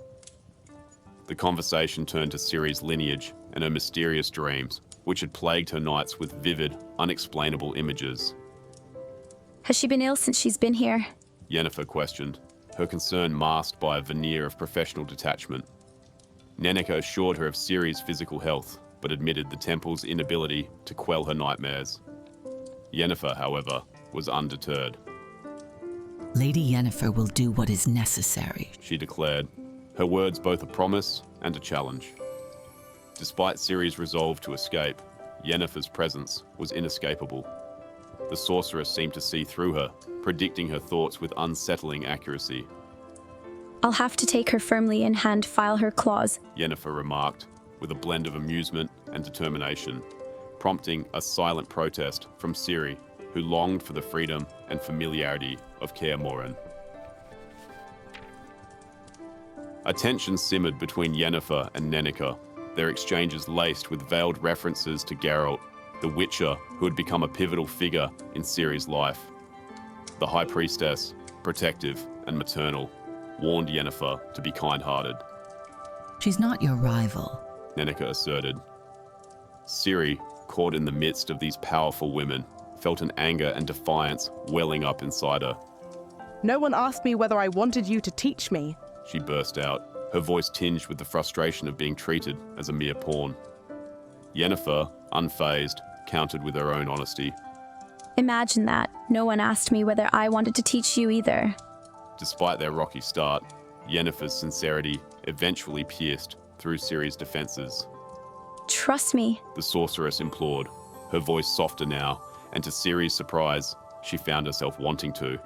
The conversation turned to Ciri's lineage and her mysterious dreams, which had plagued her nights with vivid, unexplainable images. Has she been ill since she's been here? Yennefer questioned, her concern masked by a veneer of professional detachment. Nenneke assured her of Ciri's physical health, but admitted the temple's inability to quell her nightmares. Yennefer, however, was undeterred. Lady Yennefer will do what is necessary, she declared, her words both a promise and a challenge. Despite Ciri's resolve to escape, Yennefer's presence was inescapable. The sorceress seemed to see through her, predicting her thoughts with unsettling accuracy. I'll have to take her firmly in hand, file her claws, Yennefer remarked, with a blend of amusement and determination, prompting a silent protest from Ciri, who longed for the freedom and familiarity of Kaer Morhen. A tension simmered between Yennefer and Nenneke, their exchanges laced with veiled references to Geralt, the Witcher who had become a pivotal figure in Ciri's life. The High Priestess, protective and maternal, warned Yennefer to be kind-hearted. She's not your rival, Nenneke asserted. Ciri, caught in the midst of these powerful women, felt an anger and defiance welling up inside her. No one asked me whether I wanted you to teach me, she burst out, her voice tinged with the frustration of being treated as a mere pawn. Yennefer, unfazed, countered with her own honesty. Imagine that. No one asked me whether I wanted to teach you either. Despite their rocky start, Yennefer's sincerity eventually pierced through Ciri's defenses. Trust me. The sorceress implored, her voice softer now, and to Ciri's surprise, she found herself wanting to.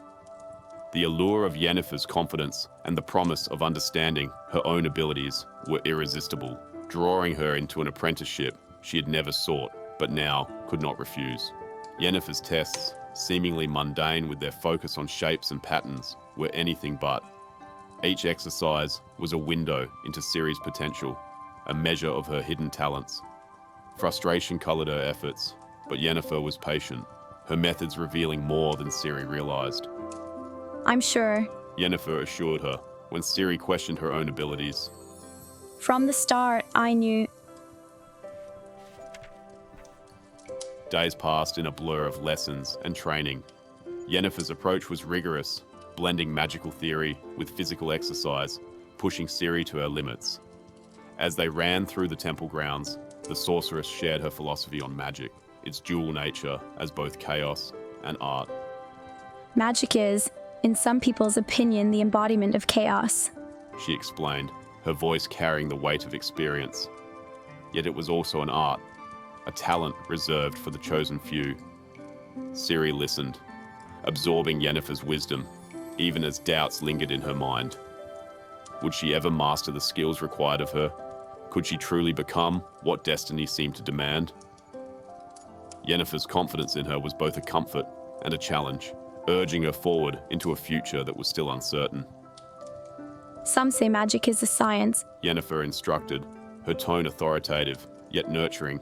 The allure of Yennefer's confidence and the promise of understanding her own abilities were irresistible, drawing her into an apprenticeship she had never sought, but now could not refuse. Yennefer's tests, seemingly mundane with their focus on shapes and patterns, were anything but. Each exercise was a window into Ciri's potential, a measure of her hidden talents. Frustration coloured her efforts, but Yennefer was patient, her methods revealing more than Ciri realised. I'm sure. Yennefer assured her when Ciri questioned her own abilities. From the start, I knew. Days passed in a blur of lessons and training. Yennefer's approach was rigorous, blending magical theory with physical exercise, pushing Ciri to her limits. As they ran through the temple grounds, the sorceress shared her philosophy on magic, its dual nature as both chaos and art. Magic is, in some people's opinion, the embodiment of chaos. She explained, her voice carrying the weight of experience. Yet it was also an art, a talent reserved for the chosen few. Ciri listened, absorbing Yennefer's wisdom, even as doubts lingered in her mind. Would she ever master the skills required of her? Could she truly become what destiny seemed to demand? Yennefer's confidence in her was both a comfort and a challenge, urging her forward into a future that was still uncertain. Some say magic is a science. Yennefer instructed, her tone authoritative, yet nurturing.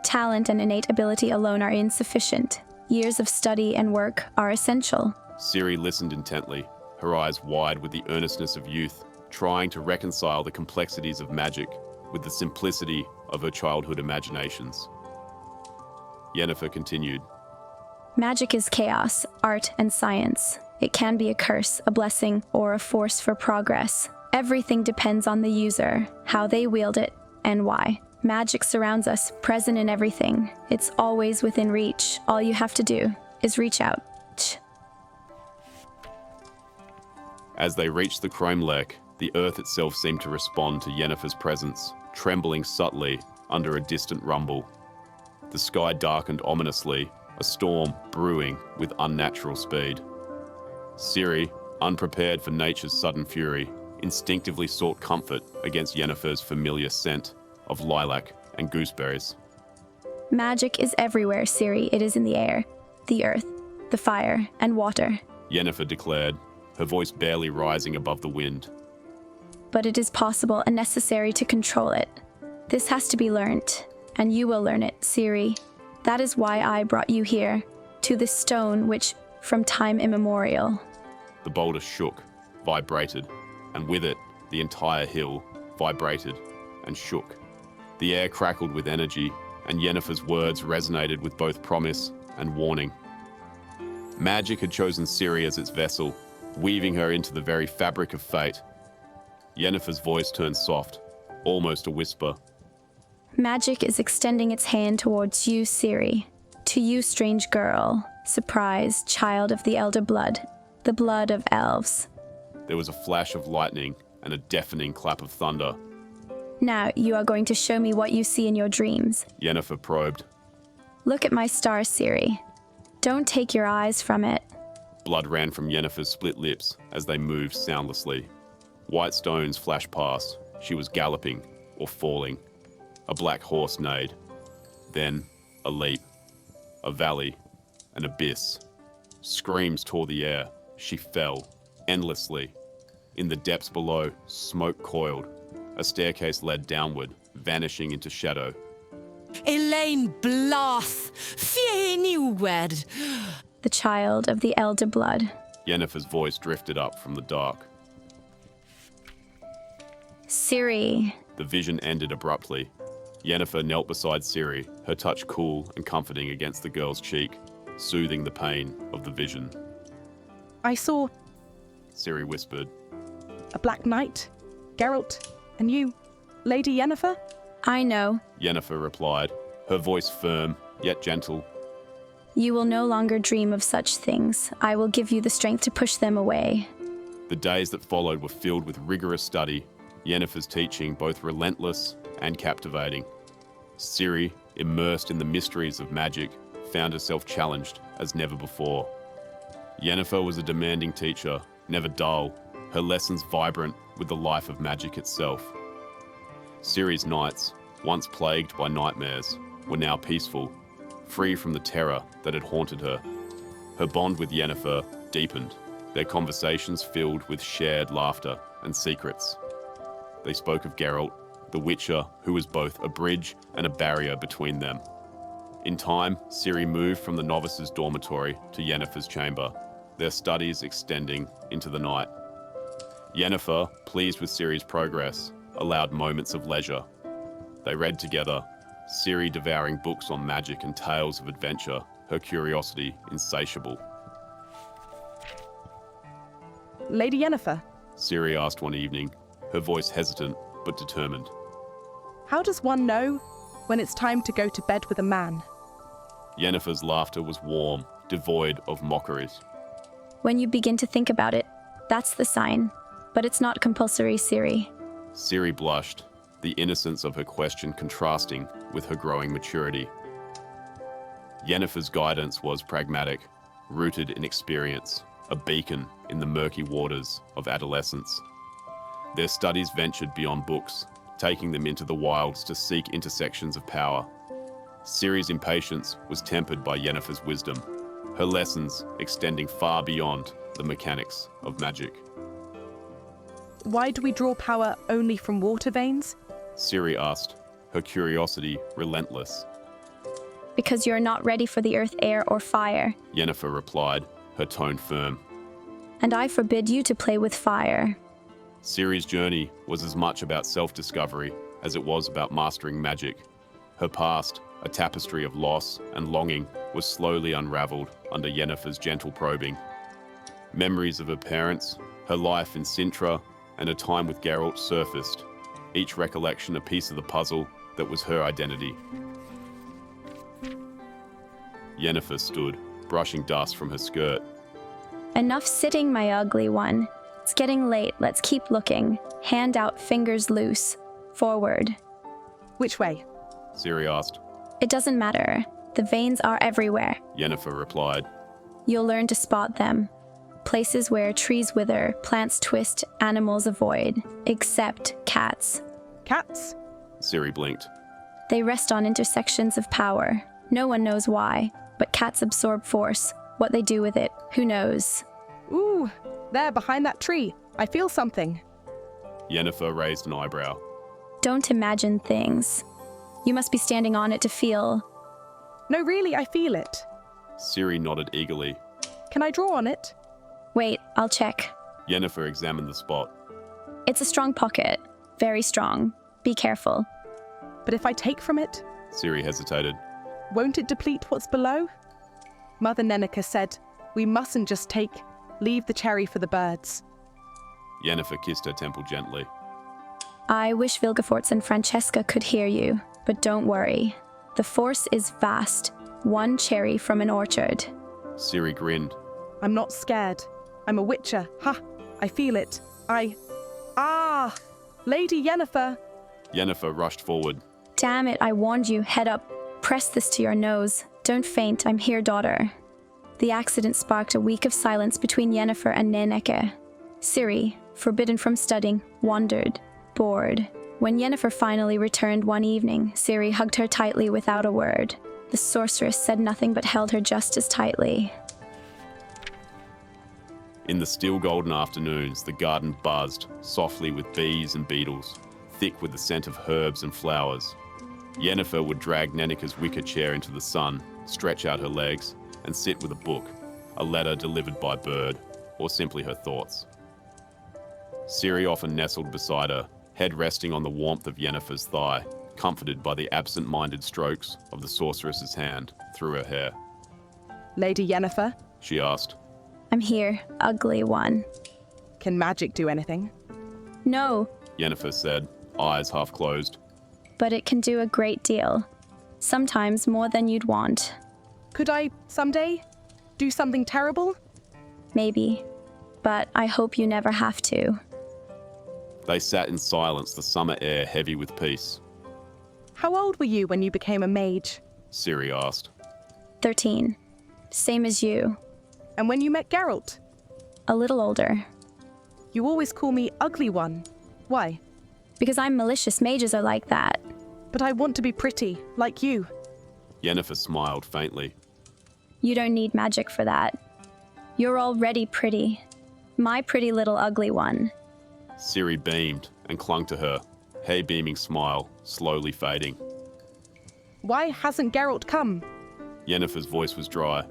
Talent and innate ability alone are insufficient. Years of study and work are essential. Ciri listened intently, her eyes wide with the earnestness of youth, trying to reconcile the complexities of magic with the simplicity of her childhood imaginations. Yennefer continued. Magic is chaos, art, and science. It can be a curse, a blessing, or a force for progress. Everything depends on the user, how they wield it, and why. Magic surrounds us, present in everything. It's always within reach. All you have to do is reach out. As they reached the Cromlech, the earth itself seemed to respond to Yennefer's presence, trembling subtly under a distant rumble. The sky darkened ominously, a storm brewing with unnatural speed. Ciri, unprepared for nature's sudden fury, instinctively sought comfort against Yennefer's familiar scent of lilac and gooseberries. Magic is everywhere, Ciri. It is in the air, the earth, the fire, and water. Yennefer declared, her voice barely rising above the wind. But it is possible and necessary to control it. This has to be learnt, and you will learn it, Ciri. That is why I brought you here, to this stone which, from time immemorial. The boulder shook, vibrated, and with it, the entire hill vibrated and shook. The air crackled with energy, and Yennefer's words resonated with both promise and warning. Magic had chosen Ciri as its vessel, weaving her into the very fabric of fate. Yennefer's voice turned soft, almost a whisper. Magic is extending its hand towards you, Ciri. To you, strange girl, surprised child of the elder blood, the blood of elves. There was a flash of lightning and a deafening clap of thunder. Now you are going to show me what you see in your dreams. Yennefer probed. Look at my star, Ciri. Don't take your eyes from it. Blood ran from Yennefer's split lips as they moved soundlessly. White stones flashed past. She was galloping or falling. A black horse neighed. Then a leap. A valley. An abyss. Screams tore the air. She fell, endlessly. In the depths below, smoke coiled. A staircase led downward, vanishing into shadow. Elaine Blath, Fieniwed. The child of the elder blood. Yennefer's voice drifted up from the dark. Ciri. The vision ended abruptly. Yennefer knelt beside Ciri, her touch cool and comforting against the girl's cheek, soothing the pain of the vision. I saw, Ciri whispered. A black knight, Geralt, and you, Lady Yennefer? I know, Yennefer replied, her voice firm, yet gentle. You will no longer dream of such things. I will give you the strength to push them away. The days that followed were filled with rigorous study, Yennefer's teaching both relentless and captivating. Ciri, immersed in the mysteries of magic, found herself challenged as never before. Yennefer was a demanding teacher, never dull, her lessons vibrant with the life of magic itself. Ciri's nights, once plagued by nightmares, were now peaceful, free from the terror that had haunted her. Her bond with Yennefer deepened, their conversations filled with shared laughter and secrets. They spoke of Geralt, the Witcher, who was both a bridge and a barrier between them. In time, Ciri moved from the novice's dormitory to Yennefer's chamber, their studies extending into the night. Yennefer, pleased with Ciri's progress, allowed moments of leisure. They read together, Ciri devouring books on magic and tales of adventure, her curiosity insatiable. Lady Yennefer, Ciri asked one evening, her voice hesitant but determined. how does one know when it's time to go to bed with a man? Yennefer's laughter was warm, devoid of mockeries. When you begin to think about it, that's the sign. But it's not compulsory, Ciri. Ciri blushed, the innocence of her question contrasting with her growing maturity. Yennefer's guidance was pragmatic, rooted in experience, a beacon in the murky waters of adolescence. Their studies ventured beyond books, taking them into the wilds to seek intersections of power. Ciri's impatience was tempered by Yennefer's wisdom, her lessons extending far beyond the mechanics of magic. Why do we draw power only from water veins? Ciri asked, her curiosity relentless. Because you're not ready for the earth, air, or fire. Yennefer replied, her tone firm. And I forbid you to play with fire. Ciri's journey was as much about self-discovery as it was about mastering magic. Her past, a tapestry of loss and longing, was slowly unraveled under Yennefer's gentle probing. Memories of her parents, her life in Sintra, and a time with Geralt surfaced, each recollection a piece of the puzzle that was her identity. Yennefer stood, brushing dust from her skirt. Enough sitting, my ugly one. It's getting late, let's keep looking. Hand out, fingers loose. Forward. Which way? Ciri asked. It doesn't matter. The veins are everywhere. Yennefer replied. You'll learn to spot them. Places where trees wither, plants twist, animals avoid. Except cats. Cats? Ciri blinked. They rest on intersections of power. No one knows why, but cats absorb force. What they do with it, who knows? Ooh, there behind that tree. I feel something. Yennefer raised an eyebrow. Don't imagine things. You must be standing on it to feel. No, really, I feel it. Ciri nodded eagerly. Can I draw on it? Wait, I'll check. Yennefer examined the spot. It's a strong pocket. Very strong. Be careful. But if I take from it? Ciri hesitated. Won't it deplete what's below? Mother Nenneker said, we mustn't just take, leave the cherry for the birds. Yennefer kissed her temple gently. I wish Vilgefortz and Francesca could hear you, but don't worry. The force is vast. One cherry from an orchard. Ciri grinned. I'm not scared. I'm a witcher. Ha! I feel it. Ah! Lady Yennefer! Yennefer rushed forward. Damn it, I warned you. Head up. Press this to your nose. Don't faint. I'm here, daughter. The accident sparked a week of silence between Yennefer and Nenneke. Ciri, forbidden from studying, wandered, bored. When Yennefer finally returned one evening, Ciri hugged her tightly without a word. The sorceress said nothing but held her just as tightly. In the still golden afternoons, the garden buzzed, softly with bees and beetles, thick with the scent of herbs and flowers. Yennefer would drag Nenneke's wicker chair into the sun, stretch out her legs, and sit with a book, a letter delivered by bird, or simply her thoughts. Ciri often nestled beside her, head resting on the warmth of Yennefer's thigh, comforted by the absent-minded strokes of the sorceress's hand through her hair. Lady Yennefer? She asked. I'm here, ugly one. Can magic do anything? No. Yennefer said, eyes half closed. But it can do a great deal. Sometimes more than you'd want. Could I, someday, do something terrible? Maybe. But I hope you never have to. They sat in silence, the summer air heavy with peace. How old were you when you became a mage? Ciri asked. 13. Same as you. And when you met Geralt? A little older. You always call me Ugly One. Why? Because I'm malicious. Mages are like that. But I want to be pretty, like you. Yennefer smiled faintly. You don't need magic for that. You're already pretty. My pretty little ugly one. Ciri beamed and clung to her, her beaming smile slowly fading. Why hasn't Geralt come? Yennefer's voice was dry.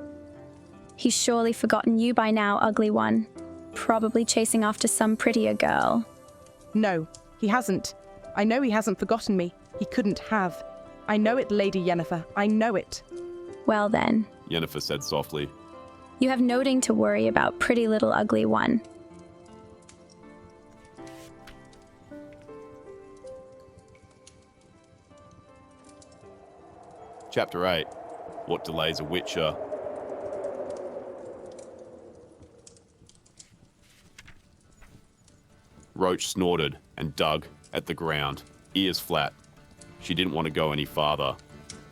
He's surely forgotten you by now, ugly one. Probably chasing after some prettier girl. No, he hasn't. I know he hasn't forgotten me. He couldn't have. I know it, Lady Yennefer. I know it. Well then. Yennefer said softly. You have nothing to worry about, pretty little ugly one. Chapter 8. What delays a Witcher? Roach snorted and dug at the ground, ears flat. She didn't want to go any farther.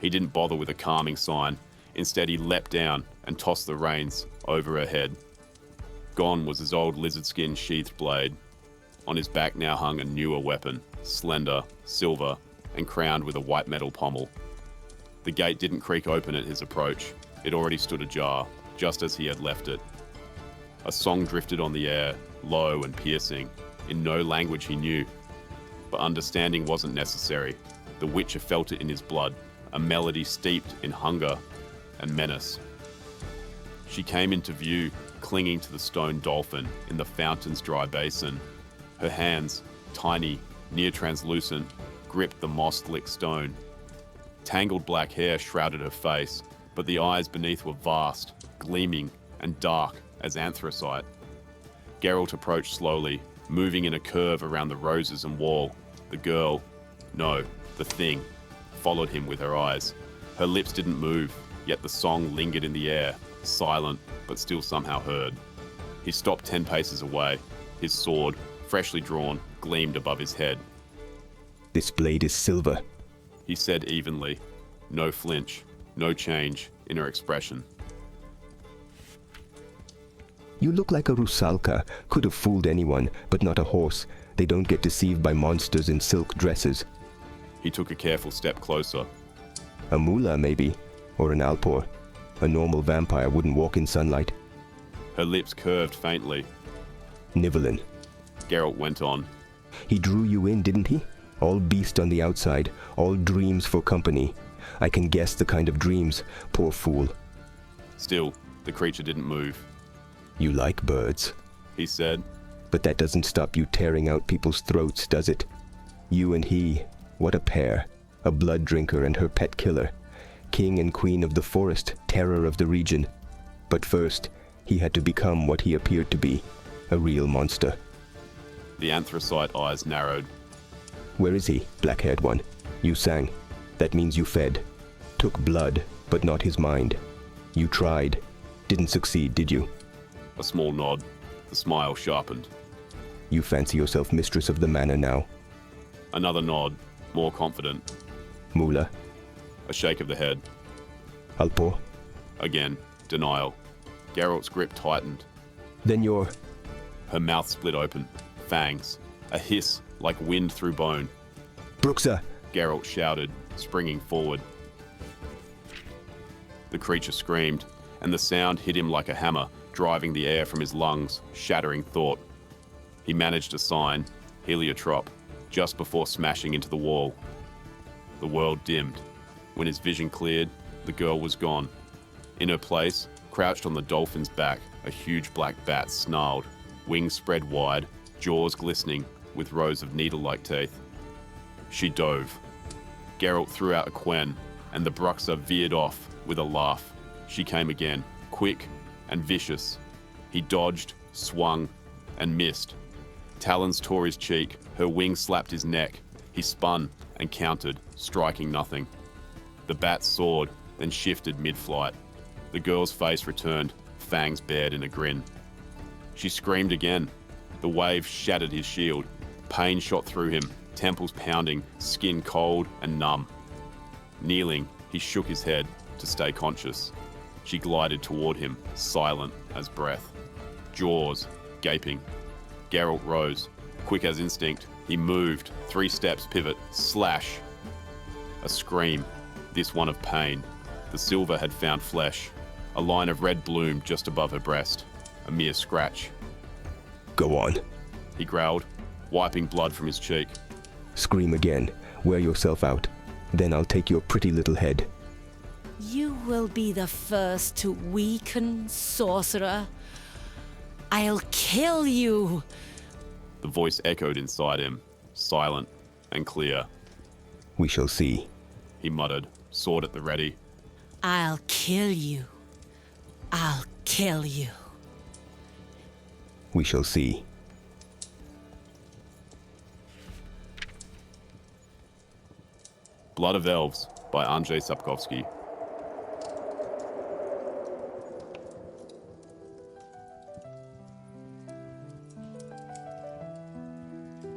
He didn't bother with a calming sign. Instead, he leapt down and tossed the reins over her head. Gone was his old lizard-skin sheathed blade. On his back now hung a newer weapon, slender, silver, and crowned with a white metal pommel. The gate didn't creak open at his approach. It already stood ajar, just as he had left it. A song drifted on the air, low and piercing, in no language he knew. But understanding wasn't necessary. The Witcher felt it in his blood, a melody steeped in hunger and menace. She came into view, clinging to the stone dolphin in the fountain's dry basin. Her hands, tiny, near translucent, gripped the moss-licked stone. Tangled black hair shrouded her face, but the eyes beneath were vast, gleaming, and dark as anthracite. Geralt approached slowly, moving in a curve around the roses and wall. The girl, no, the thing, followed him with her eyes. Her lips didn't move, yet the song lingered in the air, silent, but still somehow heard. He stopped 10 paces away. His sword, freshly drawn, gleamed above his head. This blade is silver, he said evenly. No flinch, no change in her expression. You look like a rusalka. Could have fooled anyone, but not a horse. They don't get deceived by monsters in silk dresses. He took a careful step closer. A mula, maybe, or an alpor. A normal vampire wouldn't walk in sunlight. Her lips curved faintly. Nivellen. Geralt went on. He drew you in, didn't he? All beast on the outside, all dreams for company. I can guess the kind of dreams, poor fool. Still, the creature didn't move. You like birds, he said. But that doesn't stop you tearing out people's throats, does it? You and he, what a pair. A blood drinker and her pet killer. King and queen of the forest, terror of the region. But first, he had to become what he appeared to be, a real monster. The anthracite eyes narrowed. Where is he, black-haired one? You sang. That means you fed. Took blood, but not his mind. You tried. Didn't succeed, did you? A small nod. The smile sharpened. You fancy yourself mistress of the manor now? Another nod, more confident. Mula? A shake of the head. Alpor? Again, denial. Geralt's grip tightened. Then you're... Her mouth split open. Fangs. A hiss like wind through bone. Bruxa! Geralt shouted, springing forward. The creature screamed, and the sound hit him like a hammer, driving the air from his lungs, shattering thought. He managed a sign, heliotrope, just before smashing into the wall. The world dimmed. When his vision cleared, the girl was gone. In her place, crouched on the dolphin's back, a huge black bat snarled, wings spread wide, jaws glistening with rows of needle-like teeth. She dove. Geralt threw out a quen, and the Bruxa veered off with a laugh. She came again, quick and vicious. He dodged, swung, and missed. Talons tore his cheek, her wings slapped his neck. He spun and countered, striking nothing. The bat soared, then shifted mid-flight. The girl's face returned, fangs bared in a grin. She screamed again. The wave shattered his shield. Pain shot through him, temples pounding, skin cold and numb. Kneeling, he shook his head to stay conscious. She glided toward him, silent as breath. Jaws gaping. Geralt rose. Quick as instinct, he moved. 3 steps, pivot, slash. A scream, this one of pain. The silver had found flesh. A line of red bloomed just above her breast. A mere scratch. Go on. He growled, wiping blood from his cheek. Scream again. Wear yourself out. Then I'll take your pretty little head. You will be the first to weaken, sorcerer. I'll kill you. The voice echoed inside him, silent and clear. We shall see. He muttered, sword at the ready. I'll kill you. I'll kill you. We shall see. Blood of Elves by Andrzej Sapkowski.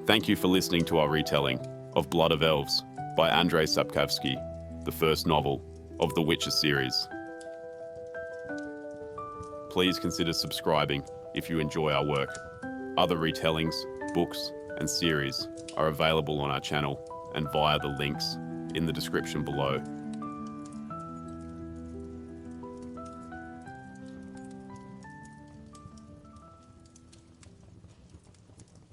Thank you for listening to our retelling of Blood of Elves by Andrzej Sapkowski, the first novel of the Witcher series. Please consider subscribing if you enjoy our work. Other retellings, books, and series are available on our channel and via the links in the description below.